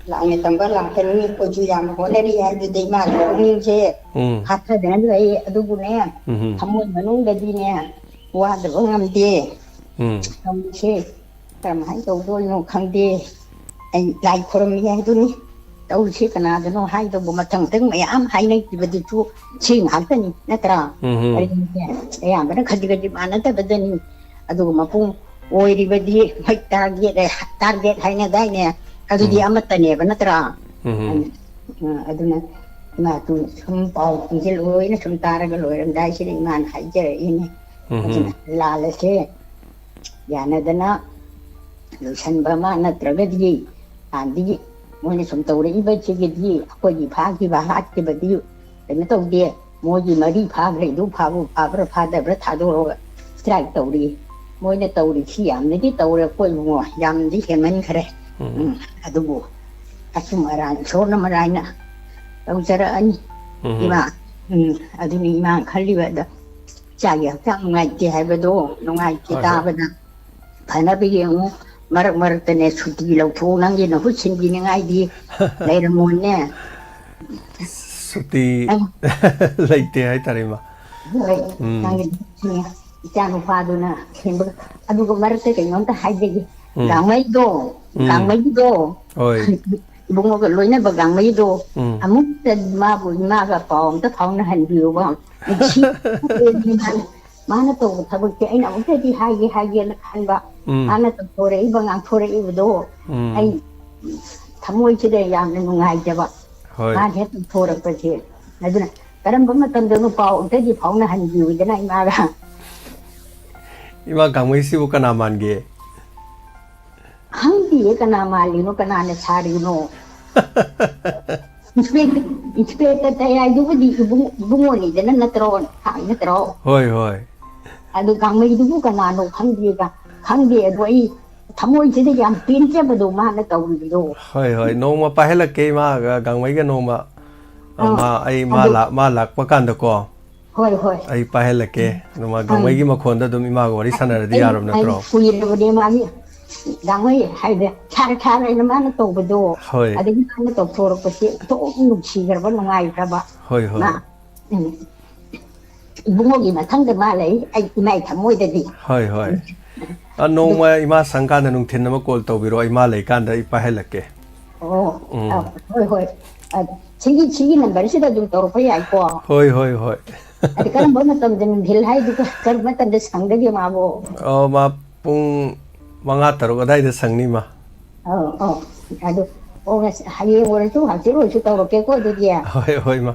La nge tamba la kan ni ko ju yam ko le ri ha de ma ko ni je. Hat tha de le adu bu ne. Thamun manung da di ne. Wa de ngam de. Ngam che. Tam hai do do no khang de. Ai lai khorom mi hai du ni. Tau chi kana de no hai do bu ma thang teng mai am hai nei ba di chu chi ngam ta ni na tra ari ni ya ba na khadi khadi ma na ta ba ni adu ma pu oi ri ba di mai target hai na dai ne ꯑꯗꯨꯗꯤ ꯑꯃꯠꯇꯅꯦꯕ ꯅꯠꯇ꯭ꯔꯥ ꯑꯗꯨꯅ ꯏꯃꯥꯗꯨ ꯁꯨꯝ ꯄꯥꯎ ꯈꯣꯡꯖꯦꯜ ꯂꯣꯏꯅ ꯁꯨꯝ ꯇꯥꯔꯒ ꯂꯣꯏꯔꯝꯗꯥꯏꯁꯤꯗ ꯏꯃꯥꯅ ꯍꯥꯏꯖꯔꯛꯏꯅꯦ ꯑꯗꯨꯅ ꯂꯥꯜꯂꯁꯦ ꯌꯥꯅꯗꯅ ꯂꯣꯏꯁꯟꯕ ꯑꯃ ꯅꯠꯇ꯭ꯔꯒꯗꯤ ꯍꯥꯟꯅꯗꯒꯤ ꯃꯣꯏꯅ ꯁꯨꯝ ꯇꯧꯔꯛꯏꯕꯁꯤꯒꯤꯗꯤ ꯑꯩꯈꯣꯏꯒꯤ ꯐꯥꯈꯤꯕ ꯍꯥꯠꯈꯤꯕꯗꯤ ꯀꯩꯅꯣ ꯇꯧꯗꯦ ꯃꯣꯏꯒꯤ ꯃꯔꯤ ꯐꯥꯈ꯭ꯔꯦ ꯑꯗꯨ ꯐꯥꯕ꯭ꯔꯥ ꯐꯥꯗꯕ꯭ꯔꯥ ꯊꯥꯗꯣꯔꯒ ꯁꯇ꯭ꯔꯥꯏꯛ ꯇꯧꯔꯤ ꯃꯣꯏꯅ ꯇꯧꯔꯤꯁꯤ ꯌꯥꯝꯅꯗꯤ ꯇꯧꯔꯦ ꯑꯩꯈꯣꯏꯕꯨ ꯌꯥꯝꯅꯗꯤ ꯍꯦꯟꯃꯟꯈ꯭ꯔꯦ ꯑꯗꯨꯕꯨ ꯑꯆꯨꯝ ꯑꯔꯥꯟ ꯏꯁꯣꯔꯅ ꯃꯔꯥꯏꯅ ꯇꯧꯖꯔꯛꯑꯅꯤ ꯏꯃꯥ ꯑꯗꯨꯅꯤ ꯏꯃꯥ ꯈꯜꯂꯤꯕꯗ ꯏꯆꯥꯒꯤ ꯍꯛꯆꯥꯡ ꯅꯨꯡꯉꯥꯏꯇꯦ ꯍꯥꯏꯕꯗꯣ ꯅꯨꯡꯉꯥꯏꯇꯦ ꯇꯥꯕꯗ ꯐꯅꯕ ꯌꯦꯡꯉꯨ ꯃꯔꯛ ꯃꯔꯛꯇꯅꯦ ꯁꯨꯇꯤ ꯂꯧꯊꯣꯛꯎ ꯅꯪꯒꯤ ꯅꯍꯨꯠ ꯁꯤꯟꯕꯤꯅꯤꯡꯉꯥꯏꯗꯤ ꯂꯩꯔꯝꯃꯣꯏꯅꯦ ꯁꯨꯇꯤ ꯂꯩꯇꯦ ꯍꯥꯏꯇꯥꯔꯦ ꯏꯃꯥ ꯍꯣꯏ ꯅꯪꯒꯤ ꯏꯆꯥ ꯅꯨꯄꯥꯗꯨꯅ ꯁꯤꯟꯕ ꯑꯗꯨꯒ ꯃꯔꯛꯇ ꯀꯩꯅꯣꯝꯇ ꯍꯥꯏꯖꯒꯦ ꯒꯥꯡꯃꯩꯒꯤꯗꯣ ꯏꯕꯨꯡꯉꯣꯒ ꯂꯣꯏꯅꯕ ꯒꯥꯡꯃꯩꯗꯣ ꯑꯃꯨꯛꯇ ꯃꯥꯕꯨ ꯏꯃꯥꯒ ꯄꯥꯎ ꯑꯝꯇ ꯐꯥꯎꯅꯍꯟꯕꯤꯌꯨꯕ ꯃꯥꯅ ꯇꯧꯕ ꯊꯕꯛꯁꯦ ꯑꯩꯅ ꯑꯃꯨꯛꯇꯗꯤ ꯍꯥꯏꯒꯦꯅ ꯈꯟꯕ ꯃꯥꯅ ꯇꯧꯊꯣꯔꯛꯏꯕ ꯉꯥꯡꯊꯣꯔꯛꯏꯕꯗꯣ ꯑꯩ ꯊꯃꯣꯏꯁꯤꯗ ꯌꯥꯝꯅ ꯅꯨꯡꯉꯥꯏꯖꯕ ꯃꯥꯅ ꯍꯦꯛ ꯇꯧꯊꯣꯔꯛꯄꯁꯦ ꯑꯗꯨꯅ ꯀꯔꯝꯕ ꯃꯇꯝꯗꯅꯣ ꯄꯥꯎ ꯑꯝꯇꯗꯤ ꯐꯥꯎꯅꯍꯟꯕꯤꯌꯨꯗꯅ ꯏꯃꯥꯒ ꯏꯃꯥ ꯒꯥꯡꯃꯩꯁꯤꯕꯨ ꯀꯅꯥ ꯃꯥꯟꯒꯦ ꯈꯪꯗꯤꯌꯦ ꯀꯅꯥ ꯃꯥꯜꯂꯤꯅꯣ ꯀꯅꯥꯅ ꯁꯥꯔꯤꯅꯣ ꯏꯟꯁꯄꯦꯛꯇꯔ ꯇꯌꯥꯏꯗꯨꯕꯨꯗꯤ ꯏꯕꯨꯡꯉꯣꯅꯤꯗꯅ ꯅꯠꯇ꯭ꯔꯣ ꯅꯠꯇ꯭ꯔꯣ ꯍꯣꯏ ꯑꯗꯨ ꯒꯥꯡꯃꯩꯗꯨꯕꯨ ꯀꯅꯥꯅꯣ ꯈꯪꯗꯦ ꯑꯗꯣ ꯑꯩ ꯊꯃꯣꯏꯁꯤꯗ ꯌꯥꯝ ꯄꯦꯟꯖꯕꯗꯣ ꯃꯥꯅ ꯇꯧꯔꯤꯗꯣ ꯍꯣꯏ ꯅꯣꯡꯃ ꯄꯥꯏꯍꯜꯂꯛꯀꯦ ꯏꯃꯥꯒ ꯒꯥꯡꯃꯩꯒ ꯅꯣꯡꯃ ꯃꯥ ꯂꯥꯛꯄ ꯀꯥꯟꯗꯀꯣ ꯑꯩ ꯄꯥꯏꯍꯜꯂꯛꯀꯦ ꯑꯗꯨꯃ ꯒꯥꯡꯃꯩꯒꯤ ꯃꯈꯣꯟꯗ ꯑꯗꯨꯝ ꯏꯃꯥꯒ ꯋꯥꯔꯤ ꯁꯥꯟꯅꯔꯗꯤ ꯌꯥꯔꯕ ꯅꯠꯇ꯭ꯔꯣ ꯀꯨꯏꯔꯕꯅꯦ ꯃꯥꯒꯤ ꯒꯥꯡꯃꯩ ꯍꯥꯏꯗꯤ ꯁꯥꯔ ꯃꯥꯅ ꯇꯧꯕꯗꯣ ꯑꯗꯒꯤ ꯃꯥꯅ ꯇꯧꯊꯣꯔꯛꯄꯁꯦ ꯑꯣꯟꯊꯣꯛ ꯅꯨꯡꯁꯤꯈ꯭ꯔꯕ ꯅꯨꯡꯉꯥꯏꯈ꯭ꯔꯕ ꯏꯕꯨꯡꯉꯣꯒꯤ ꯃꯊꯪꯗ ꯃꯥ ꯂꯩ ꯑꯩ ꯏꯃꯥꯏ ꯊꯃꯣꯏꯗꯗꯤ ꯍꯣꯏ ꯅꯣꯡꯃ ꯏꯃꯥ ꯁꯪꯀꯥꯟꯗ ꯅꯨꯡꯊꯤꯟ ꯑꯃ ꯀꯣꯜ ꯇꯧꯕꯤꯔꯣ ꯏꯃꯥ ꯂꯩꯀꯥꯟꯗ ꯑꯩ ꯄꯥꯏꯍꯜꯂꯛꯀꯦ ꯍꯣꯏ ꯁꯤꯒꯤ ꯅꯝꯕꯔꯁꯤꯗ ꯑꯗꯨꯝ ꯇꯧꯔꯛꯄ ꯌꯥꯏꯀꯣ ꯍꯣꯏ ꯑꯗꯤ ꯀꯔꯝꯕ ꯃꯇꯝꯗ ꯅꯨꯡꯊꯤꯜ ꯍꯥꯏꯗꯨ ꯀꯔꯝꯕ ꯃꯇꯝꯗ ꯁꯪꯗꯒꯦ ꯃꯥꯕꯨ ꯃꯥ ꯄꯨꯡ 5-6 ꯑꯗꯥꯏꯗ ꯁꯪꯅꯤ ꯃꯥ ꯑꯗꯨ ꯍꯌꯦꯡ ꯑꯣꯏꯔꯁꯨ ꯍꯪꯆꯤꯠ ꯑꯣꯏꯔꯁꯨ ꯇꯧꯔꯛꯀꯦꯀꯣ ꯑꯗꯨꯗꯤ ꯍꯣꯏ ꯃꯥ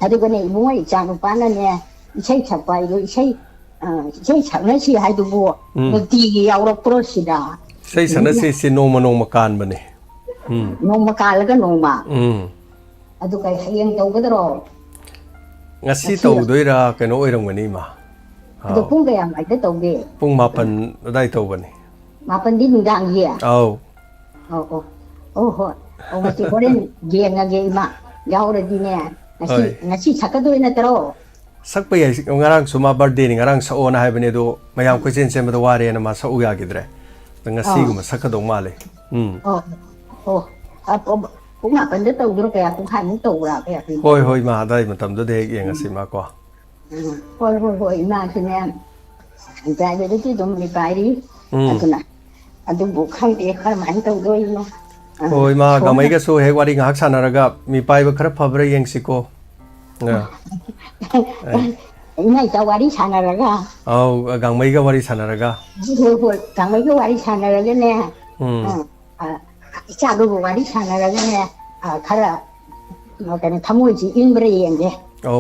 ꯑꯗꯨꯒꯅꯦ ꯏꯕꯨꯡꯉꯣ ꯏꯆꯥ ꯅꯨꯄꯥꯅꯅꯦ ꯏꯁꯩ ꯁꯛꯄ ꯍꯥꯏꯗꯣ ꯏꯁꯩ ꯁꯛꯅꯁꯤ ꯍꯥꯏꯗꯨꯕꯨ ꯅꯨꯡꯇꯤꯒꯤ ꯌꯥꯎꯔꯛꯄ꯭ꯔꯣ ꯁꯤꯗ ꯏꯁꯩ ꯁꯛꯅꯁꯤ ꯅꯣꯡꯃ ꯀꯥꯟꯕꯅꯦ ꯅꯣꯡꯃ ꯀꯥꯜꯂꯒ ꯅꯣꯡꯃ ꯑꯗꯨ ꯀꯩ ꯍꯌꯦꯡ ꯇꯧꯒꯗ꯭ꯔꯣ ngasi tawdoira keno oirangmani ma ꯑꯗꯣ ꯄꯨꯡ ꯀꯌꯥꯃꯥꯏꯗ ꯇꯧꯒꯦ pung 8 adai tawbani 8ꯗꯤ ꯅꯨꯡꯗꯥꯡꯒꯤ ꯑꯧ ꯍꯣꯏ ꯉꯁꯤ ꯍꯣꯔꯦꯟ ꯌꯦꯡꯉꯒꯦ ꯏꯃꯥ ꯌꯥꯎꯔꯗꯤꯅꯦ ngasi ꯁꯛꯀꯗꯣꯏ ꯅꯠꯇ꯭ꯔꯣ sakpa yai ngarang suma birthday ni ngarang saona haibani do mayam khuchen semada ware na ma sau yagidre ngasi guma sakadong male pung 8ꯗ ꯇꯧꯗ꯭ꯔꯣ ꯀꯌꯥ ꯄꯨꯡꯈꯥꯏꯃꯨꯛ ꯇꯧꯕ꯭ꯔꯥ ꯀꯌꯥ ꯍꯣꯏ ꯃꯥ ꯑꯗꯥꯏ ꯃꯇꯝꯗꯨꯗ ꯍꯦꯛ ꯌꯦꯡꯉꯁꯤ ꯃꯥ ꯀꯣ ꯍꯣꯏ ꯏꯃꯥꯁꯤꯅꯦ ꯄ꯭ꯔꯥꯏꯚꯦꯠꯇꯗꯤ ꯑꯗꯨꯝ ꯄꯥꯏꯔꯤ ꯑꯗꯨꯅ ꯑꯗꯨꯕꯨ ꯈꯪꯗꯦ ꯀꯔꯝꯍꯥꯏꯅ ꯇꯧꯗꯣꯏꯅꯣ ꯍꯣꯏ ꯃꯥ ꯒꯥꯡꯃꯩꯒꯁꯨ ꯍꯦꯛ ꯋꯥꯔꯤ ꯉꯥꯏꯍꯥꯛ ꯁꯥꯟꯅꯔꯒ ꯃꯤ ꯄꯥꯏꯕ ꯈꯔ ꯐꯕ꯭ꯔꯥ ꯌꯦꯡꯁꯤꯀꯣ ꯏꯃꯥ ꯏꯆꯥ ꯋꯥꯔꯤ ꯁꯥꯟꯅꯔꯒ ꯑꯧ ꯒꯥꯡꯃꯩꯒ ꯋꯥꯔꯤ ꯁꯥꯟꯅꯔꯒ ꯍꯣꯏ ꯒꯥꯡꯃꯩꯒ ꯋꯥꯔꯤ ꯁꯥꯟꯅꯔꯒꯅꯦ ꯏꯆꯥꯗꯨꯕꯨ ꯋꯥꯔꯤ ꯁꯥꯟꯅꯔꯒꯅꯦ ꯈꯔ ꯀꯩꯅꯣ ꯊꯃꯣꯏꯁꯤ ꯏꯪꯕ꯭ꯔꯥ ꯌꯦꯡꯒꯦ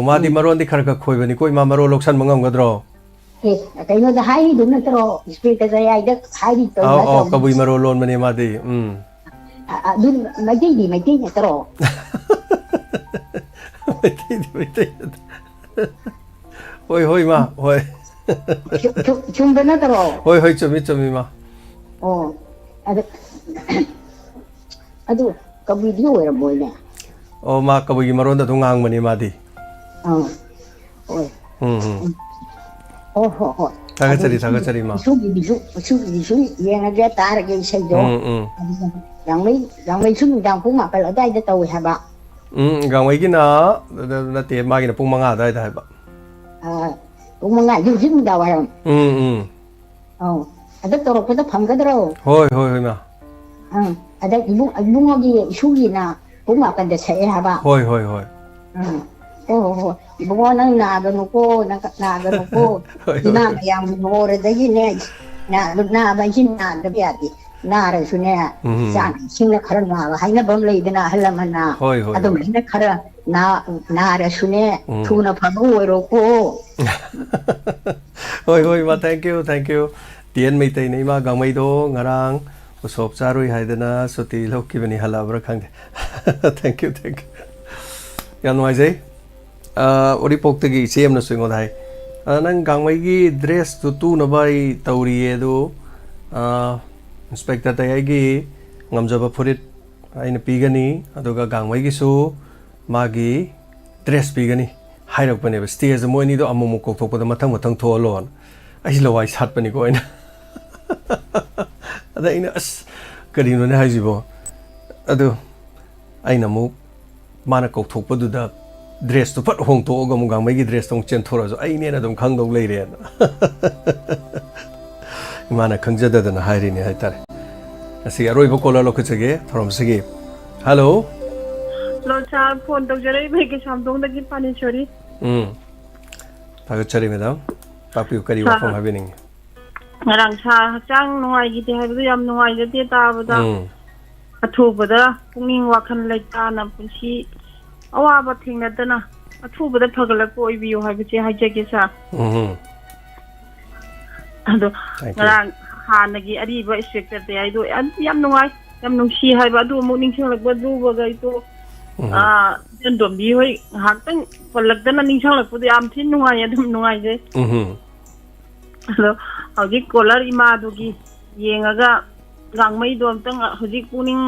ꯃꯥꯗꯤ ꯃꯔꯣꯟꯗꯤ ꯈꯔ ꯈꯣꯏꯕꯅꯤꯀꯣ ꯏꯃꯥ ꯃꯔꯣꯟ ꯂꯧꯁꯟꯕ ꯉꯝꯒꯗ꯭ꯔꯣ ꯀꯩꯅꯣꯗ ꯍꯥꯏꯔꯤꯗꯨ ꯅꯠꯇ꯭ꯔꯣ ꯏꯁꯄꯤꯀꯔ ꯀꯌꯥꯏꯗ ꯍꯥꯏꯔꯤꯗꯣ ꯅꯠꯇ꯭ꯔꯣ ꯀꯕꯨꯏ ꯃꯔꯣꯟ ꯂꯣꯟꯕꯅꯦ ꯃꯥꯗꯤ ꯑꯗꯨ ꯃꯩꯇꯩ ꯅꯠꯇ꯭ꯔꯣ ꯃꯩꯇꯩ ꯍꯣꯏ ꯃꯥ ꯍꯣꯏ ꯆꯨꯝꯕ ꯅꯠꯇ꯭ꯔꯣ ꯍꯣꯏ ꯆꯨꯝꯃꯤ ꯃꯥ ꯑꯗꯨ ꯀꯕꯨꯏꯗꯤ ꯑꯣꯏꯔꯝꯃꯣꯏꯅꯦ ꯃꯥ ꯀꯕꯨꯏꯒꯤ ꯃꯔꯣꯟꯗ ꯑꯗꯨꯝ ꯉꯥꯡꯕꯅꯤ ꯃꯥꯗꯤ ꯍꯣꯏ ꯊꯥꯒꯠꯆꯔꯤ ꯃꯥ ꯏꯁꯨꯒꯤꯗꯤꯁꯨ ꯌꯦꯡꯉꯒꯦ ꯇꯥꯔꯒꯦ ꯏꯁꯩꯗꯣ ꯒꯥꯡꯃꯩꯁꯨ ꯅꯨꯡꯗꯥꯡ ꯄꯨꯡ 8 ꯑꯗꯥꯏꯗ ꯇꯧꯋꯦ ꯍꯥꯏꯕ ꯒꯥꯡꯃꯩꯒꯤꯅ ꯅꯠꯇꯦ ꯃꯥꯒꯤꯅ ꯄꯨꯡ 5 ꯑꯗꯥꯏꯗ ꯍꯥꯏꯕ ꯄꯨꯡ 5 ꯍꯧꯖꯤꯛ ꯅꯨꯡꯗꯥꯡ ꯋꯥꯏꯔꯝ ꯑꯗ ꯇꯧꯔꯛꯄꯗ ꯐꯪꯒꯗ꯭ꯔꯣ ꯍꯣꯏ ꯃꯥ ꯑꯗ ꯏꯕꯨꯡꯉꯣꯒꯤ ꯏꯁꯨꯒꯤꯅ ꯄꯨꯡ 8ꯗ ꯁꯛꯑꯦ ꯍꯥꯏꯕ ꯍꯣꯏ 이번은 나도 놓고 나도 놓고 이나 양 모르더기네 나도 나만 신나도 비야지 나라수네 장 신나 카라 나 하이나 범레이드나 할라만나 아도 맨나 카라 나라수네 투나 파고 외롭고 hoi ma thank you tien mai tai nei ma gang mai do ngarang usop charui haidana suti lokki bani halabra khang thank you yan noi jai ori pok te gi chem na swing odai nang gang mai gi dress tu na bai tauri edo inspector tai ai gi ngamjaba furit aina pigani aduga gang mai gi su magi dress pigani hairak pane stage mo ni do amumu kok thok pada mathang tho lon ai lawai sat pani ko ina ada ina as kari no ne haijibo adu aina mu mana kok thok padu da dress to pat hong to ga mu gang mai gi dress tong chen thora jo ai ne na dum khang dong leire mana khangjada da na hairi ne haitare asi aroi bo kola lo khachege thorom sege hello lo cha phone to jare be ke samdong da gi pani chori thagachari madam papiu kari wa phone habening ngarang sa chang nuai gi te habu yam nuai de te ta ba da athu ba da punging wa khan lai ta na punsi awa ba thing na da na athu ba da phagala ko i bi ha bi che ha je ke sa ado ngarang hana gi ari ba inspector te ai do yam nuai yam nung si hai ba du mu ning chang lak ba du ba ga to jen dom bi hoi hak tang palak da na ning chang lak pu yam thin nuai adum nuai je ado hojik kolar ima du gi yengaga gang mai dom tang hojik puning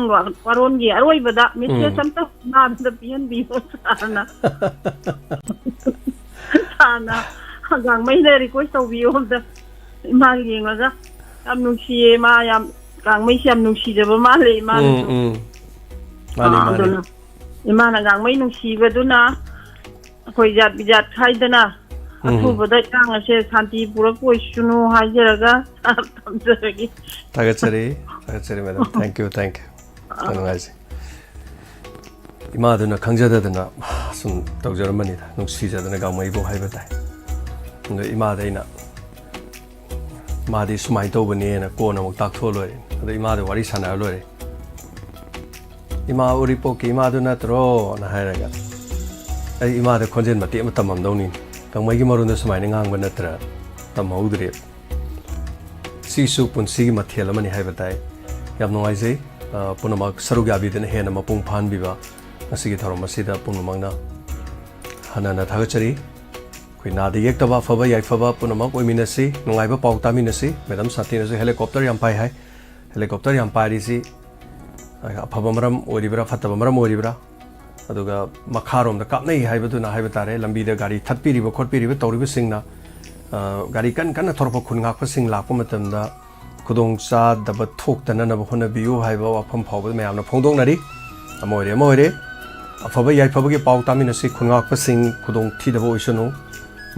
waron gi aroi bada mitse samta na da pian bi ho sana gang mai le request to bi ho da ima yengaga yam nung si ma yam gang mai siam nung si da ba ma le ma mani ima na gang mai nung si ba du na khoi jat bijat khai da na atubada yang ase santi pura koi sunu hajaraga tamjagi tagachari madam thank you tanungaisi ima duna khangjada duna sum tawjaramani da nungsi jadana gamai bo haiba dai nda ima daina madi sumai tobani na ko na muk tak tholoi da ima de wari sana loi ima uri poki ima duna tro na hairaga ai ima de khonjen mati matamam dawni kang mai gi marun da sumai ngang ba natra tam haudre si su pun si gi mathel amani haiba dai yam noi jai punama saruga bi den hena mapung phan bi ba asigi tharom asida punamangna hanana thagachari koi na de yek taba phaba yai phaba punama koi minasi nungai ba pau ta minasi madam satina se helicopter yam pai hai helicopter yam pai ri si phaba maram oribra fataba maram oribra aduga makharom da kapnai haibaduna haibatare lambi da gari thatpiri ba khotpiri ba tawri ba singna gari kan thorpa khunga pa sing lakpa matam da khudong cha da ba thok tana na ba hona biu haiba wafam phawba mayam na phongdong nari amoire afaba yai phaba ge pau tamina si khunga pa sing khudong thi da bo isunu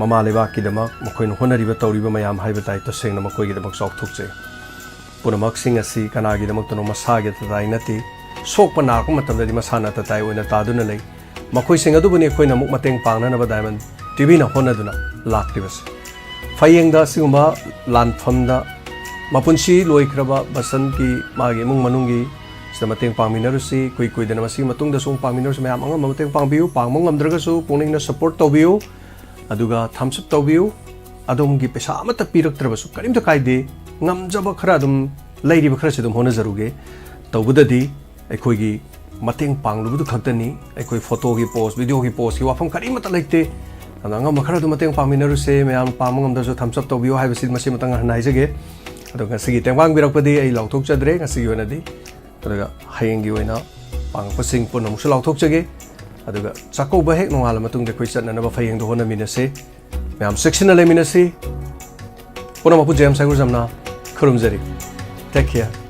mama leba ki dama mokhoin honari ba tawri ba mayam haibatai to sing na mokoi ge da bak sok thukche punamak sing asi kana gi da mak to no masa ge ta dai nati sok pa na ko matam da di masana ta tai oina ta duna lei makoi sing adu bani khoi na muk mateng pangna na ba diamond tv na hona duna lak tibas fayeng da singma lan pham da mapunsi loi kraba basan ki magi mung manungi sta mateng pangminaru si koi dana masi matung da sung pangminaru mayam angam mateng pangbiu pangmong amdraga su puning na support tobiu aduga thumbs up tobiu adom gi pesa amata pirak traba su karim ta kaide ngamjaba khara dum lairi ba khara se dum hona zaruge tawbudadi अखोई की मतंग पांगलुबदु खक्तनी अखोई photo की post video की post की वाफम करी मत लेते अंगा मखरा दु मतंग पामिनरु से मयाम पामंगम दसो थम्स अप तोबियो हाइबसि मसी मतंग हनाइजगे अदो गसगी तेंवांग बिरकपदि आई लौथोक चद्रे गसगी वनदि अदगा हायंगी वना पांगपसिंग पुनमुसु लौथोक जगे अदगा चाको बहेक नोंगाल मतुंग दे खोइ चननबा फयंग दो होना मिनसे मयाम सेक्शन ले मिनसे पुनमपु जेम्स साइगुर जमना खुरुमजरी टेक केयर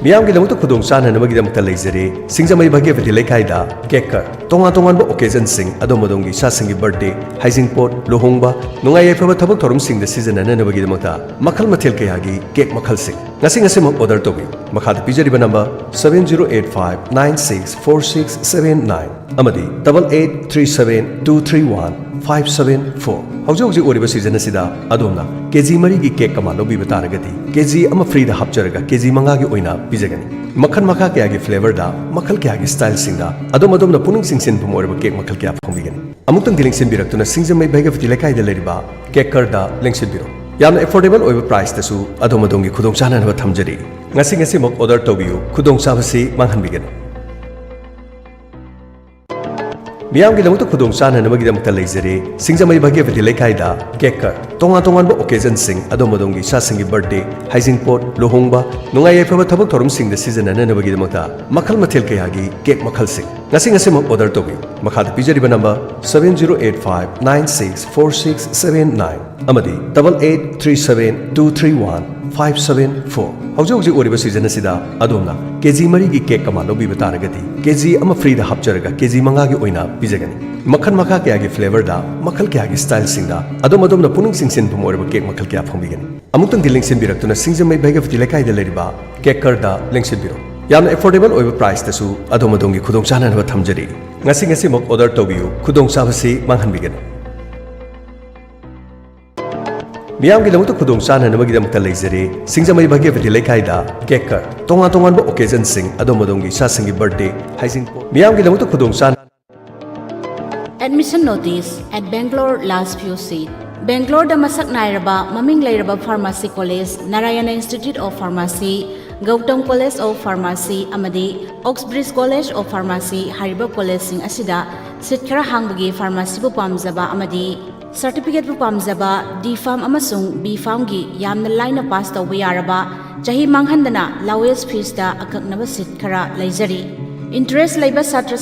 ꯃꯤꯌꯥꯝꯒꯤꯗꯃꯛꯇ ꯈꯨꯗꯣꯡꯆꯥꯅꯅꯕꯒꯤꯗꯃꯛꯇ ꯂꯩꯖꯔꯦ ꯁꯤꯡꯖꯃꯩ ꯚꯥꯒ꯭ꯌꯕꯇꯤ ꯂꯩꯀꯥꯏꯗ ꯀꯦꯛꯀꯔ ꯇꯣꯉꯥꯟ ꯇꯣꯉꯥꯟꯕ ꯑꯣꯀꯦꯖꯟꯁꯤꯡ ꯑꯗꯣꯝ ꯑꯗꯣꯝꯒꯤ ꯏꯆꯥꯁꯤꯡꯒꯤ ꯕꯔꯊꯗꯦ ꯍꯩꯖꯤꯡꯄꯣꯠ ꯂꯨꯍꯣꯡꯕ ꯅꯨꯡꯉꯥꯏ ꯌꯥꯏꯐꯕ ꯊꯕꯛ ꯊꯧꯔꯝꯁꯤꯡꯗ ꯁꯤꯖꯤꯟꯅꯅꯕꯒꯤꯗꯃꯛꯇ ꯃꯈꯜ ꯃꯊꯦꯜ ꯀꯌꯥꯒꯤ ꯀꯦꯛ ꯃꯈꯜꯁꯤꯡ ꯉꯁꯤꯃꯛ ꯑꯣꯔꯗꯔ ꯇꯧꯕꯤꯌꯨ ꯃꯈꯥꯗ ꯄꯤꯖꯔꯤꯕ ꯅꯝꯕꯔ 7085964679 amadi 8837231574 hꯧꯖꯤꯛ ꯑꯣꯏꯔꯤꯕ ꯁꯤꯖꯟ ꯑꯁꯤꯗ ꯑꯗꯣꯝꯅ केजी 3ꯒꯤ केक ꯑꯃ ꯂꯧꯕꯤꯕ ꯇꯥꯔꯒꯗꯤ केजी ꯑꯃ ꯐ꯭ꯔꯤꯗ ꯍꯥꯞꯆꯔꯒ केजी 5ꯒꯤ ꯑꯣꯏꯅ ꯄꯤꯖꯒꯅꯤ मखन मखा कयागी फ्लेवरदा मखल कयागी स्टाइल सिंगदा अदोम पुनिंग सिंसिनफम ओरबा केक मखल कया फंबिगनी अमुक्तंग लिंक्सिन बिरक्तुना सिंगजमै भैगवती लेकाइदा लेरिबा केकरदा लिंक्सिन बिरो यामना एफोर्डेबल ओइबा प्राइस तसु अदोमगी खुदोंग चाननबा थमजरी ngasi mok order tobiyu khudong chabasi manghanbigani ꯃꯤꯌꯥꯝꯒꯤꯗꯃꯛꯇ ꯈꯨꯗꯣꯡꯆꯥꯅꯅꯕꯒꯤꯗꯃꯛꯇ ꯂꯩꯖꯔꯦ ꯁꯤꯡꯖꯃꯩ ꯚꯥꯒ꯭ꯌꯕꯇꯤ ꯂꯩꯀꯥꯏꯗ ꯀꯦꯛꯀꯔ ꯇꯣꯉꯥꯟ ꯇꯣꯉꯥꯟꯕ ꯑꯣꯀꯦꯖꯟꯁꯤꯡ ꯑꯗꯣꯝ ꯑꯗꯣꯝꯒꯤ ꯏꯆꯥꯁꯤꯡꯒꯤ ꯕꯔꯊꯗꯦ ꯍꯩꯖꯤꯡꯄꯣꯠ ꯂꯨꯍꯣꯡꯕ ꯅꯨꯡꯉꯥꯏ ꯌꯥꯏꯐꯕ ꯊꯕꯛ ꯊꯧꯔꯝꯁꯤꯡꯗ ꯁꯤꯖꯤꯟꯅꯅꯕꯒꯤꯗꯃꯛꯇ ꯃꯈꯜ ꯃꯊꯦꯜ ꯀꯌꯥꯒꯤ ꯀꯦꯛ ꯃꯈꯜꯁꯤꯡ ngasi order tobiyu makhada pijariba number 7085964679 amadi 8837231574 hꯧjik oriba season asida adomna KG 3गी केक अमा लौबीबा तारगदी केजी अमा फ्रीदा हापचरगा केजी 5गी ओइना पिजगनी मखन मखा कयागी फ्लेवरदा मखल कयागी स्टाइल सिंगदा अदोम पुनिंग सिंसिनफम ओरबा केक मखल कया फंबिगनी अमुक्तंग लिंक्सिन बिरक्तुना सिंगजमै भैगवती लेकाइदा लेरिबा केकरदा लिंक्सिन बिरो यामना एफोर्डेबल ओइबा प्राइस तसु अदोमगी खुदोंचाननबा थमजरी ngasi mok order tobiyu khudongchabasi manghanbigani ꯃꯤꯌꯥꯝꯒꯤꯗꯃꯛꯇ ꯈꯨꯗꯣꯡꯆꯥꯅꯅꯕꯒꯤꯗꯃꯛꯇ ꯂꯩꯖꯔꯦ ꯁꯤꯡꯖꯃꯩ ꯚꯥꯒ꯭ꯌꯕꯇꯤ ꯂꯩꯀꯥꯏꯗ ꯀꯦꯛꯀꯔ ꯇꯣꯉꯥꯟ ꯇꯣꯉꯥꯟꯕ ꯑꯣꯀꯦꯖꯟꯁꯤꯡ ꯑꯗꯣꯝ ꯑꯗꯣꯝꯒꯤ ꯏꯆꯥꯁꯤꯡꯒꯤ birthday ꯍꯩꯖꯤꯡꯄꯣꯠ ꯃꯤꯌꯥꯝꯒꯤꯗꯃꯛꯇ ꯈꯨꯗꯣꯡꯆꯥꯅ Admission notice at Bangalore last few seat. Bangalore da masak nairaba maming lairaba Pharmacy College, Narayana Institute of Pharmacy, Gautam College of Pharmacy amadi Oxbridge College of Pharmacy hariba college sing asida sit khara hangbagi pharmacy bu pamjaba amadi certificate bu pamjaba D Pharm amasung B Pharm gi yamna line pass tawba yaraba chahi manghandana lowest fees da akaknaba sit khara laizari interest laiba satra